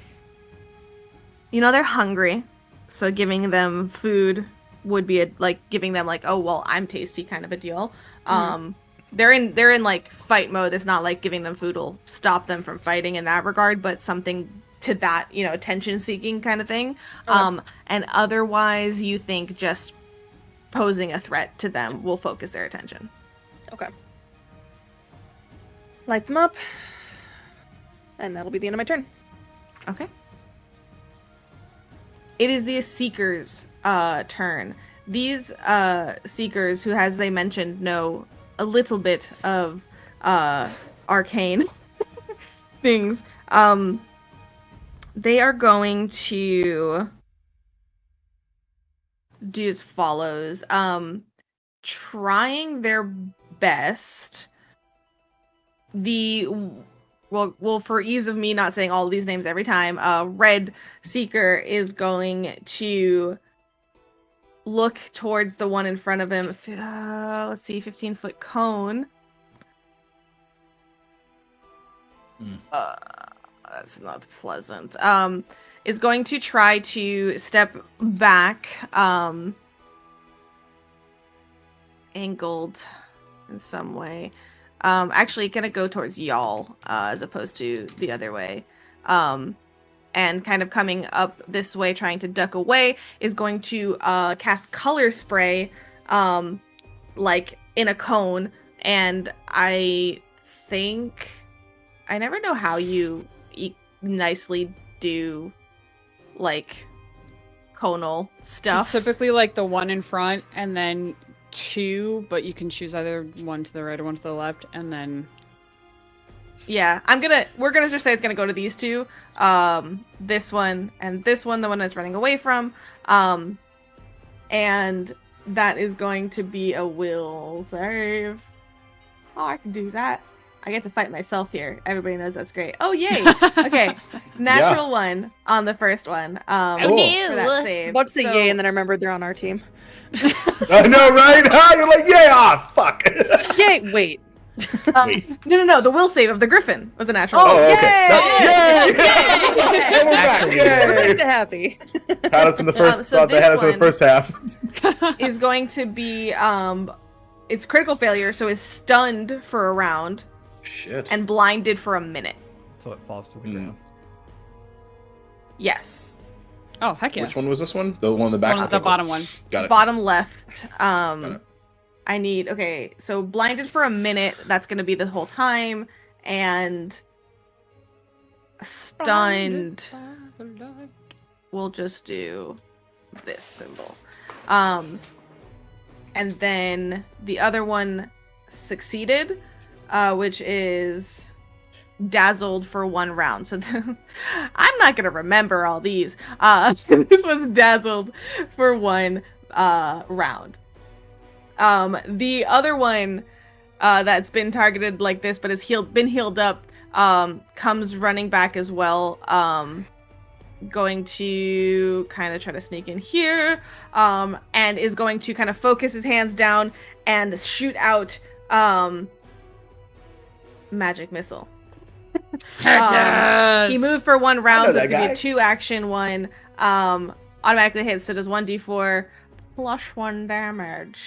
[SPEAKER 1] You know they're hungry, so giving them food would be like giving them like, oh well, I'm tasty kind of a deal. They're in like fight mode. It's not like giving them food will stop them from fighting in that regard, but something to that, you know, attention seeking kind of thing. And otherwise you think just posing a threat to them will focus their attention.
[SPEAKER 6] Okay. Light them up. And that'll be the end of my turn.
[SPEAKER 1] Okay. It is the Seeker's turn. These Seekers, who, as they mentioned, know a little bit of arcane things, they are going to do as follows. Trying their best. Well, for ease of me not saying all of these names every time, Red Seeker is going to look towards the one in front of him. Let's see, 15-foot cone. That's not pleasant. Is going to try to step back, angled in some way. Actually gonna go towards y'all, as opposed to the other way. And kind of coming up this way, trying to duck away, is going to cast Color Spray, like in a cone. And I think... I never know how you nicely do, like, conal stuff.
[SPEAKER 3] It's typically like the one in front and then two, but you can choose either one to the right or one to the left, and then...
[SPEAKER 1] Yeah, we're gonna just say it's gonna go to these two. This one and this one, the one that's running away from. And that is going to be a will save. Oh, I can do that. I get to fight myself here. Everybody knows that's great. Oh, yay! Okay, natural one on the first one.
[SPEAKER 2] Cool.
[SPEAKER 1] For that save.
[SPEAKER 6] About to say yay, and then I remembered they're on our team.
[SPEAKER 2] I know, right? You're like, yeah, fuck.
[SPEAKER 6] Yay! Wait.
[SPEAKER 1] No. The will save of the Griffin was a natural.
[SPEAKER 2] Oh,
[SPEAKER 1] one.
[SPEAKER 2] okay.
[SPEAKER 6] Yay!
[SPEAKER 2] We're back.
[SPEAKER 4] Actually,
[SPEAKER 2] Yay.
[SPEAKER 6] We're back to happy.
[SPEAKER 2] Had us in the first.
[SPEAKER 1] So
[SPEAKER 2] Thought they had us in the
[SPEAKER 1] this
[SPEAKER 2] first half.
[SPEAKER 1] Is going to be it's critical failure, so is stunned for a round.
[SPEAKER 2] Shit.
[SPEAKER 1] And blinded for a minute.
[SPEAKER 4] So it falls to the ground.
[SPEAKER 1] Yes.
[SPEAKER 3] Oh, heck yeah.
[SPEAKER 2] Which one was this one? The one in the back?
[SPEAKER 3] The bottom one.
[SPEAKER 2] Got it.
[SPEAKER 1] Bottom left.
[SPEAKER 2] Got it.
[SPEAKER 1] I need... Okay, so blinded for a minute. That's going to be the whole time. And stunned. We'll just do this symbol. And then the other one succeeded, which is dazzled for one round. So I'm not gonna remember all these. This one's dazzled for one round. The other one that's been targeted like this but has been healed up comes running back as well. Going to kind of try to sneak in here, and is going to kind of focus his hands down and shoot out magic missile.
[SPEAKER 3] Yes!
[SPEAKER 1] He moved for one round, so
[SPEAKER 2] that
[SPEAKER 1] it's gonna be
[SPEAKER 2] guy.
[SPEAKER 1] a 2-action one. Automatically hits, so does 1d4 plus 1 damage.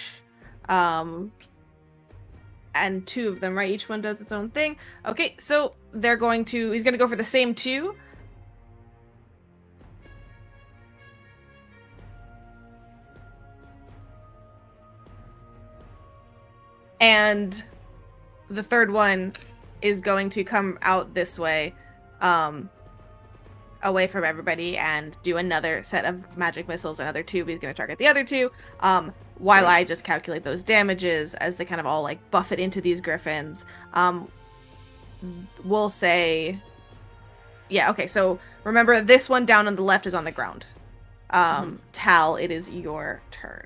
[SPEAKER 1] and 2 of them, right? Each one does its own thing. Okay, so he's going to go for the same 2. And the third one is going to come out this way, away from everybody, and do another set of magic missiles, another 2. He's going to target the other 2, while I just calculate those damages as they kind of all, like, buff it into these griffins. We'll say... Yeah, okay, so remember, this one down on the left is on the ground. Tal, it is your turn.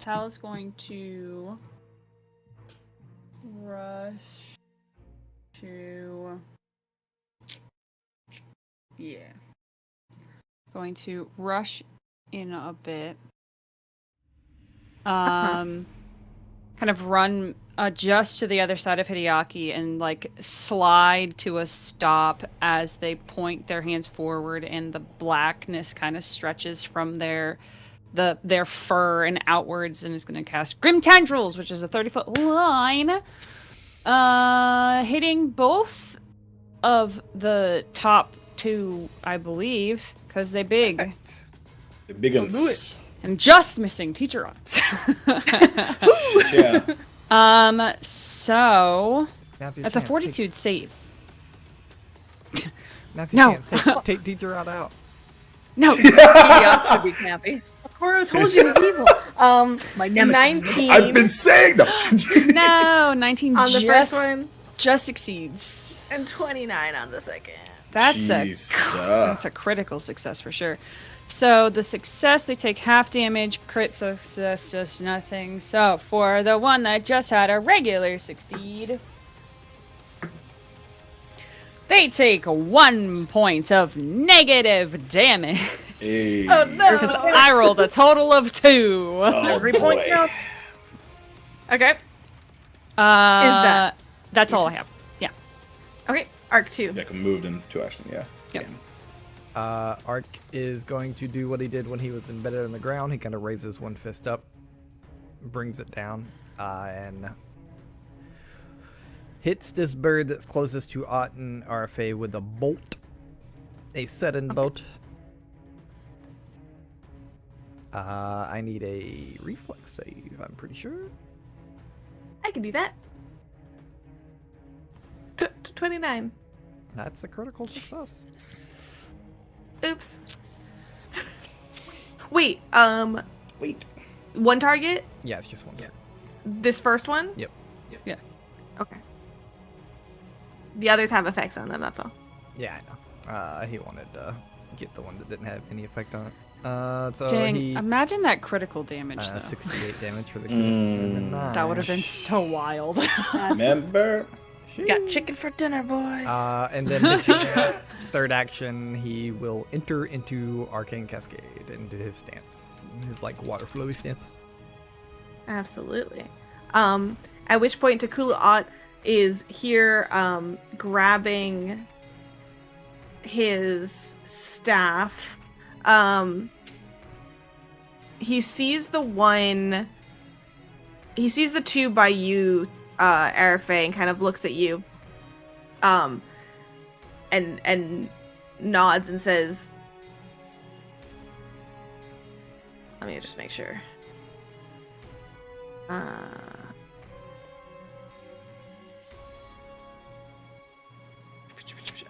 [SPEAKER 5] Tal is going to rush to... Yeah. Going to rush in a bit. Kind of run just to the other side of Hideaki and like slide to a stop as they point their hands forward, and the blackness kind of stretches from their fur and outwards, and is going to cast Grim Tendrils, which is a 30-foot line, hitting both of the top 2, I believe, because they're big.
[SPEAKER 2] Perfect. The big ones.
[SPEAKER 5] And just missing Teacher Odds.
[SPEAKER 2] Shit, yeah.
[SPEAKER 5] So
[SPEAKER 4] Now's your
[SPEAKER 5] that's a
[SPEAKER 4] chance.
[SPEAKER 5] fortitude save.
[SPEAKER 4] Now's
[SPEAKER 5] No.
[SPEAKER 4] your chance. Take teacher out.
[SPEAKER 5] No.
[SPEAKER 6] Hideaki should be campy. Koro told you he was evil. My nemesis.
[SPEAKER 1] 19
[SPEAKER 2] I've been saying no.
[SPEAKER 5] No, 19
[SPEAKER 1] on the
[SPEAKER 5] just,
[SPEAKER 1] first one,
[SPEAKER 5] just succeeds.
[SPEAKER 1] and 29 on the second.
[SPEAKER 5] That's a critical success for sure. So the success, they take half damage. Crit success, just nothing. So for the one that just had a regular succeed, they take 1 point of negative damage.
[SPEAKER 2] Hey.
[SPEAKER 1] Oh, no.
[SPEAKER 5] Because I rolled a total of 2.
[SPEAKER 2] Oh,
[SPEAKER 6] Every point
[SPEAKER 2] boy.
[SPEAKER 6] counts.
[SPEAKER 1] Okay.
[SPEAKER 5] That's all I have. Yeah.
[SPEAKER 1] Okay. Arc 2.
[SPEAKER 2] Yeah, moved in 2 action, yeah.
[SPEAKER 5] Yep.
[SPEAKER 4] Ark is going to do what he did when he was embedded in the ground. He kind of raises one fist up, brings it down, and hits this bird that's closest to Otten RFA with a bolt. A sudden bolt. I need a reflex save, I'm pretty sure.
[SPEAKER 1] I can do that. 29.
[SPEAKER 4] That's a critical success.
[SPEAKER 1] Oops. Wait,
[SPEAKER 2] Wait.
[SPEAKER 1] one target?
[SPEAKER 4] Yeah, it's just one. Yeah.
[SPEAKER 1] This first one?
[SPEAKER 4] Yep.
[SPEAKER 5] Yeah.
[SPEAKER 1] Okay. The others have effects on them, that's all.
[SPEAKER 4] Yeah, I know. He wanted to get the one that didn't have any effect on it. So
[SPEAKER 5] Dang,
[SPEAKER 4] he
[SPEAKER 5] imagine that critical damage, though.
[SPEAKER 4] 68 damage for the crit. And then
[SPEAKER 5] That would have been
[SPEAKER 4] nice.
[SPEAKER 5] so wild.
[SPEAKER 2] Remember?
[SPEAKER 6] Got chicken for dinner, boys.
[SPEAKER 4] And then his third action, he will enter into Arcane Cascade, into his stance, his like water flowy stance.
[SPEAKER 1] Absolutely. At which point Takula is here, grabbing his staff. He sees the two by you, Arafe, and kind of looks at you, and nods and says, let me just make sure.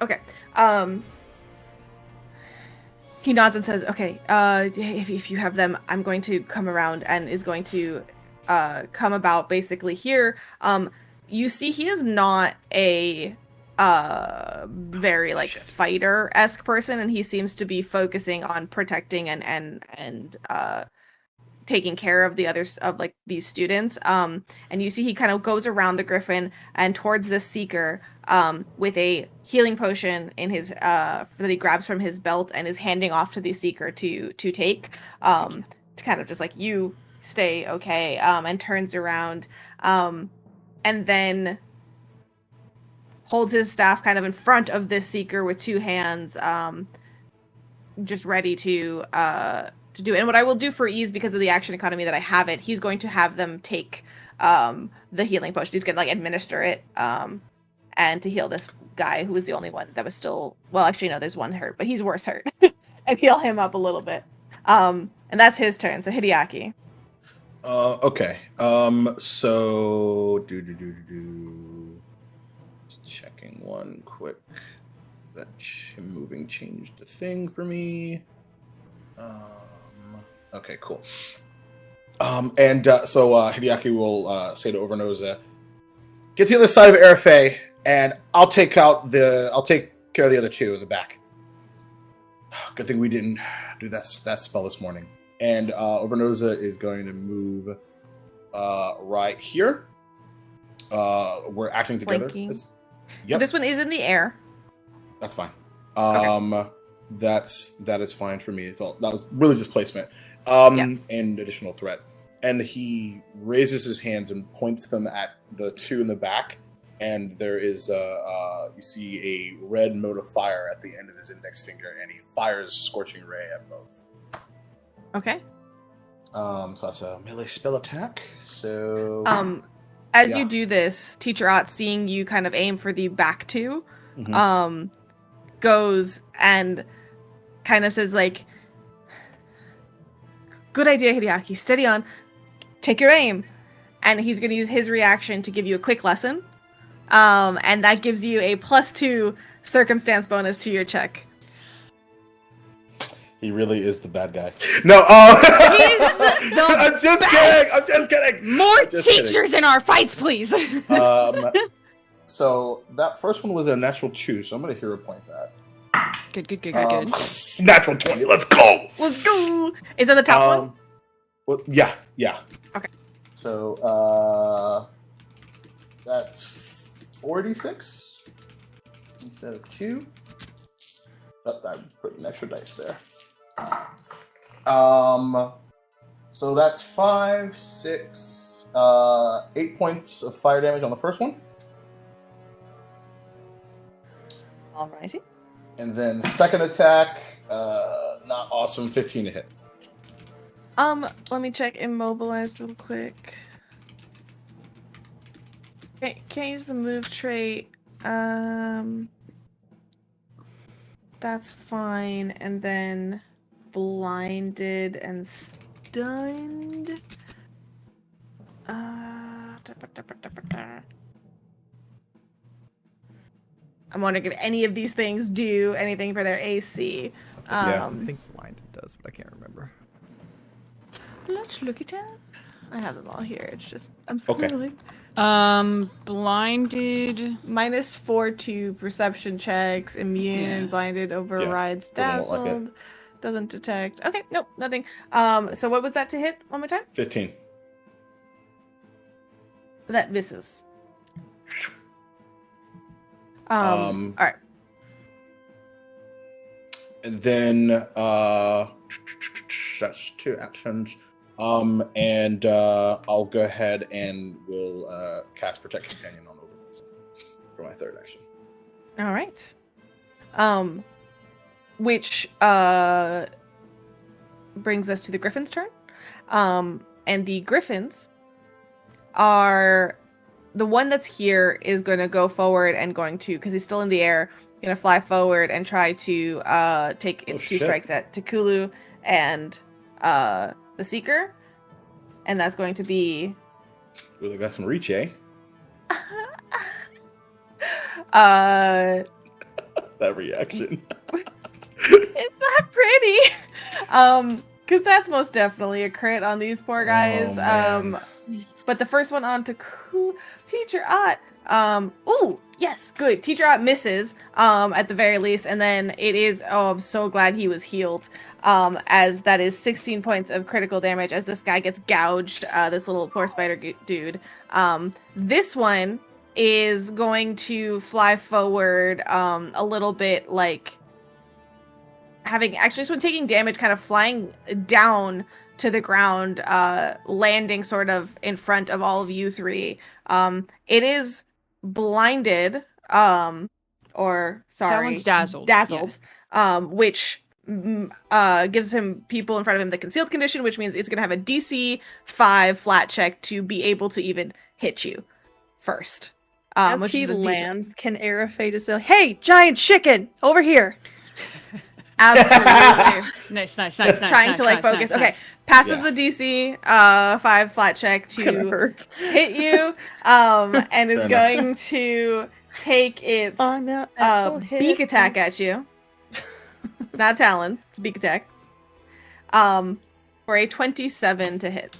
[SPEAKER 1] Okay. He nods and says, okay, if you have them, I'm going to come around, and is going to come about basically here. You see he is not a very like fighter-esque person, and he seems to be focusing on protecting and taking care of the others, of like these students. And you see he kind of goes around the griffin and towards this seeker with a healing potion in his that he grabs from his belt and is handing off to the seeker to take, to kind of just like, you stay okay, and turns around, and then holds his staff kind of in front of this seeker with two hands, just ready to do it. And what I will do for ease, because of the action economy that I have it, he's going to have them take the healing potion. He's gonna like administer it and to heal this guy who was the only one that was still, well, actually no, there's one hurt, but he's worse hurt. And heal him up a little bit. And that's his turn. So Hideaki.
[SPEAKER 2] Okay. So just checking one quick. That moving changed the thing for me. Okay, cool. So Hideaki will say to Overnoza, "Get to the other side of Arafay, and I'll take care of the other two in the back." Good thing we didn't do that spell this morning. And Overnoza is going to move right here. We're acting together.
[SPEAKER 1] Flanking.
[SPEAKER 2] Yep.
[SPEAKER 1] So this one is in the air.
[SPEAKER 2] That's fine.
[SPEAKER 1] Okay.
[SPEAKER 2] That is fine for me. That was really just placement. And additional threat. And he raises his hands and points them at the two in the back. And there is you see a red mote of fire at the end of his index finger, and he fires Scorching Ray at both.
[SPEAKER 1] Okay.
[SPEAKER 2] So that's a melee spell attack. So
[SPEAKER 1] as you do this, Teacher Ott, seeing you kind of aim for the back two, goes and kind of says like, "Good idea, Hideaki. Steady on. Take your aim." And he's going to use his reaction to give you a quick lesson. And that gives you a +2 circumstance bonus to your check.
[SPEAKER 2] He really is the bad guy. No, I'm just kidding.
[SPEAKER 5] More teachers in our fights, please.
[SPEAKER 2] So that first one was a natural 2, so I'm going to hero point that.
[SPEAKER 5] Good.
[SPEAKER 2] Natural 20. Let's go.
[SPEAKER 1] Let's go. Is that the top one?
[SPEAKER 2] Well, yeah.
[SPEAKER 1] Okay.
[SPEAKER 2] So that's 46 instead of 2. Oh, I put an extra dice there. So that's 5, 6, 8 points of fire damage on the first one.
[SPEAKER 1] Alrighty.
[SPEAKER 2] And then second attack, not awesome, 15 to hit.
[SPEAKER 1] Let me check immobilized real quick. Okay, can't use the move trait. That's fine. And then blinded and stunned. I'm wondering if any of these things do anything for their AC.
[SPEAKER 2] Yeah.
[SPEAKER 4] I think blinded does, but I can't remember.
[SPEAKER 1] Let's look it up. I have them all here. It's just I'm
[SPEAKER 2] Okay.
[SPEAKER 1] scrolling.
[SPEAKER 5] Blinded.
[SPEAKER 1] -4 to perception checks. Immune.
[SPEAKER 5] Yeah.
[SPEAKER 1] Blinded overrides.
[SPEAKER 2] Doesn't look like
[SPEAKER 1] Dazzled. Doesn't detect. Okay. Nope. Nothing. So what was that to hit? One more time.
[SPEAKER 2] 15.
[SPEAKER 1] That misses. All right.
[SPEAKER 2] And then that's 2 actions. And I'll go ahead and we'll cast Protect Companion on Overwhelm for my third action.
[SPEAKER 1] All right. Which brings us to the Griffin's turn. And the Griffins are the one that's here is going to go forward and going to, because he's still in the air, going to fly forward and try to take its 2 strikes at Takulu and the Seeker. And that's going to be...
[SPEAKER 2] Ooh, they got some reach, eh?
[SPEAKER 1] That
[SPEAKER 2] reaction.
[SPEAKER 1] It's not pretty. Because that's most definitely a crit on these poor guys.
[SPEAKER 2] Oh,
[SPEAKER 1] But the first one on to Teacher Ott. Ooh, yes, good. Teacher Ott misses at the very least, and then it is. Oh, I'm so glad he was healed. As that is 16 points of critical damage as this guy gets gouged. This little poor spider dude. This one is going to fly forward a little bit, like having actually this one taking damage, kind of flying down to the ground, landing sort of in front of all of you 3. It is blinded, or sorry,
[SPEAKER 5] That one's dazzled.
[SPEAKER 1] Dazzled, which gives him people in front of him the concealed condition, which means it's going to have a DC 5 flat check to be able to even hit you first.
[SPEAKER 6] As
[SPEAKER 1] Which
[SPEAKER 6] he
[SPEAKER 1] is a
[SPEAKER 6] lands, can Arafay just say, "Hey, giant chicken, over here"?
[SPEAKER 1] Absolutely.
[SPEAKER 3] Nice.
[SPEAKER 1] Trying to like focus. Okay, passes the DC 5 flat check
[SPEAKER 6] Gonna
[SPEAKER 1] to
[SPEAKER 6] hurt.
[SPEAKER 1] hit you, and is
[SPEAKER 2] Fair
[SPEAKER 1] going to take its
[SPEAKER 6] On the actual hit.
[SPEAKER 1] beak attack at you. Not talon, it's a beak attack. For a 27 to hit.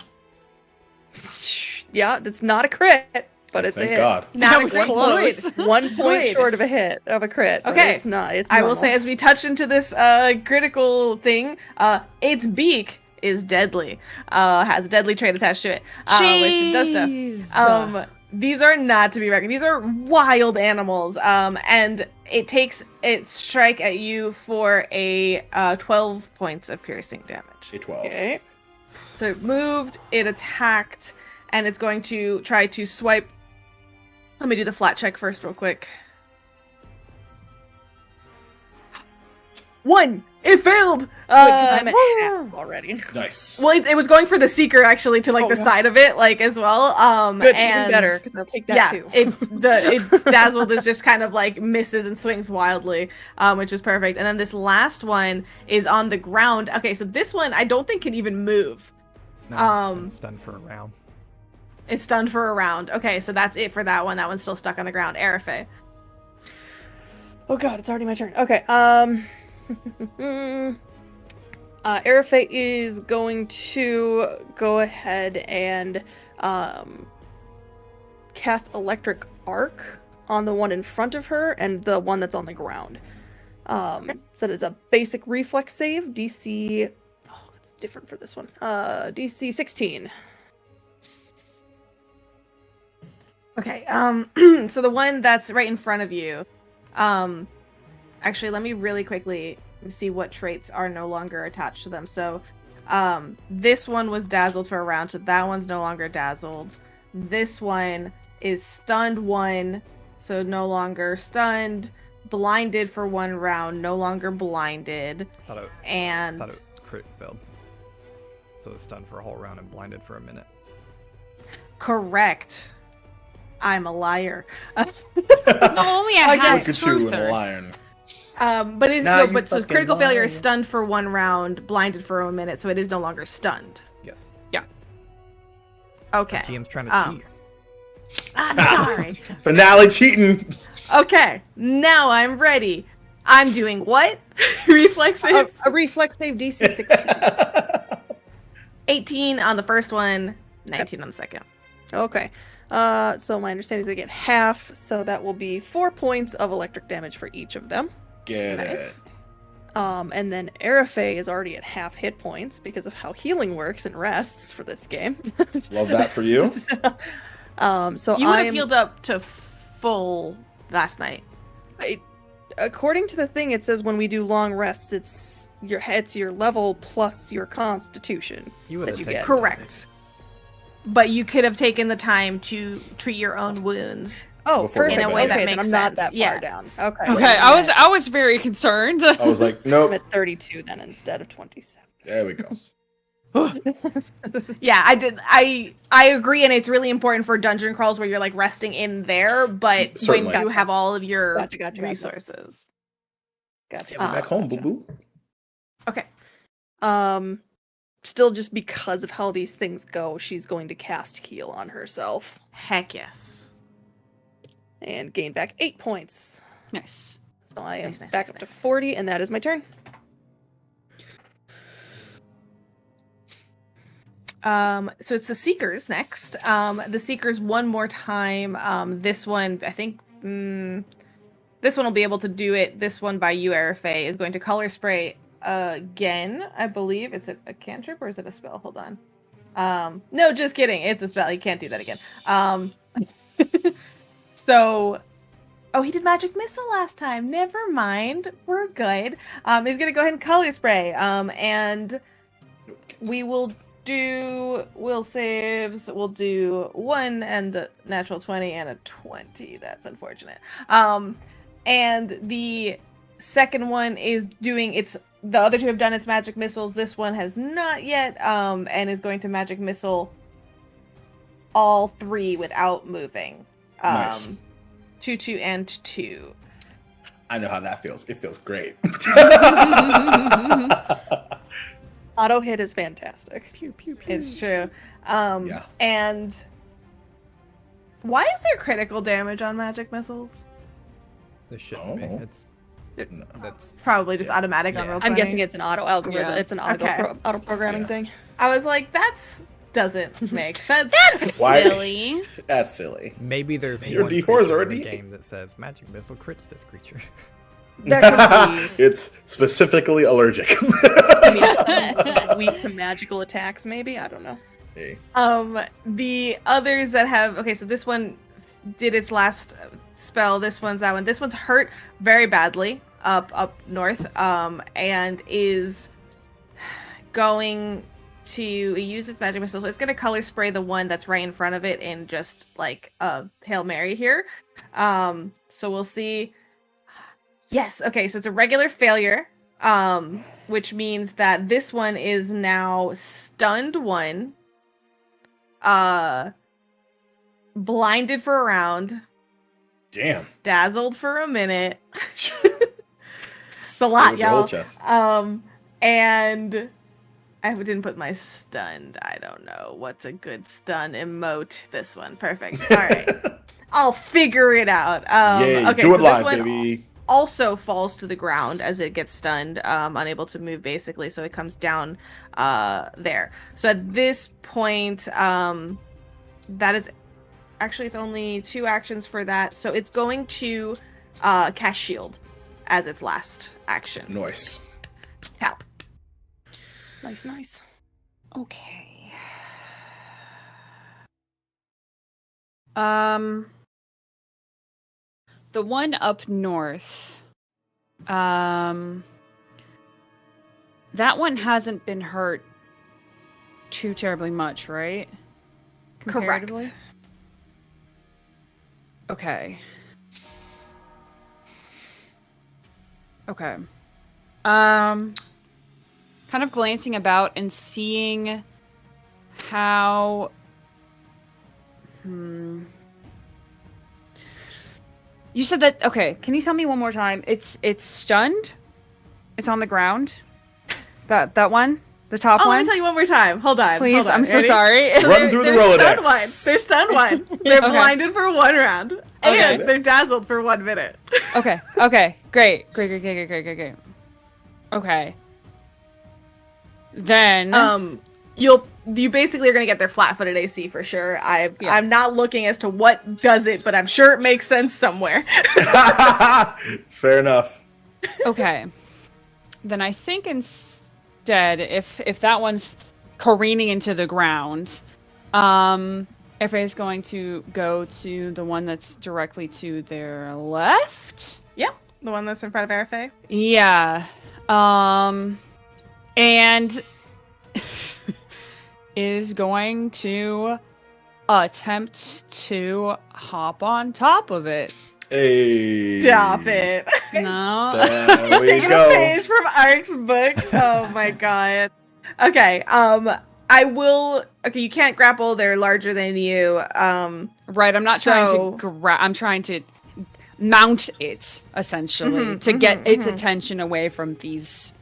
[SPEAKER 6] Yeah, that's not a crit, but it's a
[SPEAKER 2] Thank
[SPEAKER 6] hit.
[SPEAKER 2] God.
[SPEAKER 1] Not
[SPEAKER 3] was
[SPEAKER 1] a
[SPEAKER 3] close.
[SPEAKER 1] crit.
[SPEAKER 6] 1 point
[SPEAKER 1] Good.
[SPEAKER 6] short of a hit of a crit. but
[SPEAKER 1] Okay.
[SPEAKER 6] it's not. It's
[SPEAKER 1] I will
[SPEAKER 6] normal.
[SPEAKER 1] say, as we touch into this critical thing, its beak is deadly. Has a deadly trait attached to it, which does stuff. These are not to be reckoned. These are wild animals. And it takes its strike at you for a 12 points of piercing damage.
[SPEAKER 2] A 12.
[SPEAKER 6] Okay.
[SPEAKER 1] So it moved, it attacked, and it's going to try to swipe. Let me do the flat check first real quick. 1! It failed!
[SPEAKER 6] I'm at half already.
[SPEAKER 2] Nice.
[SPEAKER 1] Well, it was going for the seeker actually to like the side of it, like as well.
[SPEAKER 6] Good,
[SPEAKER 1] and
[SPEAKER 6] even better, because I'll take that too.
[SPEAKER 1] It's dazzled is just kind of like misses and swings wildly, which is perfect. And then this last one is on the ground. Okay, so this one I don't think can even move.
[SPEAKER 4] No, it's stunned for a round.
[SPEAKER 1] It's stunned for a round. Okay, so that's it for that one. That one's still stuck on the ground. Arafay.
[SPEAKER 6] Oh god, it's already my turn. Okay, Arafay is going to go ahead and cast Electric Arc on the one in front of her and the one that's on the ground. So it's a basic reflex save, DC... Oh, it's different for this one. DC 16.
[SPEAKER 1] Okay, so the one that's right in front of you, actually, let me really quickly see what traits are no longer attached to them. So, this one was dazzled for a round, so that one's no longer dazzled. This one is stunned 1, so no longer stunned. Blinded for 1 round, no longer blinded.
[SPEAKER 4] I thought it crit failed. So it's stunned for a whole round and blinded for a minute.
[SPEAKER 1] Correct. I'm a liar.
[SPEAKER 3] No, only a
[SPEAKER 1] Okay.
[SPEAKER 3] half
[SPEAKER 2] Look at you and a
[SPEAKER 3] truther.
[SPEAKER 2] lion.
[SPEAKER 1] But it's
[SPEAKER 2] Nah,
[SPEAKER 1] no, but so
[SPEAKER 2] you
[SPEAKER 1] critical
[SPEAKER 2] fucking
[SPEAKER 1] failure is
[SPEAKER 2] liar.
[SPEAKER 1] stunned for 1 round, blinded for a minute, so it is no longer stunned.
[SPEAKER 4] Yes.
[SPEAKER 1] Okay.
[SPEAKER 4] GM's trying to cheat.
[SPEAKER 1] I'm sorry.
[SPEAKER 2] Finale cheating.
[SPEAKER 1] Okay, now I'm ready. I'm doing what? Reflex saves?
[SPEAKER 6] A reflex save, DC 16.
[SPEAKER 1] 18 on the first one, 19 on the second.
[SPEAKER 6] Okay. So my understanding is they get half, so that will be 4 points of electric damage for each of them.
[SPEAKER 2] Get
[SPEAKER 1] Nice.
[SPEAKER 2] it.
[SPEAKER 6] And then Arafay is already at half hit points because of how healing works and rests for this game.
[SPEAKER 2] Love that for you.
[SPEAKER 6] So
[SPEAKER 1] You would
[SPEAKER 6] I
[SPEAKER 1] have healed up to full last night.
[SPEAKER 6] according to the thing, it says when we do long rests, it's your level plus your constitution.
[SPEAKER 4] You would
[SPEAKER 6] that
[SPEAKER 4] have
[SPEAKER 6] you
[SPEAKER 4] taken
[SPEAKER 6] get.
[SPEAKER 1] Correct. But you could have taken the time to treat your own wounds.
[SPEAKER 6] Oh,
[SPEAKER 2] Before
[SPEAKER 6] perfect.
[SPEAKER 2] in a way
[SPEAKER 1] that
[SPEAKER 6] okay,
[SPEAKER 1] makes
[SPEAKER 6] then I'm not
[SPEAKER 1] sense.
[SPEAKER 6] that
[SPEAKER 1] Yeah.
[SPEAKER 6] far down. Okay.
[SPEAKER 3] Okay, I was very concerned.
[SPEAKER 2] I was like,
[SPEAKER 6] I'm
[SPEAKER 2] nope.
[SPEAKER 6] at 32 then instead of 27.
[SPEAKER 2] There we go.
[SPEAKER 1] Yeah, I agree, and it's really important for dungeon crawls where you're like resting in there, but
[SPEAKER 2] Certainly.
[SPEAKER 1] when you have all of your
[SPEAKER 6] Gotcha.
[SPEAKER 1] resources.
[SPEAKER 6] Gotcha.
[SPEAKER 2] Yeah, we back home, boo boo.
[SPEAKER 1] Okay.
[SPEAKER 6] Still, just because of how these things go, she's going to cast heal on herself
[SPEAKER 1] Heck yes.
[SPEAKER 6] and gain back 8 points.
[SPEAKER 3] Nice.
[SPEAKER 6] So I am
[SPEAKER 1] Nice,
[SPEAKER 6] back
[SPEAKER 1] nice,
[SPEAKER 6] up to
[SPEAKER 1] nice.
[SPEAKER 6] 40, and that is my turn.
[SPEAKER 1] So it's the Seekers next. The Seekers one more time. This one, I think, this one will be able to do it. This one by you, Arafay, is going to color spray again, I believe. Is it a cantrip or is it a spell? Hold on. No, just kidding. It's a spell. You can't do that again. So, oh, he did magic missile last time. Never mind. We're good. He's gonna go ahead and color spray. And we will do will saves. We'll do 1 and the natural 20 and a 20. That's unfortunate. And the second one is doing its the other two have done its magic missiles. This one has not yet, and is going to magic missile all 3 without moving.
[SPEAKER 2] Nice.
[SPEAKER 1] 2, 2, and 2.
[SPEAKER 2] I know how that feels. It feels great.
[SPEAKER 6] Auto hit is fantastic.
[SPEAKER 2] Pew, pew, pew.
[SPEAKER 1] It's true.
[SPEAKER 2] Yeah.
[SPEAKER 1] And why is there critical damage on magic missiles?
[SPEAKER 4] There shouldn't be.
[SPEAKER 2] Oh. No.
[SPEAKER 4] That's
[SPEAKER 1] Probably just automatic on
[SPEAKER 4] Yeah.
[SPEAKER 1] roll
[SPEAKER 6] I'm
[SPEAKER 1] 20.
[SPEAKER 6] guessing it's an auto algorithm.
[SPEAKER 3] Yeah.
[SPEAKER 6] It's an auto
[SPEAKER 1] Okay.
[SPEAKER 6] auto programming
[SPEAKER 2] Yeah.
[SPEAKER 6] thing.
[SPEAKER 1] I was like, doesn't make sense.
[SPEAKER 2] Why?
[SPEAKER 3] Silly.
[SPEAKER 2] That's silly.
[SPEAKER 4] maybe there's
[SPEAKER 2] Your
[SPEAKER 4] one
[SPEAKER 2] D4s
[SPEAKER 4] creature
[SPEAKER 2] are a
[SPEAKER 4] in the
[SPEAKER 2] D8.
[SPEAKER 4] game that says magic missile crits this creature.
[SPEAKER 6] There could be.
[SPEAKER 2] It's specifically allergic.
[SPEAKER 6] I mean, weak to magical attacks, maybe. I don't know.
[SPEAKER 2] Hey.
[SPEAKER 1] The others that have so this one did its last spell. This one's that one. This one's hurt very badly up north, and is going to use its magic missile. So it's going to color spray the one that's right in front of it in just like a Hail Mary here. So we'll see. Yes. Okay. So it's a regular failure, which means that this one is now stunned 1, blinded for a round,
[SPEAKER 2] Damn.
[SPEAKER 1] dazzled for a minute. It's a lot,
[SPEAKER 2] With your whole
[SPEAKER 1] y'all.
[SPEAKER 2] chest.
[SPEAKER 1] And I didn't put my stunned. I don't know what's a good stun emote. This one, perfect. All right, I'll figure it out.
[SPEAKER 2] Yay,
[SPEAKER 1] Okay,
[SPEAKER 2] do it
[SPEAKER 1] so
[SPEAKER 2] live,
[SPEAKER 1] this one
[SPEAKER 2] baby.
[SPEAKER 1] also falls to the ground as it gets stunned, unable to move basically. So it comes down there. So at this point, that is actually it's only 2 actions for that. So it's going to cast shield as its last action.
[SPEAKER 2] Nice.
[SPEAKER 1] Tap.
[SPEAKER 6] Nice, nice.
[SPEAKER 5] Okay. The one up north. That one hasn't been hurt too terribly much, right? Comparatively?
[SPEAKER 1] Correct.
[SPEAKER 5] Okay. Okay. Kind of glancing about and seeing how You said that okay, can you tell me one more time? It's stunned? It's on the ground? That one? The top
[SPEAKER 1] Oh,
[SPEAKER 5] one?
[SPEAKER 1] let me tell you one more time. Hold on.
[SPEAKER 5] Please,
[SPEAKER 1] hold on.
[SPEAKER 5] I'm so
[SPEAKER 1] Ready?
[SPEAKER 5] sorry.
[SPEAKER 2] Run through the
[SPEAKER 1] They're stunned
[SPEAKER 2] Rolodex.
[SPEAKER 1] one. They're stunned one. They're
[SPEAKER 5] Okay.
[SPEAKER 1] blinded for 1 round.
[SPEAKER 5] Okay.
[SPEAKER 1] And they're dazzled for 1 minute.
[SPEAKER 5] Okay. Great. Okay. Then
[SPEAKER 1] You basically are gonna get their flat-footed AC for sure. I'm not looking as to what does it, but I'm sure it makes sense somewhere.
[SPEAKER 2] Fair enough.
[SPEAKER 5] okay. Then I think instead, if that one's careening into the ground, if it's going to go to the one that's directly to their left.
[SPEAKER 1] Yep, the one that's in front of Arafe.
[SPEAKER 5] Yeah. And is going to attempt to hop on top of it.
[SPEAKER 2] Hey.
[SPEAKER 1] Stop it.
[SPEAKER 5] No.
[SPEAKER 2] There we
[SPEAKER 1] Taking a
[SPEAKER 2] go.
[SPEAKER 1] page from Ark's book. Oh my god. Okay. I will. Okay, you can't grapple. They're larger than you.
[SPEAKER 5] Right, I'm not
[SPEAKER 1] So-
[SPEAKER 5] trying to I'm trying to mount it essentially to get its attention away from these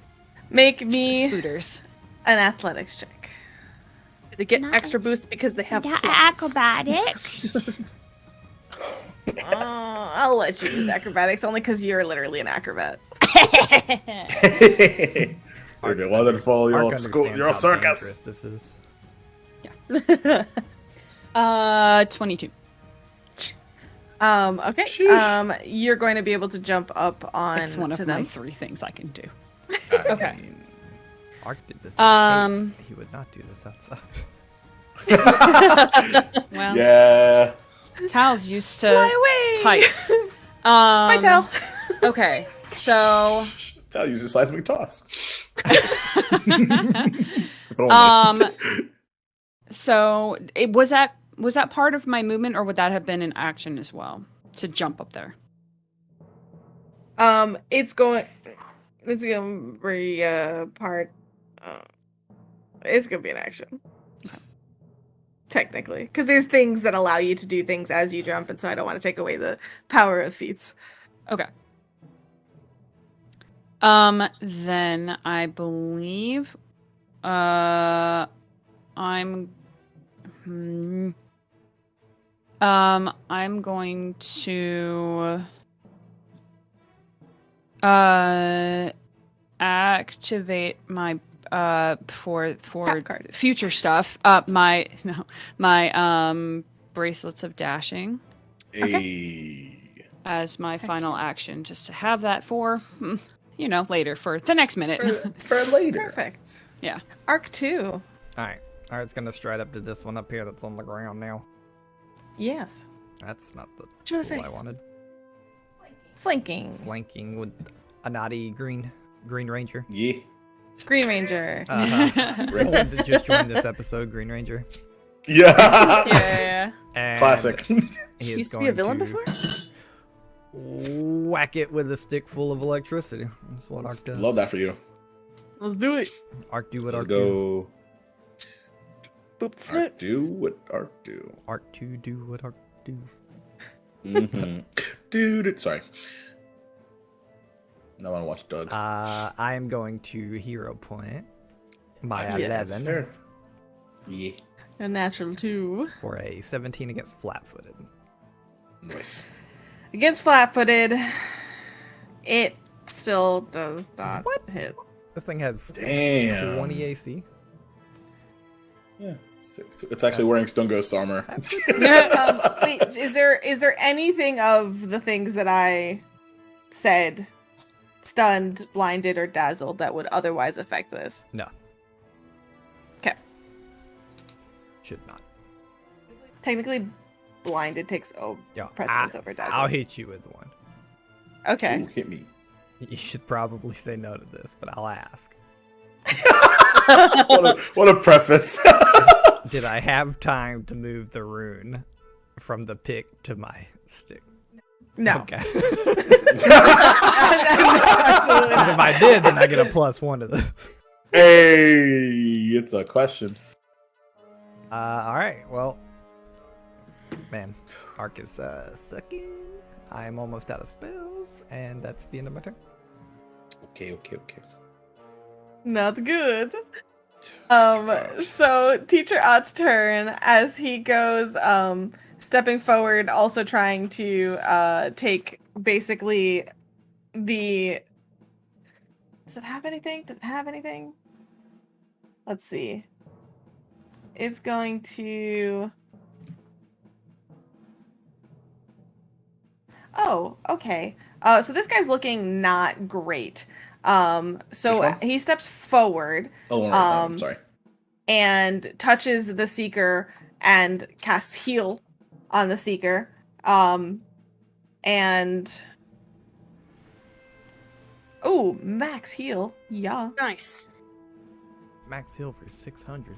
[SPEAKER 1] Make me
[SPEAKER 5] scooters.
[SPEAKER 1] an athletics check.
[SPEAKER 6] They get extra boosts because they have claws.
[SPEAKER 3] acrobatics.
[SPEAKER 1] I'll let you use acrobatics only because you're literally an acrobat.
[SPEAKER 2] If it wasn't for your
[SPEAKER 4] Ark
[SPEAKER 2] school,
[SPEAKER 4] understands
[SPEAKER 2] your
[SPEAKER 4] how
[SPEAKER 2] circus.
[SPEAKER 4] dangerous this is.
[SPEAKER 5] 22.
[SPEAKER 1] Okay.
[SPEAKER 2] Sheesh.
[SPEAKER 1] You're going to be able to jump up on
[SPEAKER 5] It's one
[SPEAKER 1] to
[SPEAKER 5] of my
[SPEAKER 1] them.
[SPEAKER 5] 3 things I can do.
[SPEAKER 2] Okay.
[SPEAKER 4] Ark did this. In
[SPEAKER 5] Um,
[SPEAKER 4] cave. He would not do this outside.
[SPEAKER 5] Well,
[SPEAKER 2] Yeah.
[SPEAKER 5] Tal's used
[SPEAKER 1] Fly
[SPEAKER 5] to
[SPEAKER 1] away.
[SPEAKER 5] heights.
[SPEAKER 1] Bye, Tal.
[SPEAKER 5] Okay, so
[SPEAKER 2] Tell you use a seismic toss. If only.
[SPEAKER 5] so it was that part of my movement, or would that have been an action as well to jump up there?
[SPEAKER 1] It's going. It's gonna be part. It's gonna be an action. Technically, because there's things that allow you to do things as you jump, and so I don't want to take away the power of feats.
[SPEAKER 5] Okay. Then I believe, I'm going to, activate my, for
[SPEAKER 1] Tap card.
[SPEAKER 5] future stuff, my bracelets of dashing as my final action, just to have that for, later, for the next minute.
[SPEAKER 2] For later.
[SPEAKER 1] Perfect.
[SPEAKER 5] Yeah.
[SPEAKER 1] Arc 2.
[SPEAKER 4] Alright. Art's gonna stride up to this one up here that's on the ground now.
[SPEAKER 1] Yes.
[SPEAKER 4] That's not the
[SPEAKER 1] To the
[SPEAKER 4] tool I
[SPEAKER 1] face.
[SPEAKER 4] wanted.
[SPEAKER 1] Flanking.
[SPEAKER 4] Flanking with a naughty green ranger.
[SPEAKER 2] Yeah.
[SPEAKER 1] Green Ranger.
[SPEAKER 4] The one that just joined this episode, Green Ranger.
[SPEAKER 2] Yeah.
[SPEAKER 5] Yeah.
[SPEAKER 4] And
[SPEAKER 2] Classic.
[SPEAKER 4] He is
[SPEAKER 6] Used to be a villain
[SPEAKER 4] going
[SPEAKER 6] before?
[SPEAKER 4] whack it with a stick full of electricity. That's what Arc does.
[SPEAKER 2] Love that for you.
[SPEAKER 1] Let's do it.
[SPEAKER 4] Arc do what
[SPEAKER 2] Let's
[SPEAKER 4] Arc do.
[SPEAKER 2] go.
[SPEAKER 6] Boop the snoot.
[SPEAKER 2] Art do what art do.
[SPEAKER 4] Arc to do what Arc do.
[SPEAKER 2] Mm-hmm. Dude, sorry. Now I want to watch Doug.
[SPEAKER 4] I am going to hero point my
[SPEAKER 1] Yes.
[SPEAKER 4] 11
[SPEAKER 2] Yeah.
[SPEAKER 1] A natural 2.
[SPEAKER 4] for a 17 against flat-footed.
[SPEAKER 2] Nice.
[SPEAKER 1] Against flat-footed, it still does not hit.
[SPEAKER 4] This thing has
[SPEAKER 2] Damn.
[SPEAKER 4] 20 AC.
[SPEAKER 2] Yeah. It's actually wearing Stone Ghost armor.
[SPEAKER 4] That's
[SPEAKER 1] Wait, is there anything of the things that I said, stunned, blinded, or dazzled, that would otherwise affect this?
[SPEAKER 4] No.
[SPEAKER 1] 'Kay.
[SPEAKER 4] Should not.
[SPEAKER 1] Technically, blinded takes
[SPEAKER 4] Yeah,
[SPEAKER 1] precedence over dazzled.
[SPEAKER 4] I'll hit you with one.
[SPEAKER 1] Okay.
[SPEAKER 2] Ooh, hit me.
[SPEAKER 4] You should probably say no to this, but I'll ask.
[SPEAKER 2] What a preface.
[SPEAKER 4] Did I have time to move the rune from the pick to my stick?
[SPEAKER 1] No.
[SPEAKER 4] Okay.
[SPEAKER 1] Absolutely
[SPEAKER 4] And if I did, then I get a +1 to this.
[SPEAKER 2] Hey, it's a question.
[SPEAKER 4] All right. Well, man, Arc is sucking. I am almost out of spells, and that's the end of my turn.
[SPEAKER 2] Okay.
[SPEAKER 1] Not good. So Teacher Ott's turn as he goes stepping forward, also trying to take basically the Does it have anything? Let's see. It's going to Oh, okay. So this guy's looking not great. So
[SPEAKER 2] Which one?
[SPEAKER 1] he steps forward
[SPEAKER 2] Oh, one right, fine, sorry.
[SPEAKER 1] and touches the Seeker and casts Heal on the Seeker. And oh, max heal. Yeah.
[SPEAKER 6] Nice.
[SPEAKER 4] Max heal for 600.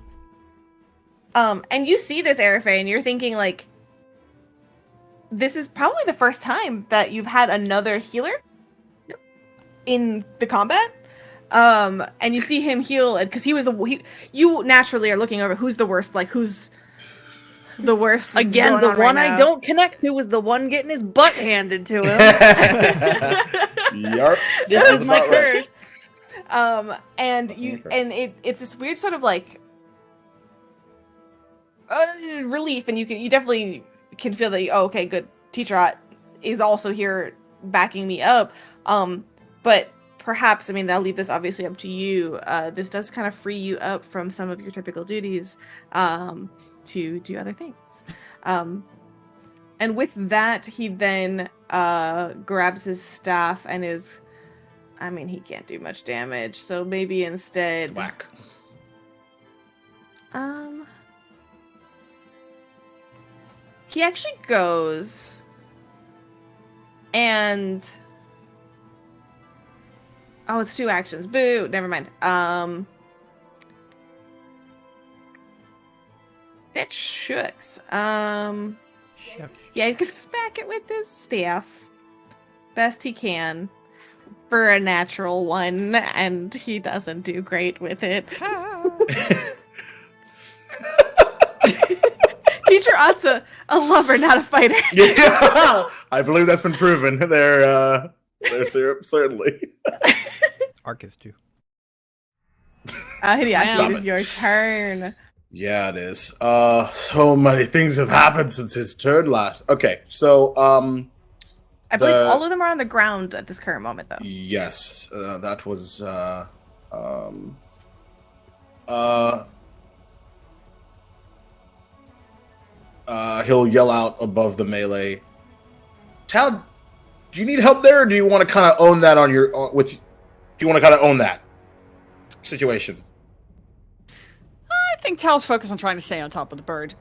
[SPEAKER 1] And you see this, Arafe, and you're thinking like, this is probably the first time that you've had another healer in the combat. And you see him heal because he was you naturally are looking over who's the worst, like who's the worst.
[SPEAKER 6] Again,
[SPEAKER 1] going
[SPEAKER 6] the
[SPEAKER 1] on
[SPEAKER 6] one
[SPEAKER 1] right
[SPEAKER 6] I
[SPEAKER 1] now.
[SPEAKER 6] don't connect to was the one getting his butt handed to him.
[SPEAKER 2] Yarp.
[SPEAKER 6] This
[SPEAKER 2] Sounds
[SPEAKER 6] is my
[SPEAKER 2] about right.
[SPEAKER 6] curse.
[SPEAKER 1] And you and it's this weird sort of like relief, and you definitely can feel that. Oh, okay, good. Teacher Ott is also here backing me up. But perhaps, I mean, I'll leave this obviously up to you. This does kind of free you up from some of your typical duties to do other things. And with that, he then grabs his staff and is, I mean, he can't do much damage, so maybe instead
[SPEAKER 2] Whack.
[SPEAKER 1] he actually goes and oh, it's 2 actions. Boo, never mind. That shucks.
[SPEAKER 4] Chef.
[SPEAKER 1] Yeah, he can smack it with his staff best he can. for a natural one, and he doesn't do great with it. Teacher Ott's a lover, not a fighter.
[SPEAKER 2] Yeah, I believe that's been proven. They're syrup, certainly.
[SPEAKER 4] Arcus too.
[SPEAKER 1] Hideaki, it is
[SPEAKER 2] it.
[SPEAKER 1] your turn.
[SPEAKER 2] Yeah, it is. So many things have happened since his turn last. Okay, so
[SPEAKER 1] I believe all of them are on the ground at this current moment, though.
[SPEAKER 2] yes, that was he'll yell out above the melee. Tal, do you need help there, or do you want to kind of own that on your do you want to kind of own that situation?
[SPEAKER 3] I think Tal's focused on trying to stay on top of the bird.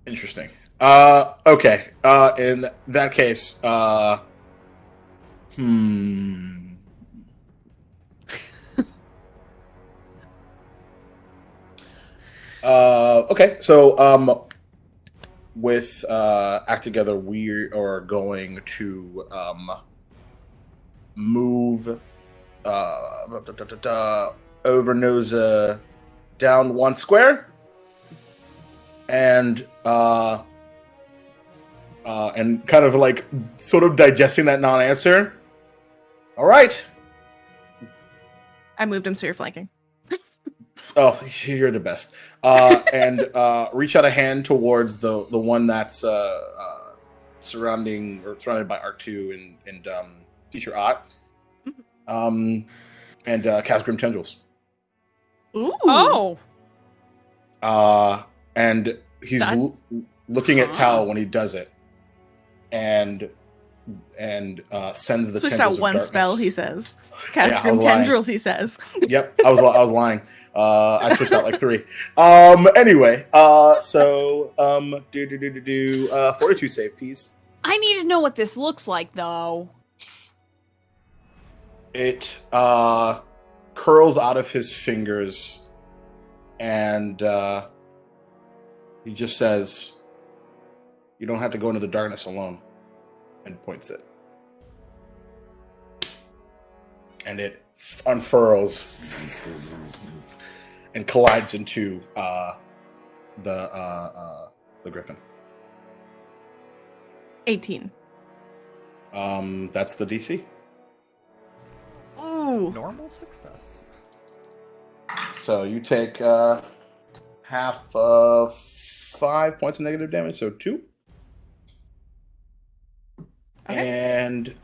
[SPEAKER 2] Interesting. Okay. In that case, okay. So, with Act Together, we are going to move over nose down 1 square, and kind of like sort of digesting that non-answer. All right.
[SPEAKER 1] I moved him, so you're flanking.
[SPEAKER 2] Oh, you're the best. And reach out a hand towards the one that's surrounded by Arc 2 and Teacher Ott. And cast Grim Tendrils.
[SPEAKER 1] Ooh.
[SPEAKER 3] Oh.
[SPEAKER 2] And he's looking at Tal when he does it, and sends the
[SPEAKER 1] Switched
[SPEAKER 2] tendrils
[SPEAKER 1] out one
[SPEAKER 2] of
[SPEAKER 1] spell,
[SPEAKER 2] darkness.
[SPEAKER 1] he says. Cast
[SPEAKER 2] Yeah, I
[SPEAKER 1] Grim
[SPEAKER 2] was lying.
[SPEAKER 1] Tendrils, he says.
[SPEAKER 2] Yep, I was lying. I switched out like 3. Anyway, so Fortitude save, please.
[SPEAKER 3] I need to know what this looks like, though.
[SPEAKER 2] It curls out of his fingers, and he just says, "You don't have to go into the darkness alone," and points it. And it unfurls and collides into the griffin.
[SPEAKER 1] 18.
[SPEAKER 2] That's the DC.
[SPEAKER 1] Ooh.
[SPEAKER 4] Normal success.
[SPEAKER 2] So you take half of 5 points of negative damage, so 2.
[SPEAKER 1] Okay.
[SPEAKER 2] And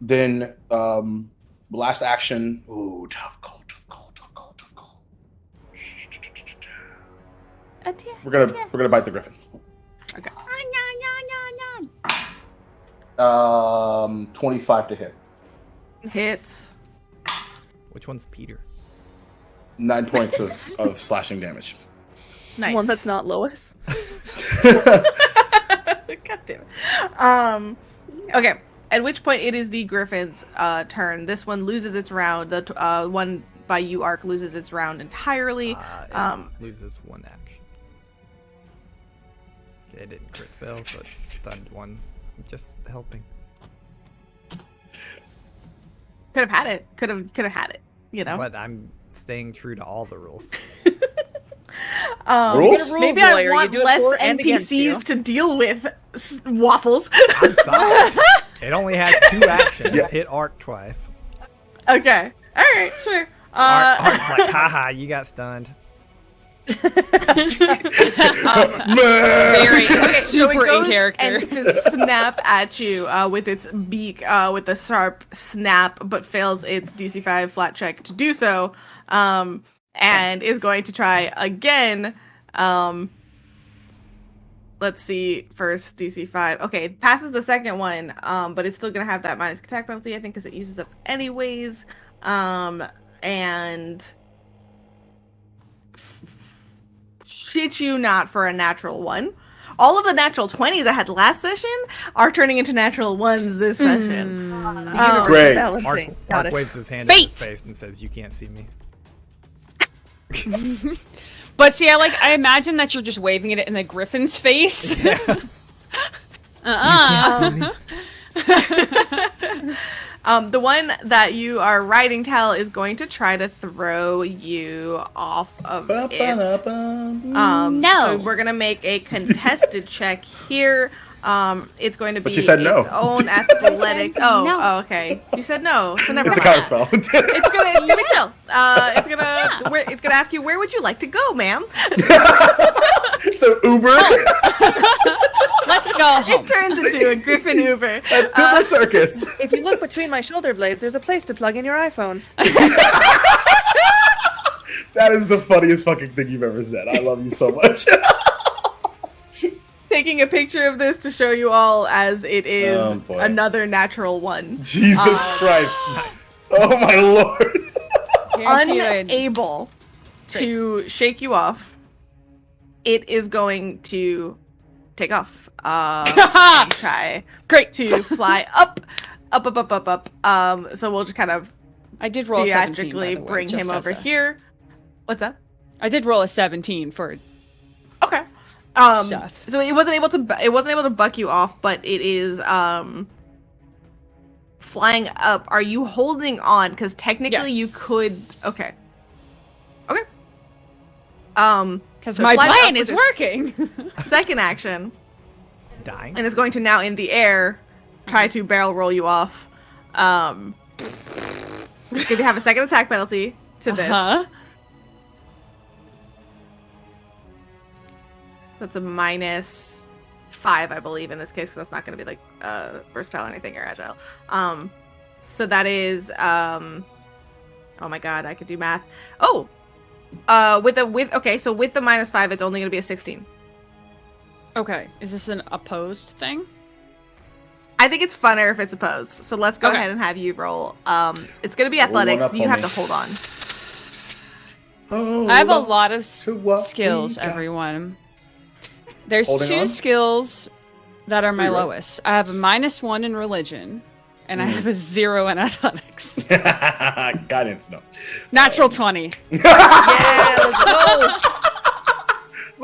[SPEAKER 2] then last action. Ooh, tough call. We're gonna bite the griffin.
[SPEAKER 1] Okay.
[SPEAKER 2] 25 to hit.
[SPEAKER 1] Hits.
[SPEAKER 4] Which one's Peter?
[SPEAKER 2] 9 points of slashing damage.
[SPEAKER 1] Nice.
[SPEAKER 6] One that's not Lois.
[SPEAKER 1] God damn it. Okay. At which point it is the griffin's turn. This one loses its round. The one by you, Arc, loses its round entirely.
[SPEAKER 4] It loses 1 action. Okay, it didn't crit fail, so it's stunned 1. Just helping.
[SPEAKER 1] Could have had it. Could have had it. You know.
[SPEAKER 4] But I'm staying true to all the rules.
[SPEAKER 2] Rules?
[SPEAKER 1] Maybe
[SPEAKER 6] lawyer,
[SPEAKER 1] I
[SPEAKER 6] you
[SPEAKER 1] want
[SPEAKER 6] do it
[SPEAKER 1] less
[SPEAKER 6] for and against you.
[SPEAKER 1] NPCs to deal with. Waffles.
[SPEAKER 4] I'm sorry. It only has 2 actions.
[SPEAKER 2] Yeah.
[SPEAKER 4] Hit Arc twice.
[SPEAKER 1] Okay. All right. Sure.
[SPEAKER 4] Arc's like, haha, you got stunned.
[SPEAKER 3] Very
[SPEAKER 1] Okay, so it
[SPEAKER 3] super in
[SPEAKER 1] goes
[SPEAKER 3] character.
[SPEAKER 1] and to snap at you with its beak, with a sharp snap, but fails its DC 5 flat check to do so, and is going to try again. Let's see, first DC 5. Okay, passes the second one, but it's still gonna have that minus attack penalty, I think, because it uses up anyways. And shit you not, for a natural 1. All of the natural 20s I had last session are turning into natural 1s this session.
[SPEAKER 2] Great.
[SPEAKER 6] Balancing. Got
[SPEAKER 4] Arc
[SPEAKER 6] it.
[SPEAKER 4] waves his hand in his
[SPEAKER 3] Fate.
[SPEAKER 4] face and says, "You can't see me."
[SPEAKER 3] But see, I imagine that you're just waving it in the griffin's face.
[SPEAKER 4] Yeah.
[SPEAKER 1] The one that you are riding, Tal, is going to try to throw you off of it.
[SPEAKER 3] No.
[SPEAKER 1] So we're gonna make a contested check here. It's going to be
[SPEAKER 2] But you said no.
[SPEAKER 1] its own athletics.
[SPEAKER 3] no.
[SPEAKER 1] Oh, okay. You said no, so never
[SPEAKER 2] It's a
[SPEAKER 1] mind.
[SPEAKER 2] counter spell.
[SPEAKER 1] It's gonna be chill. It's gonna ask you, where would you like to go, ma'am?
[SPEAKER 2] So Uber
[SPEAKER 3] Let's go home.
[SPEAKER 1] It turns into a Griffin Uber.
[SPEAKER 2] to the circus.
[SPEAKER 6] If you look between my shoulder blades, there's a place to plug in your iPhone.
[SPEAKER 2] That is the funniest fucking thing you've ever said. I love you so much.
[SPEAKER 1] Taking a picture of this to show you all as it is
[SPEAKER 2] Oh, boy.
[SPEAKER 1] another natural one.
[SPEAKER 2] Jesus Christ.
[SPEAKER 4] Nice.
[SPEAKER 2] Oh my lord.
[SPEAKER 1] Unable to shake you off, it is going to take off. And try to fly up. So we'll just kind of
[SPEAKER 3] I did roll a 17, by
[SPEAKER 1] theatrically
[SPEAKER 3] the way,
[SPEAKER 1] bring
[SPEAKER 3] just
[SPEAKER 1] him
[SPEAKER 3] as
[SPEAKER 1] over
[SPEAKER 3] a-
[SPEAKER 1] here. What's that?
[SPEAKER 3] I did roll a 17 for
[SPEAKER 1] Okay.
[SPEAKER 3] stuff.
[SPEAKER 1] So it wasn't able to buck you off, but it is flying up. Are you holding on? Because technically you
[SPEAKER 3] Yes.
[SPEAKER 1] could. Okay.
[SPEAKER 3] Because
[SPEAKER 1] So
[SPEAKER 3] my
[SPEAKER 1] flies
[SPEAKER 3] plan
[SPEAKER 1] up
[SPEAKER 3] is
[SPEAKER 1] with its
[SPEAKER 3] working.
[SPEAKER 1] second action,
[SPEAKER 4] Dying.
[SPEAKER 1] and is going to now in the air try to barrel roll you off. It's going to have a second attack penalty to this.
[SPEAKER 3] Huh?
[SPEAKER 1] That's a -5, I believe, in this case, because that's not going to be like versatile or anything or agile. So that is oh my god, I could do math. Oh, with the -5, it's only going to be a 16.
[SPEAKER 3] Okay. Is this an opposed thing?
[SPEAKER 1] I think it's funner if it's opposed. So let's go
[SPEAKER 3] Okay.
[SPEAKER 1] ahead and have you roll. It's going to be
[SPEAKER 2] Roll one
[SPEAKER 1] athletics.
[SPEAKER 2] up
[SPEAKER 1] So you
[SPEAKER 2] on
[SPEAKER 1] have
[SPEAKER 2] me.
[SPEAKER 1] to hold on.
[SPEAKER 2] Oh,
[SPEAKER 3] I have a lot of
[SPEAKER 2] to what
[SPEAKER 3] skills,
[SPEAKER 2] we got.
[SPEAKER 3] everyone. There's
[SPEAKER 2] Holding
[SPEAKER 3] 2
[SPEAKER 2] on?
[SPEAKER 3] skills that are my
[SPEAKER 2] Pretty right.
[SPEAKER 3] lowest. I have a -1 in religion, and I have a 0 in athletics.
[SPEAKER 2] Guidance, no.
[SPEAKER 3] Natural 20.
[SPEAKER 1] Yeah, let's go.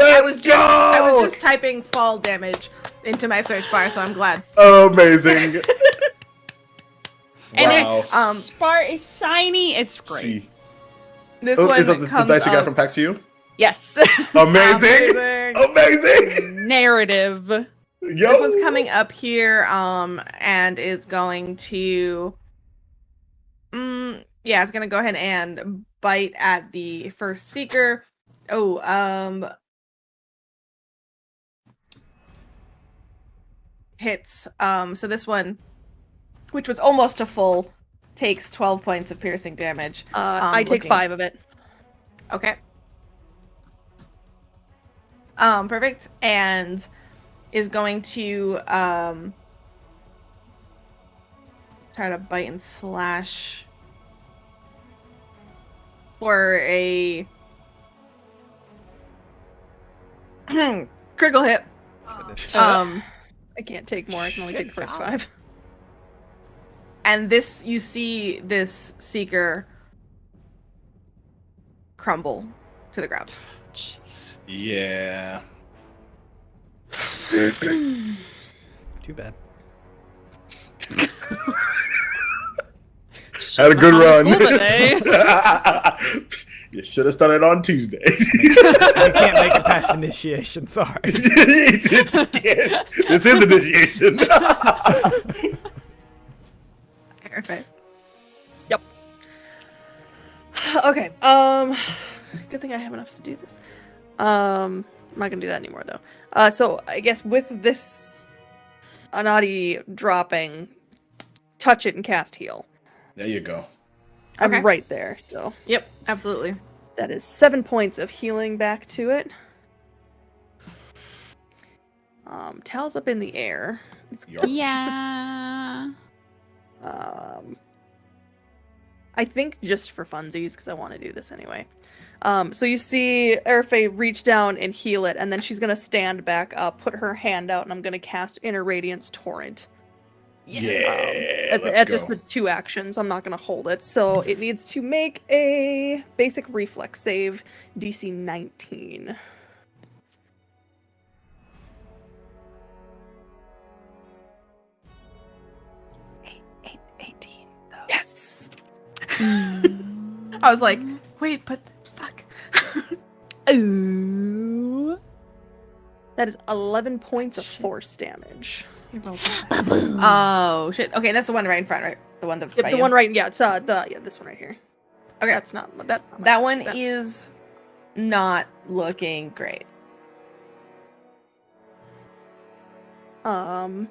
[SPEAKER 1] I was
[SPEAKER 2] go!
[SPEAKER 1] just typing fall damage into my search bar, so I'm glad.
[SPEAKER 2] Amazing.
[SPEAKER 3] And
[SPEAKER 2] Wow.
[SPEAKER 3] it's Spart is shiny. It's great.
[SPEAKER 2] See.
[SPEAKER 1] This
[SPEAKER 2] Oh,
[SPEAKER 1] one
[SPEAKER 2] is that the
[SPEAKER 1] comes
[SPEAKER 2] dice you got
[SPEAKER 1] up-
[SPEAKER 2] from PAX U?
[SPEAKER 3] Yes.
[SPEAKER 2] Amazing.
[SPEAKER 1] Amazing.
[SPEAKER 2] Amazing.
[SPEAKER 3] Narrative.
[SPEAKER 2] Yo.
[SPEAKER 1] This one's coming up here, and is going to, it's gonna go ahead and bite at the first seeker. Oh, hits. So this one, which was almost a full, takes 12 points of piercing damage.
[SPEAKER 6] I take
[SPEAKER 1] looking-
[SPEAKER 6] 5 of it.
[SPEAKER 1] Okay. Perfect. And is going to try to bite and slash for a critical hit.
[SPEAKER 6] I can't take more. I can only take the first 5.
[SPEAKER 1] And this, you see this seeker crumble to the ground.
[SPEAKER 2] Yeah.
[SPEAKER 4] Too bad.
[SPEAKER 2] Had a good
[SPEAKER 3] Not
[SPEAKER 2] run.
[SPEAKER 3] school today.
[SPEAKER 2] You should have started on Tuesday.
[SPEAKER 4] I can't make it past initiation. Sorry.
[SPEAKER 2] This is initiation.
[SPEAKER 1] Perfect.
[SPEAKER 6] Okay. Good thing I have enough to do this. I'm not gonna do that anymore though. So I guess with this Anadi dropping, touch it and cast heal.
[SPEAKER 2] There you go.
[SPEAKER 6] I'm
[SPEAKER 1] Okay.
[SPEAKER 6] right there, so
[SPEAKER 1] Yep, absolutely.
[SPEAKER 6] that is 7 points of healing back to it. Tal's up in the air.
[SPEAKER 2] Yarp.
[SPEAKER 3] Yeah.
[SPEAKER 6] I think just for funsies, because I want to do this anyway. So you see Erfe reach down and heal it, and then she's gonna stand back up, put her hand out, and I'm gonna cast Inner Radiance Torrent.
[SPEAKER 2] Yeah.
[SPEAKER 6] At just the 2 actions, I'm not gonna hold it. So it needs to make a basic reflex save, DC 19.
[SPEAKER 1] I was like, wait, but fuck.
[SPEAKER 3] Ooh.
[SPEAKER 6] That is 11 points of force damage.
[SPEAKER 1] Oh shit. Okay, that's the one right in front, right? The one that's
[SPEAKER 6] Yep,
[SPEAKER 1] by
[SPEAKER 6] the
[SPEAKER 1] you.
[SPEAKER 6] one right. Yeah, it's this one right here.
[SPEAKER 1] Okay,
[SPEAKER 6] That's not that.
[SPEAKER 1] that one is not looking great.
[SPEAKER 6] And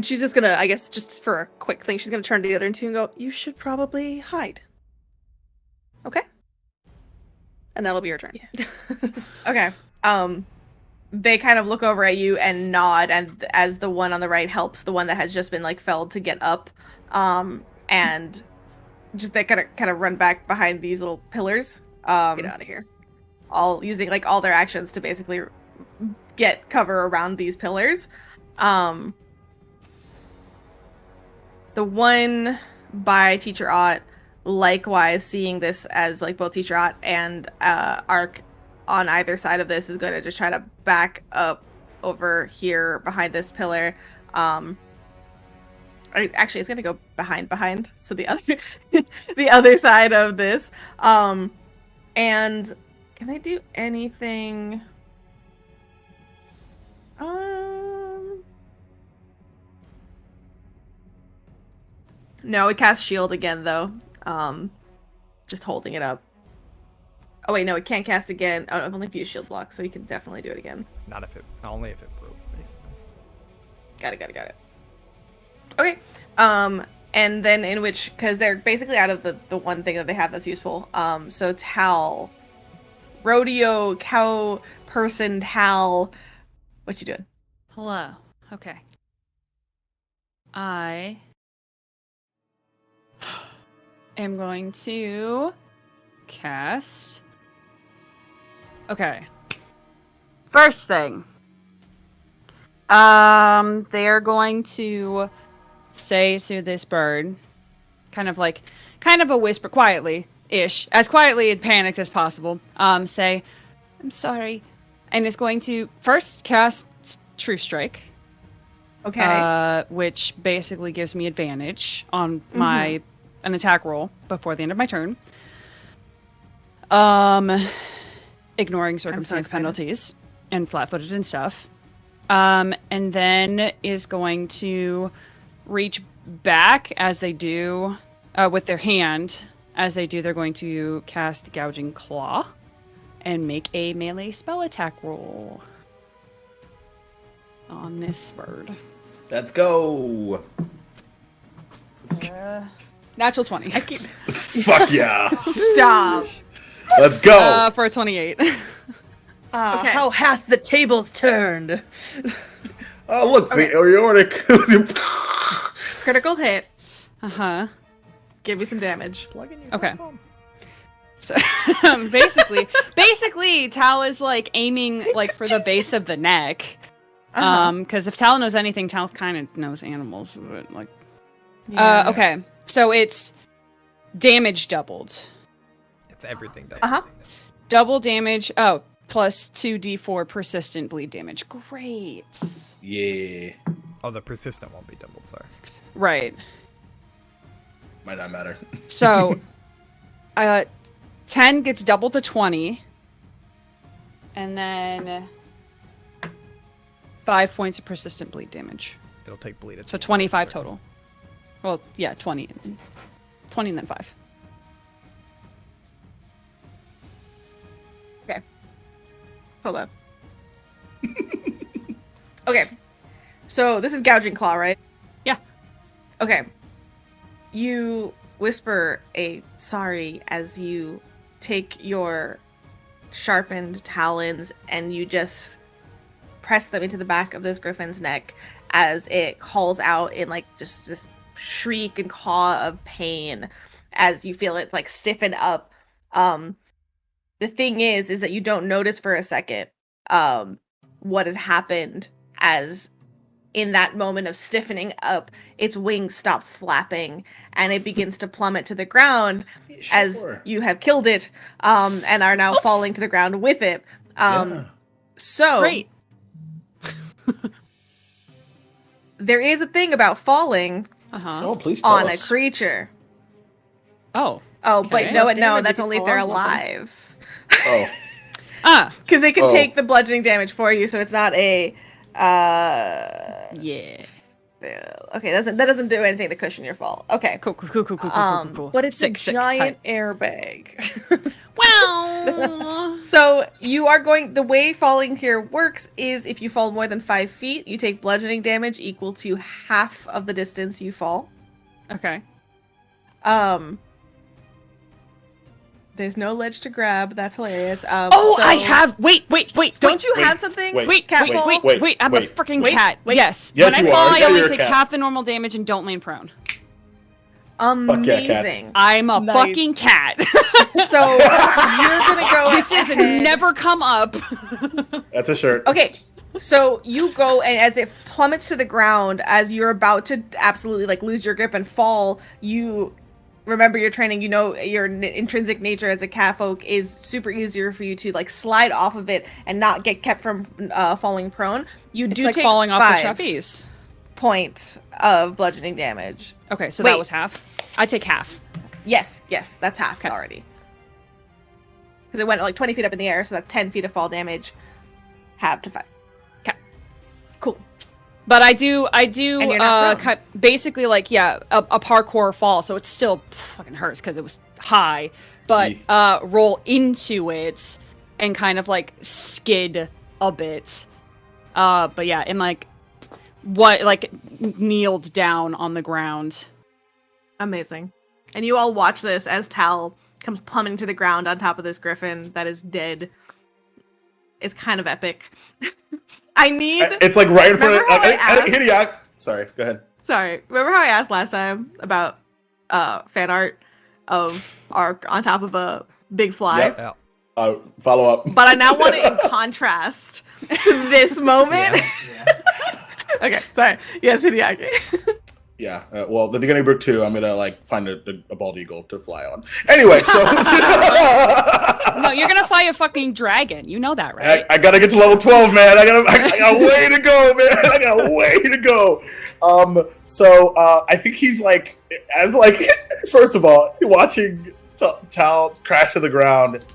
[SPEAKER 6] she's just gonna, I guess, just for a quick thing, she's gonna turn to the other two and go, "You should probably hide." Okay. And that'll be your turn.
[SPEAKER 1] Okay. They kind of look over at you and nod, and as the one on the right helps the one that has just been like felled to get up, and just they kind of run back behind these little pillars.
[SPEAKER 6] Get out of here.
[SPEAKER 1] All using like all their actions to basically get cover around these pillars. The one by Teacher Ott, likewise seeing this as like both Teacher Ott and Ark on either side of this, is going to just try to back up over here behind this pillar. Actually, it's going to go behind, so the other the other side of this. And can I do anything? No, it casts shield again though. Just holding it up. Oh wait, no, it can't cast again. Oh, I've only used shield block, so you can definitely do it again.
[SPEAKER 4] Only if it broke, basically.
[SPEAKER 1] Got it. Okay. And then in which, because they're basically out of the one thing that they have that's useful. So Tal, rodeo cow person Tal, what you doing?
[SPEAKER 5] Hello. Okay. I am going to cast. Okay. First thing. They're going to say to this bird, kind of a whisper, quietly-ish, as quietly and panicked as possible, say, "I'm sorry," and is going to first cast True Strike.
[SPEAKER 1] Okay.
[SPEAKER 5] Which basically gives me advantage on an attack roll before the end of my turn. Ignoring circumstance penalties and flat-footed and stuff. And then is going to reach back as they do with their hand. As they do, they're going to cast Gouging Claw and make a melee spell attack roll on this bird.
[SPEAKER 2] Let's go.
[SPEAKER 5] Natural 20.
[SPEAKER 2] Fuck yeah.
[SPEAKER 1] Stop.
[SPEAKER 2] Let's go.
[SPEAKER 5] For a 28.
[SPEAKER 1] Okay.
[SPEAKER 6] How hath the tables turned?
[SPEAKER 2] Oh, look, the aortic.
[SPEAKER 1] Critical hit.
[SPEAKER 5] Uh-huh.
[SPEAKER 1] Give me some damage.
[SPEAKER 4] Plug in your
[SPEAKER 5] Okay.
[SPEAKER 4] cell phone.
[SPEAKER 5] So basically, Tal is like aiming like for the base of the neck. Because if Tal knows anything, Tal kind of knows animals. But, like,
[SPEAKER 1] Yeah.
[SPEAKER 5] okay. So it's damage doubled.
[SPEAKER 4] It's everything done.
[SPEAKER 1] Uh-huh.
[SPEAKER 5] Double damage. Oh, plus 2d4 persistent bleed damage. Great.
[SPEAKER 2] Yeah.
[SPEAKER 4] Oh, the persistent won't be doubled, sorry.
[SPEAKER 5] Right.
[SPEAKER 2] Might not matter.
[SPEAKER 5] So, 10 gets doubled to 20. And then 5 points of persistent bleed damage.
[SPEAKER 4] It'll take bleed. at
[SPEAKER 5] So
[SPEAKER 4] the end of
[SPEAKER 5] 25
[SPEAKER 4] its turn.
[SPEAKER 5] total. Well, yeah, 20. 20 and then 5.
[SPEAKER 1] Hold up. Okay. So this is Gouging Claw, right?
[SPEAKER 5] Yeah.
[SPEAKER 1] Okay. You whisper a sorry as you take your sharpened talons and you just press them into the back of this griffin's neck as it calls out in like just this shriek and caw of pain as you feel it like stiffen up. The thing is that you don't notice for a second what has happened as in that moment of stiffening up, its wings stop flapping and it begins to plummet to the ground as you have killed it and are now falling to the ground with it.
[SPEAKER 2] Yeah.
[SPEAKER 1] So
[SPEAKER 5] Great.
[SPEAKER 1] there is a thing about falling
[SPEAKER 5] Uh-huh.
[SPEAKER 2] Oh, please tell
[SPEAKER 1] on
[SPEAKER 2] us.
[SPEAKER 1] a creature.
[SPEAKER 5] Oh.
[SPEAKER 1] Oh,
[SPEAKER 3] Okay.
[SPEAKER 1] but no,
[SPEAKER 3] Plus damage
[SPEAKER 1] that's
[SPEAKER 3] if you
[SPEAKER 1] only if
[SPEAKER 3] fall
[SPEAKER 1] they're
[SPEAKER 3] on something.
[SPEAKER 1] alive.
[SPEAKER 2] Oh,
[SPEAKER 1] Because they can
[SPEAKER 2] Oh.
[SPEAKER 1] take the bludgeoning damage for you, so it's not a.
[SPEAKER 3] Yeah.
[SPEAKER 1] Okay, that doesn't do anything to cushion your fall. Okay.
[SPEAKER 3] Cool.
[SPEAKER 6] But it's
[SPEAKER 3] Sick,
[SPEAKER 6] a
[SPEAKER 3] sick,
[SPEAKER 6] giant
[SPEAKER 3] tight.
[SPEAKER 6] airbag.
[SPEAKER 3] Well.
[SPEAKER 1] So you are going. The way falling here works is if you fall more than 5 feet, you take bludgeoning damage equal to half of the distance you fall.
[SPEAKER 3] Okay.
[SPEAKER 1] There's no ledge to grab. That's hilarious.
[SPEAKER 3] Oh,
[SPEAKER 1] so-
[SPEAKER 3] I have. Wait.
[SPEAKER 1] Don't you
[SPEAKER 2] wait,
[SPEAKER 1] have something?
[SPEAKER 2] wait,
[SPEAKER 1] cat
[SPEAKER 2] wait,
[SPEAKER 1] fall?
[SPEAKER 2] wait.
[SPEAKER 3] I'm a freaking
[SPEAKER 1] wait,
[SPEAKER 3] cat.
[SPEAKER 1] wait.
[SPEAKER 3] Yes.
[SPEAKER 2] Yes,
[SPEAKER 3] When I
[SPEAKER 2] you
[SPEAKER 3] fall,
[SPEAKER 2] are.
[SPEAKER 3] I
[SPEAKER 2] Yeah,
[SPEAKER 3] only
[SPEAKER 2] you're a
[SPEAKER 3] take
[SPEAKER 2] cat.
[SPEAKER 3] half the normal damage and don't land prone.
[SPEAKER 1] Amazing.
[SPEAKER 3] I'm a
[SPEAKER 1] Nice.
[SPEAKER 3] fucking cat.
[SPEAKER 1] So you're gonna go.
[SPEAKER 3] This has
[SPEAKER 1] ahead.
[SPEAKER 3] never come up.
[SPEAKER 2] that's a shirt.
[SPEAKER 1] Okay, so you go, and as it plummets to the ground, as you're about to absolutely like lose your grip and fall, you remember your training. You know your intrinsic nature as a cat folk is super easier for you to like slide off of it and not get kept from falling prone. You
[SPEAKER 3] It's
[SPEAKER 1] do
[SPEAKER 3] like
[SPEAKER 1] take
[SPEAKER 3] falling off the
[SPEAKER 1] 5
[SPEAKER 3] trapeze.
[SPEAKER 1] points of bludgeoning damage.
[SPEAKER 3] Okay, so
[SPEAKER 1] Wait.
[SPEAKER 3] that was half. I take half.
[SPEAKER 1] Yes, that's half
[SPEAKER 3] Okay.
[SPEAKER 1] already. Because it went like 20 feet up in the air, so that's 10 feet of fall damage. Half to 5.
[SPEAKER 3] Okay.
[SPEAKER 1] Cool.
[SPEAKER 3] But I do
[SPEAKER 1] And you're not prone.
[SPEAKER 3] basically like, yeah, a parkour fall, so it still fucking hurts because it was high. But roll into it and kind of like skid a bit. But yeah, and like kneeled down on the ground.
[SPEAKER 1] Amazing. And you all watch this as Tal comes plummeting to the ground on top of this griffin that is dead. It's kind of epic. I need...
[SPEAKER 2] It's like right in front of
[SPEAKER 1] Remember how I asked-
[SPEAKER 2] Hideaki. Sorry, go ahead.
[SPEAKER 1] Sorry. Remember how I asked last time about fan art of Ark on top of a big fly?
[SPEAKER 2] Yep.
[SPEAKER 4] Yeah.
[SPEAKER 2] Follow up.
[SPEAKER 1] But I now want it in contrast to this moment. Okay, sorry. Yes, Hideaki.
[SPEAKER 2] Yeah. Well, the beginning of book 2, I'm gonna like find a bald eagle to fly on. Anyway, so
[SPEAKER 3] No, you're gonna fly a fucking dragon. You know that, right?
[SPEAKER 2] I gotta get to level 12, man. I got a way to go, man. I got a way to go. So I think he's like, as like, first of all, watching Tal crash to the ground.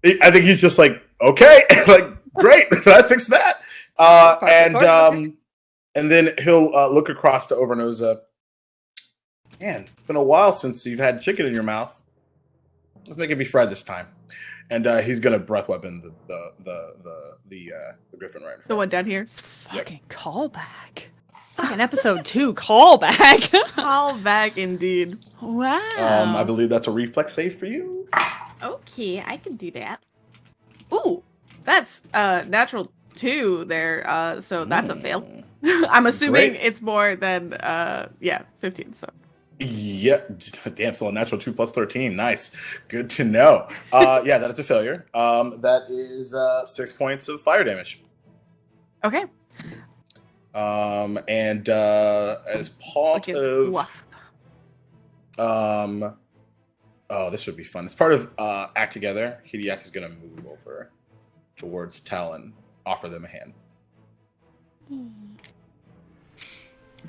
[SPEAKER 2] I think he's just like, okay, like great, I fixed that. And then he'll look across to Overnosa. Man, it's been a while since you've had chicken in your mouth. Let's make it be fried this time. And he's gonna breath weapon the griffin right in front.
[SPEAKER 1] The one down here.
[SPEAKER 3] Fucking callback. Fucking episode 2 callback.
[SPEAKER 1] Call back indeed.
[SPEAKER 3] Wow.
[SPEAKER 2] I believe that's a reflex save for you.
[SPEAKER 1] Okay, I can do that. Ooh, that's natural 2 there. So that's a fail. I'm assuming
[SPEAKER 2] Great.
[SPEAKER 1] it's more than 15. So
[SPEAKER 2] Yeah, damn, so a natural 2 plus 13. Nice. Good to know. Yeah, that is a failure. That is 6 points of fire damage.
[SPEAKER 1] okay.
[SPEAKER 2] And as part
[SPEAKER 1] Like
[SPEAKER 2] of
[SPEAKER 1] wasp.
[SPEAKER 2] oh, this should be fun. As part of Act Together, Hideaki is gonna move over towards Talon, offer them a hand.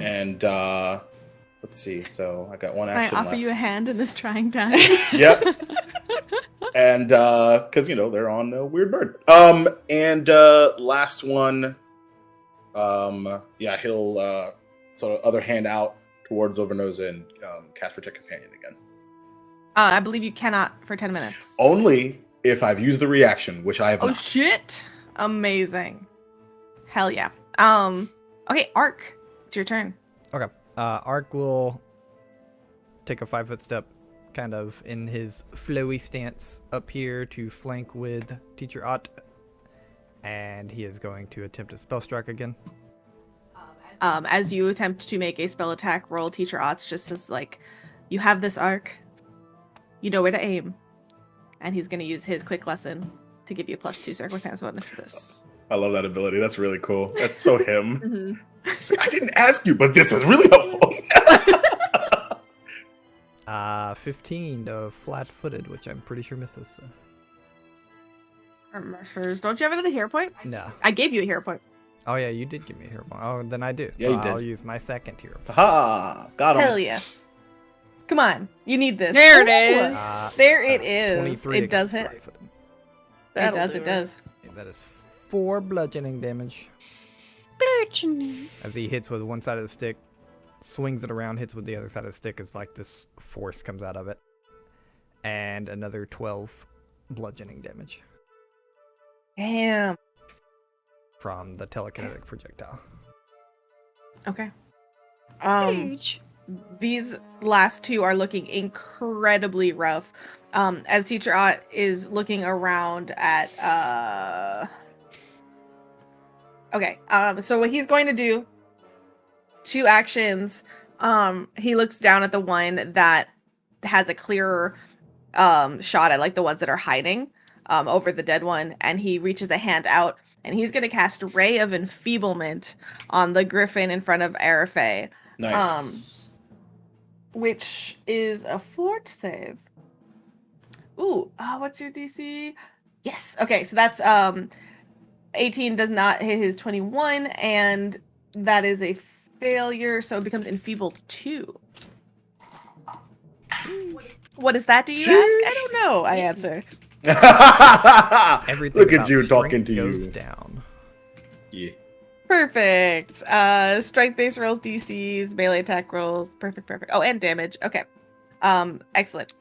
[SPEAKER 2] And let's see. So I got one
[SPEAKER 1] Can I
[SPEAKER 2] action
[SPEAKER 1] offer
[SPEAKER 2] left.
[SPEAKER 1] you a hand in this trying time?
[SPEAKER 2] Yep. And because they're on a weird bird. And last one. Yeah, he'll sort of other hand out towards Overnosa and cast Protect Companion again.
[SPEAKER 1] I believe you cannot for 10 minutes.
[SPEAKER 2] Only if I've used the reaction, which I have
[SPEAKER 1] Oh
[SPEAKER 2] not.
[SPEAKER 1] shit! Amazing. Hell yeah. Okay, Ark, it's your turn.
[SPEAKER 4] Okay. Ark will take a 5-foot step, kind of in his flowy stance up here to flank with Teacher Ott. And he is going to attempt a spell strike again.
[SPEAKER 1] As you attempt to make a spell attack roll, Teacher Otts just says, like, you have this Ark. You know where to aim. And he's going to use his quick lesson to give you a +2 circumstance bonus to this.
[SPEAKER 2] I love that ability. That's really cool. That's so him.
[SPEAKER 1] Mhm.
[SPEAKER 2] It's like, I didn't ask you, but this is really helpful.
[SPEAKER 4] 15 of flat-footed, which I'm pretty sure misses.
[SPEAKER 1] Don't you have another hero point?
[SPEAKER 4] No.
[SPEAKER 1] I gave you a hero point.
[SPEAKER 4] Oh yeah, you did give me a hero point. Oh, then I do.
[SPEAKER 2] Yeah,
[SPEAKER 4] So
[SPEAKER 2] you did.
[SPEAKER 4] I'll use my second hero point.
[SPEAKER 2] Ha! Got him.
[SPEAKER 1] Hell yes. Come on, you need this.
[SPEAKER 5] There it
[SPEAKER 1] Ooh,
[SPEAKER 5] is.
[SPEAKER 1] There it is.
[SPEAKER 4] 23
[SPEAKER 1] It does
[SPEAKER 4] against
[SPEAKER 1] hit.
[SPEAKER 4] flat-footed.
[SPEAKER 1] It
[SPEAKER 6] That'll
[SPEAKER 1] does.
[SPEAKER 6] do
[SPEAKER 1] It does.
[SPEAKER 4] That is 4 bludgeoning damage.
[SPEAKER 5] Bludgeoning.
[SPEAKER 4] As he hits with one side of the stick, swings it around, hits with the other side of the stick, as like this force comes out of it. And another 12 bludgeoning damage
[SPEAKER 1] Damn.
[SPEAKER 4] from the telekinetic projectile.
[SPEAKER 1] Okay.
[SPEAKER 5] Huge.
[SPEAKER 1] These last two are looking incredibly rough. As Teacher Ott is looking around at okay, so what he's going to do, 2 actions. He looks down at the one that has a clearer shot at like the ones that are hiding over the dead one, and he reaches a hand out and he's gonna cast Ray of Enfeeblement on the griffin in front of Arafe.
[SPEAKER 2] Nice.
[SPEAKER 1] Which is a fort save. Ooh, what's your DC? Yes. Okay, so that's 18 does not hit his 21, and that is a failure, so it becomes enfeebled 2. What does that do, you ask? I don't know, I answer.
[SPEAKER 4] Everything
[SPEAKER 2] Look at
[SPEAKER 4] about
[SPEAKER 2] you
[SPEAKER 4] strength
[SPEAKER 2] talking to
[SPEAKER 4] goes
[SPEAKER 2] you.
[SPEAKER 4] down.
[SPEAKER 2] Yeah.
[SPEAKER 1] Perfect. Strength-based rolls, DCs, melee attack rolls. Perfect. Oh, and damage. Okay. Excellent.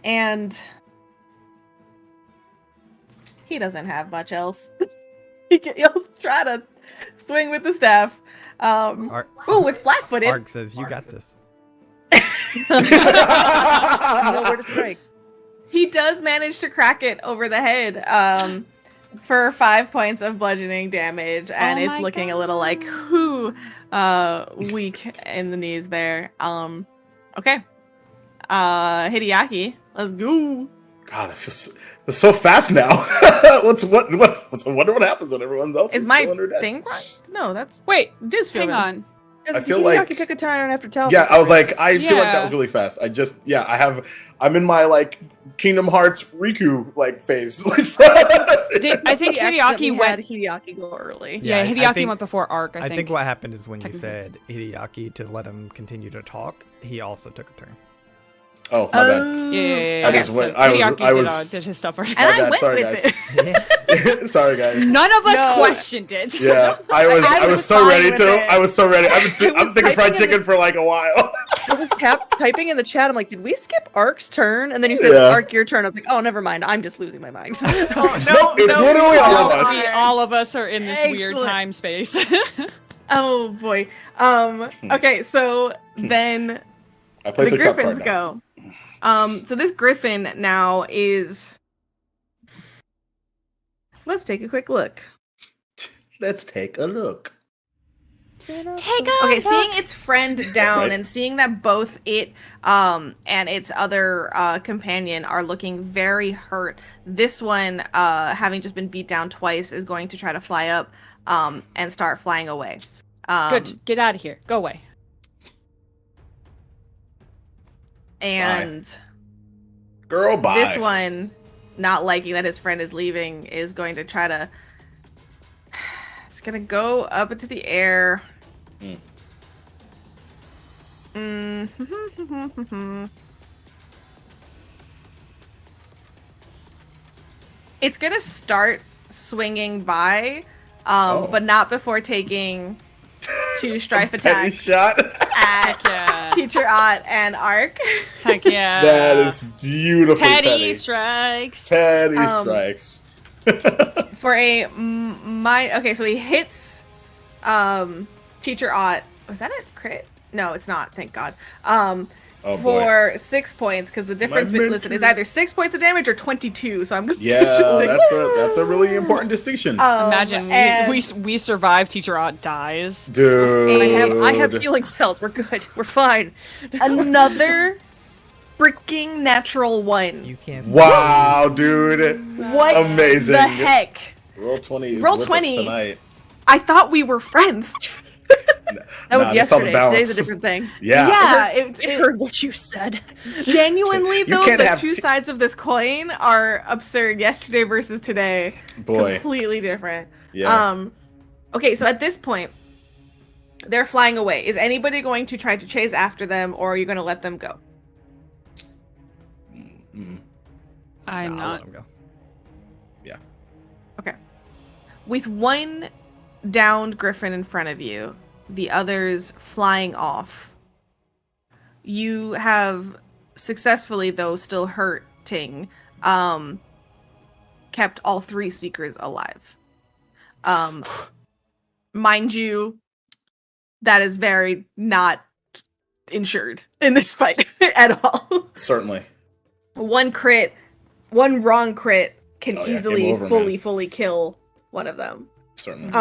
[SPEAKER 1] And he doesn't have much else. He'll try to swing with the staff. Ooh, with flat-footed.
[SPEAKER 4] Ark says, "You got this."
[SPEAKER 6] You know where to strike.
[SPEAKER 1] He does manage to crack it over the head for 5 points of bludgeoning damage, and
[SPEAKER 5] Oh
[SPEAKER 1] it's
[SPEAKER 5] my
[SPEAKER 1] looking a little like weak in the knees there. Okay. Hideaki, let's go.
[SPEAKER 2] God, it's so fast now. I wonder what happens when everyone else
[SPEAKER 1] Is
[SPEAKER 2] is
[SPEAKER 1] my
[SPEAKER 2] still under death.
[SPEAKER 1] thing right? No, that's
[SPEAKER 5] Wait,
[SPEAKER 1] does feel
[SPEAKER 5] hang
[SPEAKER 1] good.
[SPEAKER 5] on.
[SPEAKER 2] I feel like-
[SPEAKER 6] Hideaki took a turn after telling
[SPEAKER 2] Yeah,
[SPEAKER 6] us
[SPEAKER 2] I was
[SPEAKER 6] everything.
[SPEAKER 2] like, I feel like that
[SPEAKER 5] Yeah.
[SPEAKER 2] was really fast. I'm in my like Kingdom Hearts Riku like phase.
[SPEAKER 5] I think
[SPEAKER 6] He accidentally
[SPEAKER 5] Hideaki
[SPEAKER 6] had
[SPEAKER 5] went.
[SPEAKER 6] Hideaki go early.
[SPEAKER 5] Yeah,
[SPEAKER 4] I
[SPEAKER 5] Hideaki
[SPEAKER 4] think-
[SPEAKER 5] went before Ark.
[SPEAKER 4] I think what happened is when you
[SPEAKER 5] Technically.
[SPEAKER 4] said Hideaki to let him continue to talk, he also took a turn.
[SPEAKER 2] Oh, my bad.
[SPEAKER 5] Yeah.
[SPEAKER 2] I just
[SPEAKER 5] Okay,
[SPEAKER 2] went-
[SPEAKER 5] so
[SPEAKER 2] I was-
[SPEAKER 5] Hideaki
[SPEAKER 2] I was-
[SPEAKER 5] did his stuff already.
[SPEAKER 1] And
[SPEAKER 2] My
[SPEAKER 1] I
[SPEAKER 2] bad,
[SPEAKER 1] went
[SPEAKER 2] sorry,
[SPEAKER 1] with
[SPEAKER 2] guys.
[SPEAKER 1] it.
[SPEAKER 2] Sorry, guys.
[SPEAKER 5] None of us
[SPEAKER 1] No.
[SPEAKER 5] questioned it.
[SPEAKER 2] Yeah, I
[SPEAKER 1] I
[SPEAKER 2] was
[SPEAKER 1] was
[SPEAKER 2] so
[SPEAKER 1] fine
[SPEAKER 2] ready
[SPEAKER 1] with
[SPEAKER 2] to.
[SPEAKER 1] it.
[SPEAKER 2] I was so ready. I've
[SPEAKER 6] I
[SPEAKER 2] been
[SPEAKER 6] was
[SPEAKER 2] thinking fried
[SPEAKER 6] typing in
[SPEAKER 2] chicken for like a while.
[SPEAKER 6] I was typing in the chat. I'm like, did we skip Ark's turn? And then you said,
[SPEAKER 2] Yeah.
[SPEAKER 6] Ark, your turn. I was like, oh, never mind. I'm just losing my mind.
[SPEAKER 1] Oh,
[SPEAKER 2] No, it's literally all of us.
[SPEAKER 5] We, all of us are in this weird
[SPEAKER 1] Excellent.
[SPEAKER 5] time space.
[SPEAKER 1] Oh boy. Okay, so then
[SPEAKER 2] I placed
[SPEAKER 1] the
[SPEAKER 2] a trap
[SPEAKER 1] Griffins
[SPEAKER 2] card now.
[SPEAKER 1] go. So this Griffin now is. Let's take a quick look.
[SPEAKER 2] Let's take a look.
[SPEAKER 5] Take
[SPEAKER 1] Okay, seeing its friend down
[SPEAKER 2] Right.
[SPEAKER 1] and seeing that both it and its other companion are looking very hurt. This one, having just been beat down twice, is going to try to fly up and start flying away.
[SPEAKER 5] Good. Get out of here. Go away.
[SPEAKER 1] And
[SPEAKER 2] Girl, bye.
[SPEAKER 1] this one, not liking that his friend is leaving, is going to try to. It's gonna go up into the air. It's gonna start swinging by, but not before taking 2 strife
[SPEAKER 2] Petty
[SPEAKER 1] attacks
[SPEAKER 2] shot.
[SPEAKER 1] at
[SPEAKER 5] Yeah.
[SPEAKER 1] Teacher Ott and Ark.
[SPEAKER 5] Heck yeah.
[SPEAKER 2] That is beautiful.
[SPEAKER 5] petty strikes.
[SPEAKER 2] Petty
[SPEAKER 1] Um,
[SPEAKER 2] strikes.
[SPEAKER 1] For a okay, so he hits Teacher Ott. Was that a crit? No, it's not. Thank God.
[SPEAKER 2] Oh, boy.
[SPEAKER 1] For 6 points, because the difference
[SPEAKER 2] My
[SPEAKER 1] listen, it's
[SPEAKER 2] mentor.
[SPEAKER 1] either 6 points of damage or 22. So I'm just
[SPEAKER 2] Yeah, that's a really important distinction.
[SPEAKER 5] Imagine
[SPEAKER 1] and-
[SPEAKER 5] we survive. Teacher Ott dies.
[SPEAKER 2] Dude.
[SPEAKER 6] I have healing spells. We're good. We're fine.
[SPEAKER 1] another freaking natural 1.
[SPEAKER 4] You can't.
[SPEAKER 2] Wow, dude.
[SPEAKER 1] What
[SPEAKER 2] Amazing.
[SPEAKER 1] the heck?
[SPEAKER 2] Roll 20 is
[SPEAKER 1] Roll
[SPEAKER 2] with
[SPEAKER 1] 20.
[SPEAKER 2] us tonight.
[SPEAKER 1] I thought we were friends.
[SPEAKER 6] That was
[SPEAKER 2] Nah, that's all the
[SPEAKER 6] yesterday.
[SPEAKER 2] balance.
[SPEAKER 6] Today's a different thing.
[SPEAKER 2] Yeah.
[SPEAKER 1] Yeah,
[SPEAKER 6] I heard what you said.
[SPEAKER 1] genuinely
[SPEAKER 2] You
[SPEAKER 1] though,
[SPEAKER 2] can't
[SPEAKER 1] the
[SPEAKER 2] have
[SPEAKER 1] 2 sides of this coin are absurd. Yesterday versus today,
[SPEAKER 2] Boy.
[SPEAKER 1] completely different.
[SPEAKER 2] Yeah.
[SPEAKER 1] Okay, so at this point, They're flying away. Is anybody going to try to chase after them, or are you going to let them go?
[SPEAKER 5] I'm
[SPEAKER 4] I'll let
[SPEAKER 5] not.
[SPEAKER 4] him go.
[SPEAKER 2] Yeah.
[SPEAKER 1] Okay. With one downed griffin in front of you, the others flying off, you have successfully, though still hurting, kept all 3 seekers alive. Mind you, that is very not insured in this fight at all.
[SPEAKER 2] Certainly.
[SPEAKER 1] One wrong crit can
[SPEAKER 2] Oh, yeah, game
[SPEAKER 1] easily
[SPEAKER 2] over,
[SPEAKER 1] fully kill one of them.
[SPEAKER 2] Certainly.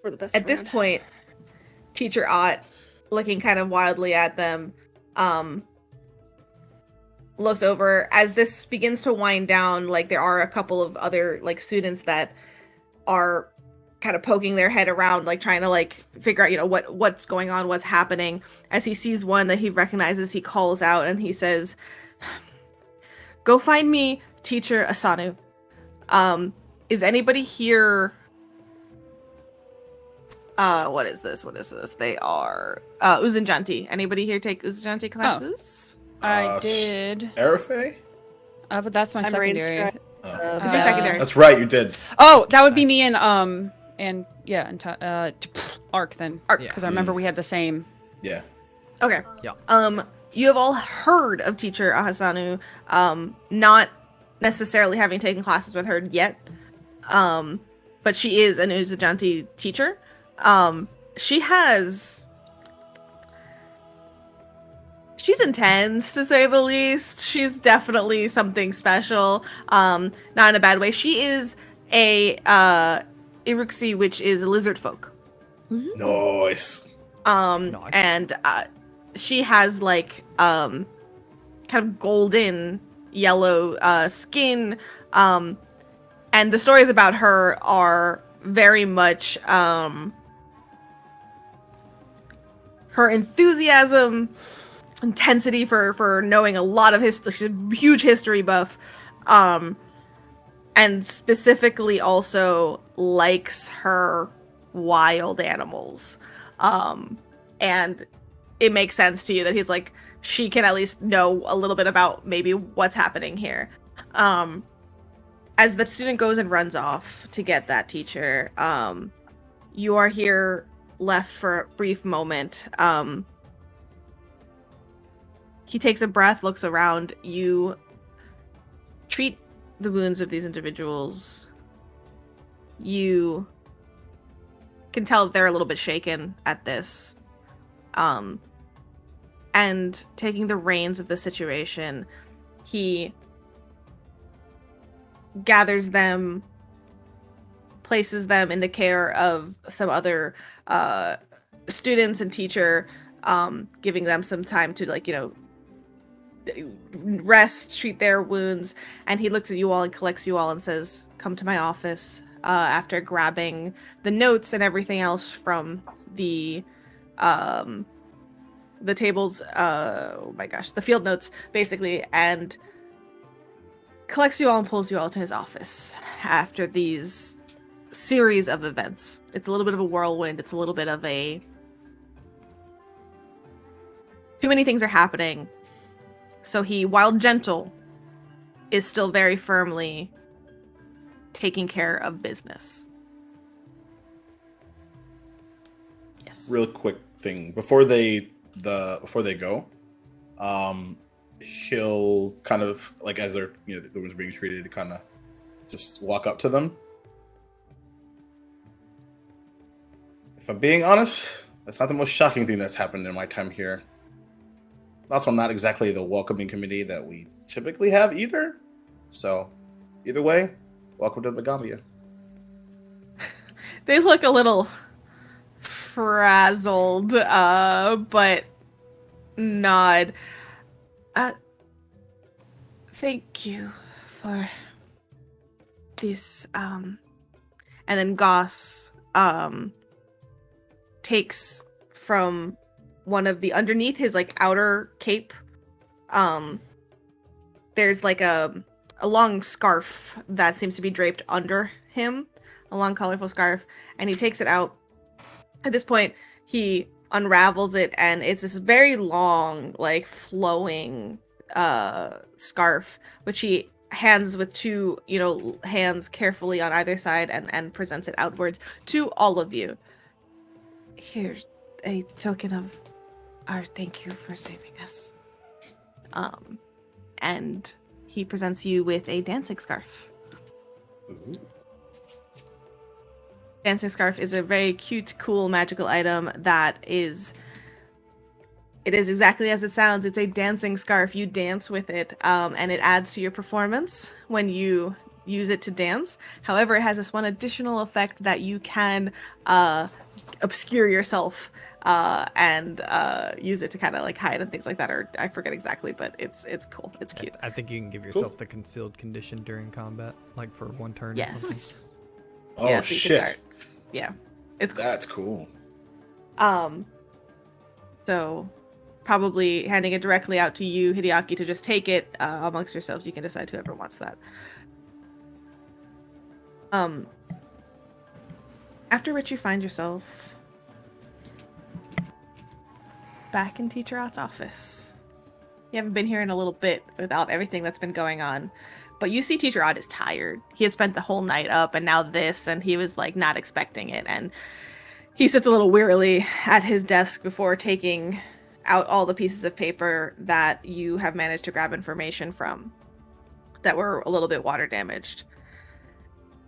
[SPEAKER 6] For the best
[SPEAKER 1] At this point, Teacher Ott, looking kind of wildly at them, looks over as this begins to wind down. Like, there are a couple of other like students that are kind of poking their head around, like trying to like figure out, you know, what's going on, what's happening. As he sees one that he recognizes, he calls out and he says, "Go find me Teacher Asanu. Is anybody here?" What is this? They are Uzanjanti. Anybody here take Uzanjanti classes?
[SPEAKER 5] I did.
[SPEAKER 2] Arafe?
[SPEAKER 5] But that's my
[SPEAKER 6] I'm
[SPEAKER 5] secondary.
[SPEAKER 6] Rainscribe.
[SPEAKER 1] It's your secondary.
[SPEAKER 2] That's right, you did.
[SPEAKER 5] Oh, that would be me and Ark then.
[SPEAKER 1] Ark.
[SPEAKER 4] Yeah.
[SPEAKER 5] Because I remember we had the same.
[SPEAKER 2] Yeah.
[SPEAKER 1] Okay.
[SPEAKER 4] Yeah.
[SPEAKER 1] You have all heard of Teacher Ahasanu, not necessarily having taken classes with her yet, but she is an Uzanjanti teacher. She's intense, to say the least. She's definitely something special, not in a bad way. She is a Iruxi, which is a lizard folk.
[SPEAKER 2] Nice.
[SPEAKER 4] Nice.
[SPEAKER 1] And she has like kind of golden yellow skin, and the stories about her are very much her enthusiasm, intensity for knowing a lot of history. She's a huge history buff, and specifically also likes her wild animals, and it makes sense to you that he's like, she can at least know a little bit about maybe what's happening here. As the student goes and runs off to get that teacher, you are here left for a brief moment. He takes a breath, looks around. You treat the wounds of these individuals. You can tell that they're a little bit shaken at this. And taking the reins of the situation, he gathers them, places them in the care of some other students and teacher, giving them some time to, like, you know, rest, treat their wounds. And he looks at you all and collects you all and says, "Come to my office," after grabbing the notes and everything else from the tables, oh my gosh, the field notes, basically, and collects you all and pulls you all to his office after these series of events. It's a little bit of a whirlwind. It's a little bit of a... Too many things are happening. So he, while gentle, is still very firmly taking care of business. Yes.
[SPEAKER 2] Real quick thing. Before they go, he'll kind of, like, as they're, you know, the ones being treated, kind of just walk up to them. If I'm being honest, that's not the most shocking thing that's happened in my time here. Also, I'm not exactly the welcoming committee that we typically have either. So, either way, welcome to Magaambya.
[SPEAKER 1] They look a little frazzled, but nod. Thank you for this, and then Goss, takes from one of the, underneath his, like, outer cape, there's like a long scarf that seems to be draped under him, a long colorful scarf, and he takes it out At this point, he unravels it, and it's this very long, like, flowing scarf, which he hands with two, hands carefully on either side and presents it outwards to all of you. Here's a token of our thank you for saving us. And he presents you with a dancing scarf.
[SPEAKER 2] Ooh.
[SPEAKER 1] Dancing scarf is a very cute, cool, magical item that is... It is exactly as it sounds. It's a dancing scarf. You dance with it, and it adds to your performance when you use it to dance. However, it has this one additional effect that you can obscure yourself and use it to kind of like hide and things like that. Or I forget exactly, but it's cool. It's cute.
[SPEAKER 4] I think you can give yourself the concealed condition during combat, like for 1 turn or something.
[SPEAKER 1] Yes.
[SPEAKER 2] Oh,
[SPEAKER 1] Yeah, so you can
[SPEAKER 2] shit.
[SPEAKER 1] start. Yeah, it's cool.
[SPEAKER 2] That's cool.
[SPEAKER 1] So probably handing it directly out to you, Hideaki, to just take it amongst yourselves. You can decide whoever wants that. After which you find yourself back in Teacher Ott's office. You haven't been here in a little bit without everything that's been going on. But you see Teacher Ott is tired. He had spent the whole night up and now this, and he was like not expecting it. And he sits a little wearily at his desk before taking out all the pieces of paper that you have managed to grab information from that were a little bit water damaged.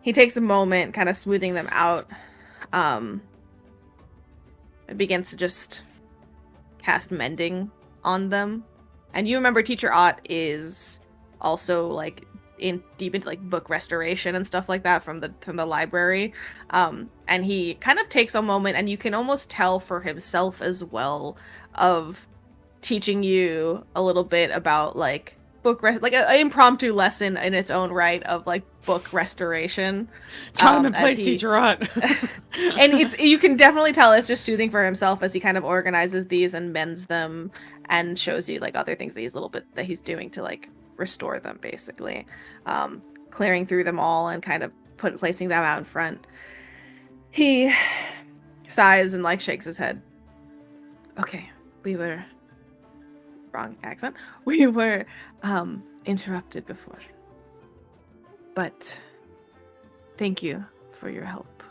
[SPEAKER 1] He takes a moment, kind of smoothing them out, and begins to just cast mending on them. And you remember Teacher Ott is also like deep into like book restoration and stuff like that from the library. And he kind of takes a moment, and you can almost tell for himself as well, of teaching you a little bit about like like an impromptu lesson in its own right of like book restoration.
[SPEAKER 3] Time and place, Teacher Ott.
[SPEAKER 1] And you can definitely tell it's just soothing for himself as he kind of organizes these and mends them and shows you like other things that he's doing to like restore them, basically. Clearing through them all and kind of placing them out in front. He sighs and like shakes his head. Okay, wrong accent. We were interrupted before. But thank you for your help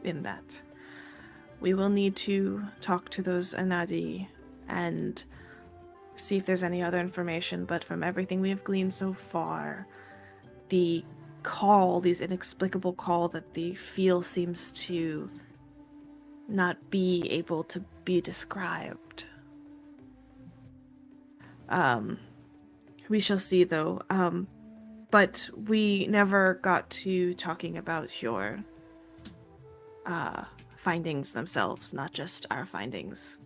[SPEAKER 1] in that. We will need to talk to those Anadi and see if there's any other information, but from everything we have gleaned so far, these inexplicable call that the feel seems to not be able to be described. We shall see though. But we never got to talking about your findings themselves, not just our findings.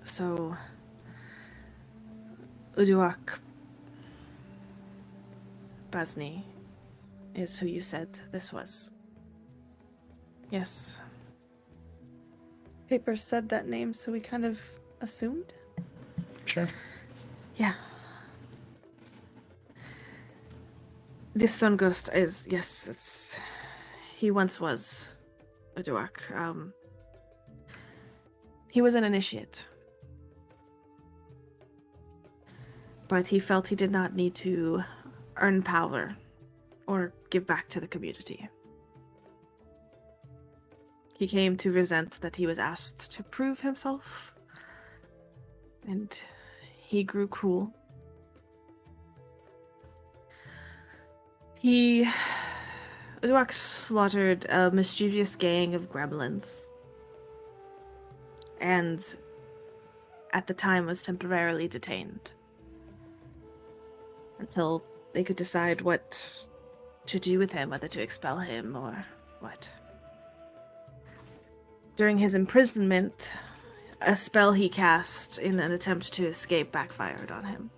[SPEAKER 1] So, Uduak Bazni is who you said this was. Yes.
[SPEAKER 6] Paper said that name, so we kind of assumed.
[SPEAKER 2] Sure.
[SPEAKER 1] Yeah. This Thorn Ghost is, yes, he once was a Duak. He was an initiate. But he felt he did not need to earn power or give back to the community. He came to resent that he was asked to prove himself, and he grew cruel. Uduak slaughtered a mischievous gang of gremlins, and at the time was temporarily detained until they could decide what to do with him, whether to expel him or what. During his imprisonment, a spell he cast in an attempt to escape backfired on him,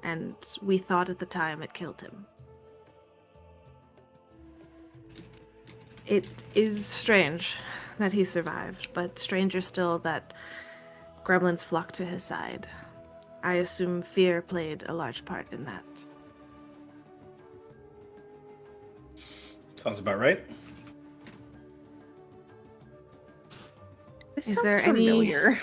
[SPEAKER 1] and we thought at the time it killed him. It is strange that he survived, but stranger still that gremlins flocked to his side. I assume fear played a large part in that.
[SPEAKER 2] Sounds about right.
[SPEAKER 6] This
[SPEAKER 1] Is
[SPEAKER 6] sounds
[SPEAKER 1] there any-
[SPEAKER 6] familiar?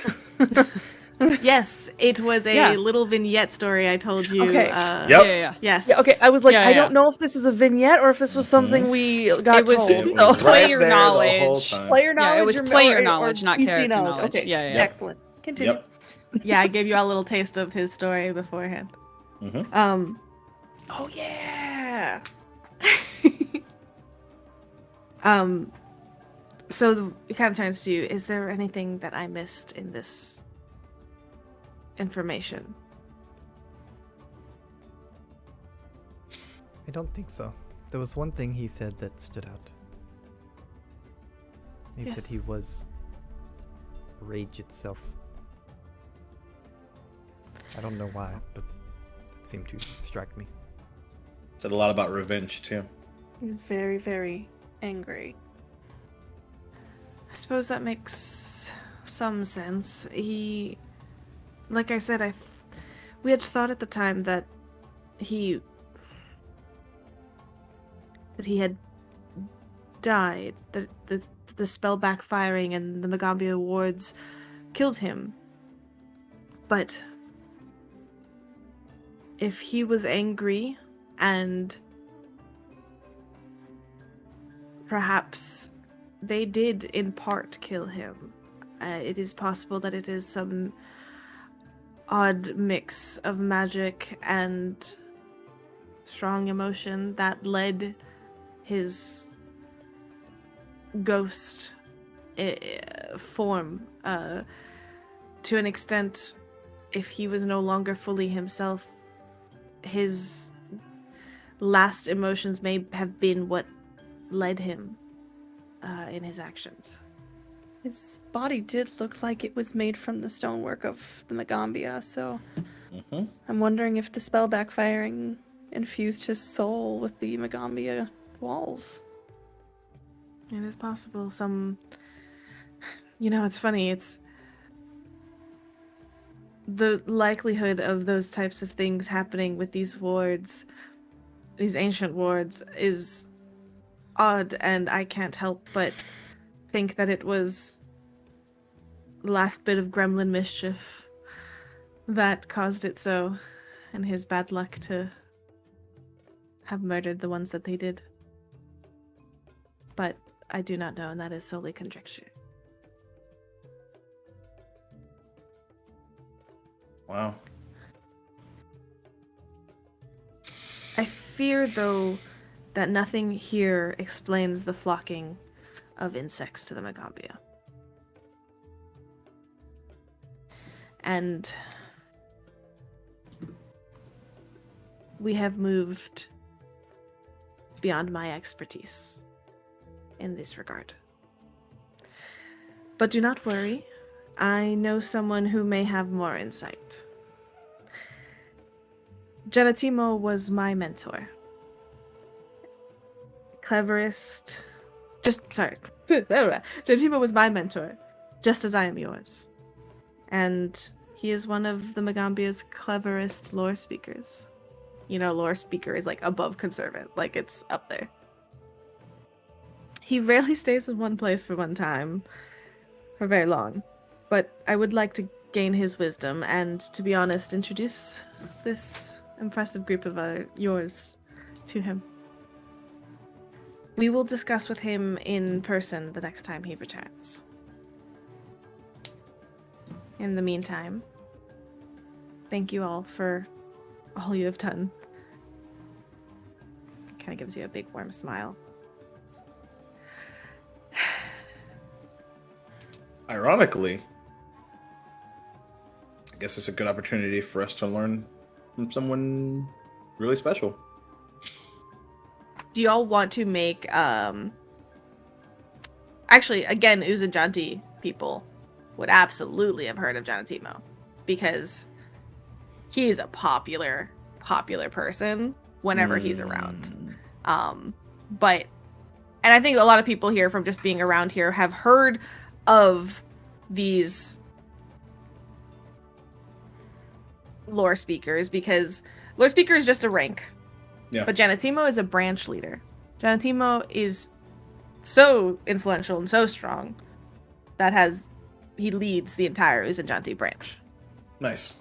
[SPEAKER 1] Yes, it was a
[SPEAKER 3] Yeah.
[SPEAKER 1] little vignette story I told you.
[SPEAKER 6] Okay.
[SPEAKER 2] Yep.
[SPEAKER 3] Yeah.
[SPEAKER 1] Yes.
[SPEAKER 6] Yeah, okay, I was like,
[SPEAKER 3] Yeah,
[SPEAKER 6] I
[SPEAKER 3] yeah.
[SPEAKER 6] don't know if this is a vignette or if this was something we got
[SPEAKER 3] It was-
[SPEAKER 6] told.
[SPEAKER 3] It was
[SPEAKER 6] So
[SPEAKER 2] right
[SPEAKER 3] player
[SPEAKER 2] there the whole
[SPEAKER 3] knowledge.
[SPEAKER 2] time.
[SPEAKER 6] player knowledge.
[SPEAKER 3] Yeah, it was
[SPEAKER 6] or-
[SPEAKER 3] player
[SPEAKER 6] or
[SPEAKER 3] knowledge, not
[SPEAKER 6] PC
[SPEAKER 3] character knowledge.
[SPEAKER 6] Okay,
[SPEAKER 3] Yeah, yeah.
[SPEAKER 6] excellent. Continue.
[SPEAKER 2] Yep.
[SPEAKER 1] Yeah, I gave you a little taste of his story beforehand.
[SPEAKER 2] Mm-hmm.
[SPEAKER 6] Oh yeah.
[SPEAKER 1] So it kind of turns to you. Is there anything that I missed in this information?
[SPEAKER 4] I don't think so. There was one thing he said that stood out. He said
[SPEAKER 1] Yes.
[SPEAKER 4] he was rage itself. I don't know why, but it seemed to strike me.
[SPEAKER 2] Said a lot about revenge too.
[SPEAKER 6] He's very, very angry.
[SPEAKER 1] I suppose that makes some sense. He, like I said, we had thought at the time that he had died. That the spell backfiring and the Magaambya wards killed him. But if he was angry and perhaps they did in part kill him, it is possible that it is some odd mix of magic and strong emotion that led his ghost form to an extent. If he was no longer fully himself, his last emotions may have been what led him in his actions.
[SPEAKER 6] His body did look like it was made from the stonework of the Magaambya, so
[SPEAKER 2] Mm-hmm.
[SPEAKER 6] I'm wondering if the spell backfiring infused his soul with the Magaambya walls.
[SPEAKER 1] It is possible. It's funny. It's the likelihood of those types of things happening with these wards, these ancient wards, is odd, and I can't help but think that it was the last bit of gremlin mischief that caused it so, and his bad luck to have murdered the ones that they did. But I do not know, and that is solely conjecture.
[SPEAKER 2] Wow.
[SPEAKER 1] I fear, though, that nothing here explains the flocking of insects to the Magaambya. And we have moved beyond my expertise in this regard. But do not worry. I know someone who may have more insight. Genetimo was my mentor. Cleverest... Genetimo was my mentor, just as I am yours. And he is one of the Magaambya's cleverest lore speakers. You know, lore speaker is like above conservant, like it's up there. He rarely stays in one place for one time, for very long. But I would like to gain his wisdom and, to be honest, introduce this impressive group of yours to him. We will discuss with him in person the next time he returns. In the meantime, thank you all for all you have done. It kind of gives you a big warm smile.
[SPEAKER 2] Ironically, I guess it's a good opportunity for us to learn from someone really special.
[SPEAKER 1] Do y'all want to make actually, again, Uzanjanti people would absolutely have heard of Genetimo, because he's a popular person whenever he's around. But I think a lot of people here from just being around here have heard of these lore speakers, because lore speaker is just a rank.
[SPEAKER 2] Yeah.
[SPEAKER 1] But Genetimo is a branch leader. Janatimo is so influential and so strong that he leads the entire Uzanjanti branch.
[SPEAKER 2] Nice.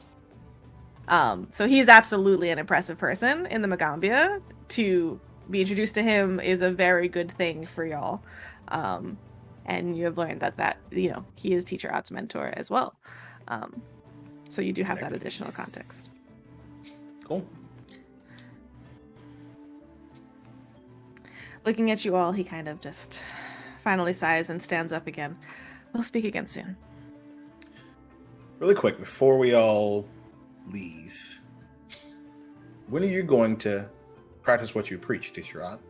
[SPEAKER 1] So he's absolutely an impressive person in the Magaambya. To be introduced to him is a very good thing for y'all. And you have learned that he is Teacher Out's mentor as well. So you do have that additional context.
[SPEAKER 2] Cool.
[SPEAKER 1] Looking at you all, he kind of just finally sighs and stands up again. We'll speak again soon.
[SPEAKER 2] Really quick, before we all leave, when are you going to practice what you preach, Teacher Ott?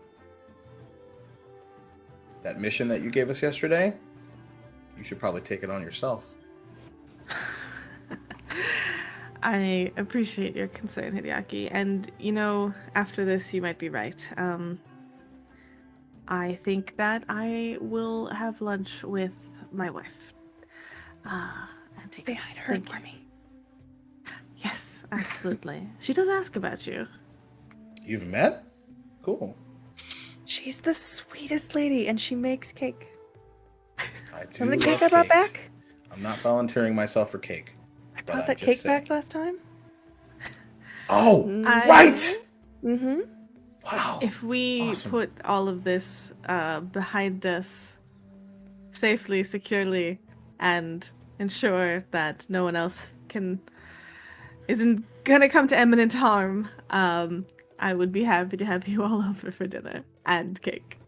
[SPEAKER 2] That mission that you gave us yesterday, you should probably take it on yourself.
[SPEAKER 1] I appreciate your concern, Hideaki. And, after this, you might be right. I think that I will have lunch with my wife. And take
[SPEAKER 6] Say
[SPEAKER 1] a
[SPEAKER 6] hi
[SPEAKER 1] rest.
[SPEAKER 6] to her
[SPEAKER 1] Thank
[SPEAKER 6] for
[SPEAKER 1] you.
[SPEAKER 6] me.
[SPEAKER 1] Yes, absolutely. She does ask about you.
[SPEAKER 2] You've met? Cool.
[SPEAKER 6] She's the sweetest lady, and she makes cake.
[SPEAKER 2] I do
[SPEAKER 6] Remember the
[SPEAKER 2] love
[SPEAKER 6] cake I brought back?
[SPEAKER 2] I'm not volunteering myself for cake.
[SPEAKER 6] I
[SPEAKER 2] but
[SPEAKER 6] brought that
[SPEAKER 2] just
[SPEAKER 6] cake
[SPEAKER 2] said-
[SPEAKER 6] back last time.
[SPEAKER 2] Oh,
[SPEAKER 1] I-
[SPEAKER 2] right!
[SPEAKER 6] Mm-hmm.
[SPEAKER 2] Wow.
[SPEAKER 1] If we
[SPEAKER 2] Awesome.
[SPEAKER 1] put all of this behind us safely, securely, and ensure that no one else isn't gonna come to imminent harm, I would be happy to have you all over for dinner and cake.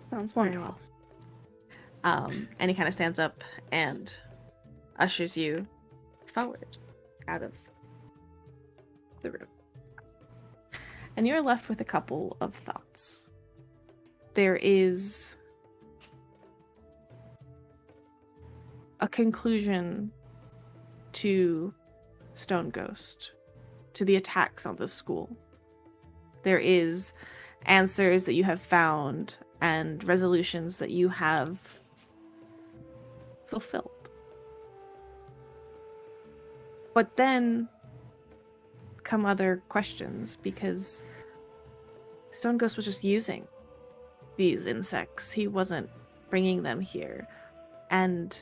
[SPEAKER 6] Sounds
[SPEAKER 1] Very
[SPEAKER 6] wonderful.
[SPEAKER 1] well. And he kind of stands up and ushers you forward out of the room. And you're left with a couple of thoughts. There is a conclusion to Stone Ghost, to the attacks on the school. There is answers that you have found and resolutions that you have fulfilled. But then come other questions, because Stone Ghost was just using these insects. He wasn't bringing them here. And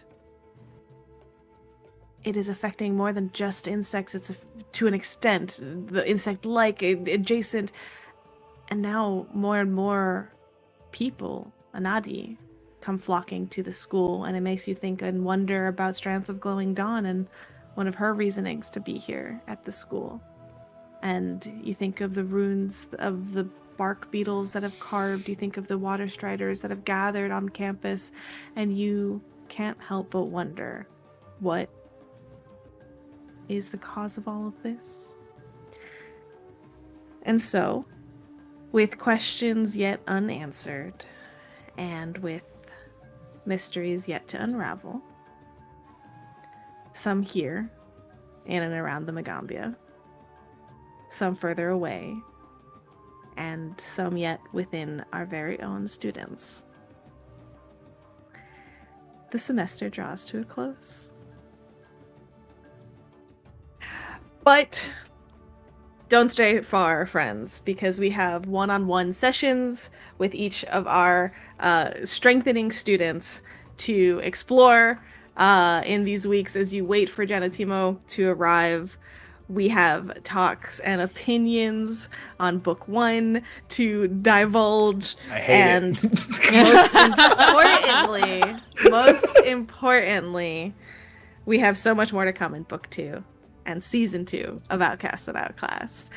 [SPEAKER 1] it is affecting more than just insects. It's to an extent, the insect-like, adjacent, and now more and more people, Anadi, come flocking to the school, and it makes you think and wonder about Strands of Glowing Dawn and one of her reasonings to be here at the school. And you think of the runes of the bark beetles that have carved, you think of the water striders that have gathered on campus, and you can't help but wonder, what is the cause of all of this? And so, with questions yet unanswered, and with mysteries yet to unravel, some here in and around the Magaambya, some further away, and some yet within our very own students, the semester draws to a close. But don't stray far, friends, because we have one-on-one sessions with each of our strengthening students to explore in these weeks as you wait for Janatimo to arrive. We have talks and opinions on book 1 to divulge.
[SPEAKER 2] I hate it.
[SPEAKER 1] Most importantly, we have so much more to come in book 2 and season 2 of Outcast Outclassed.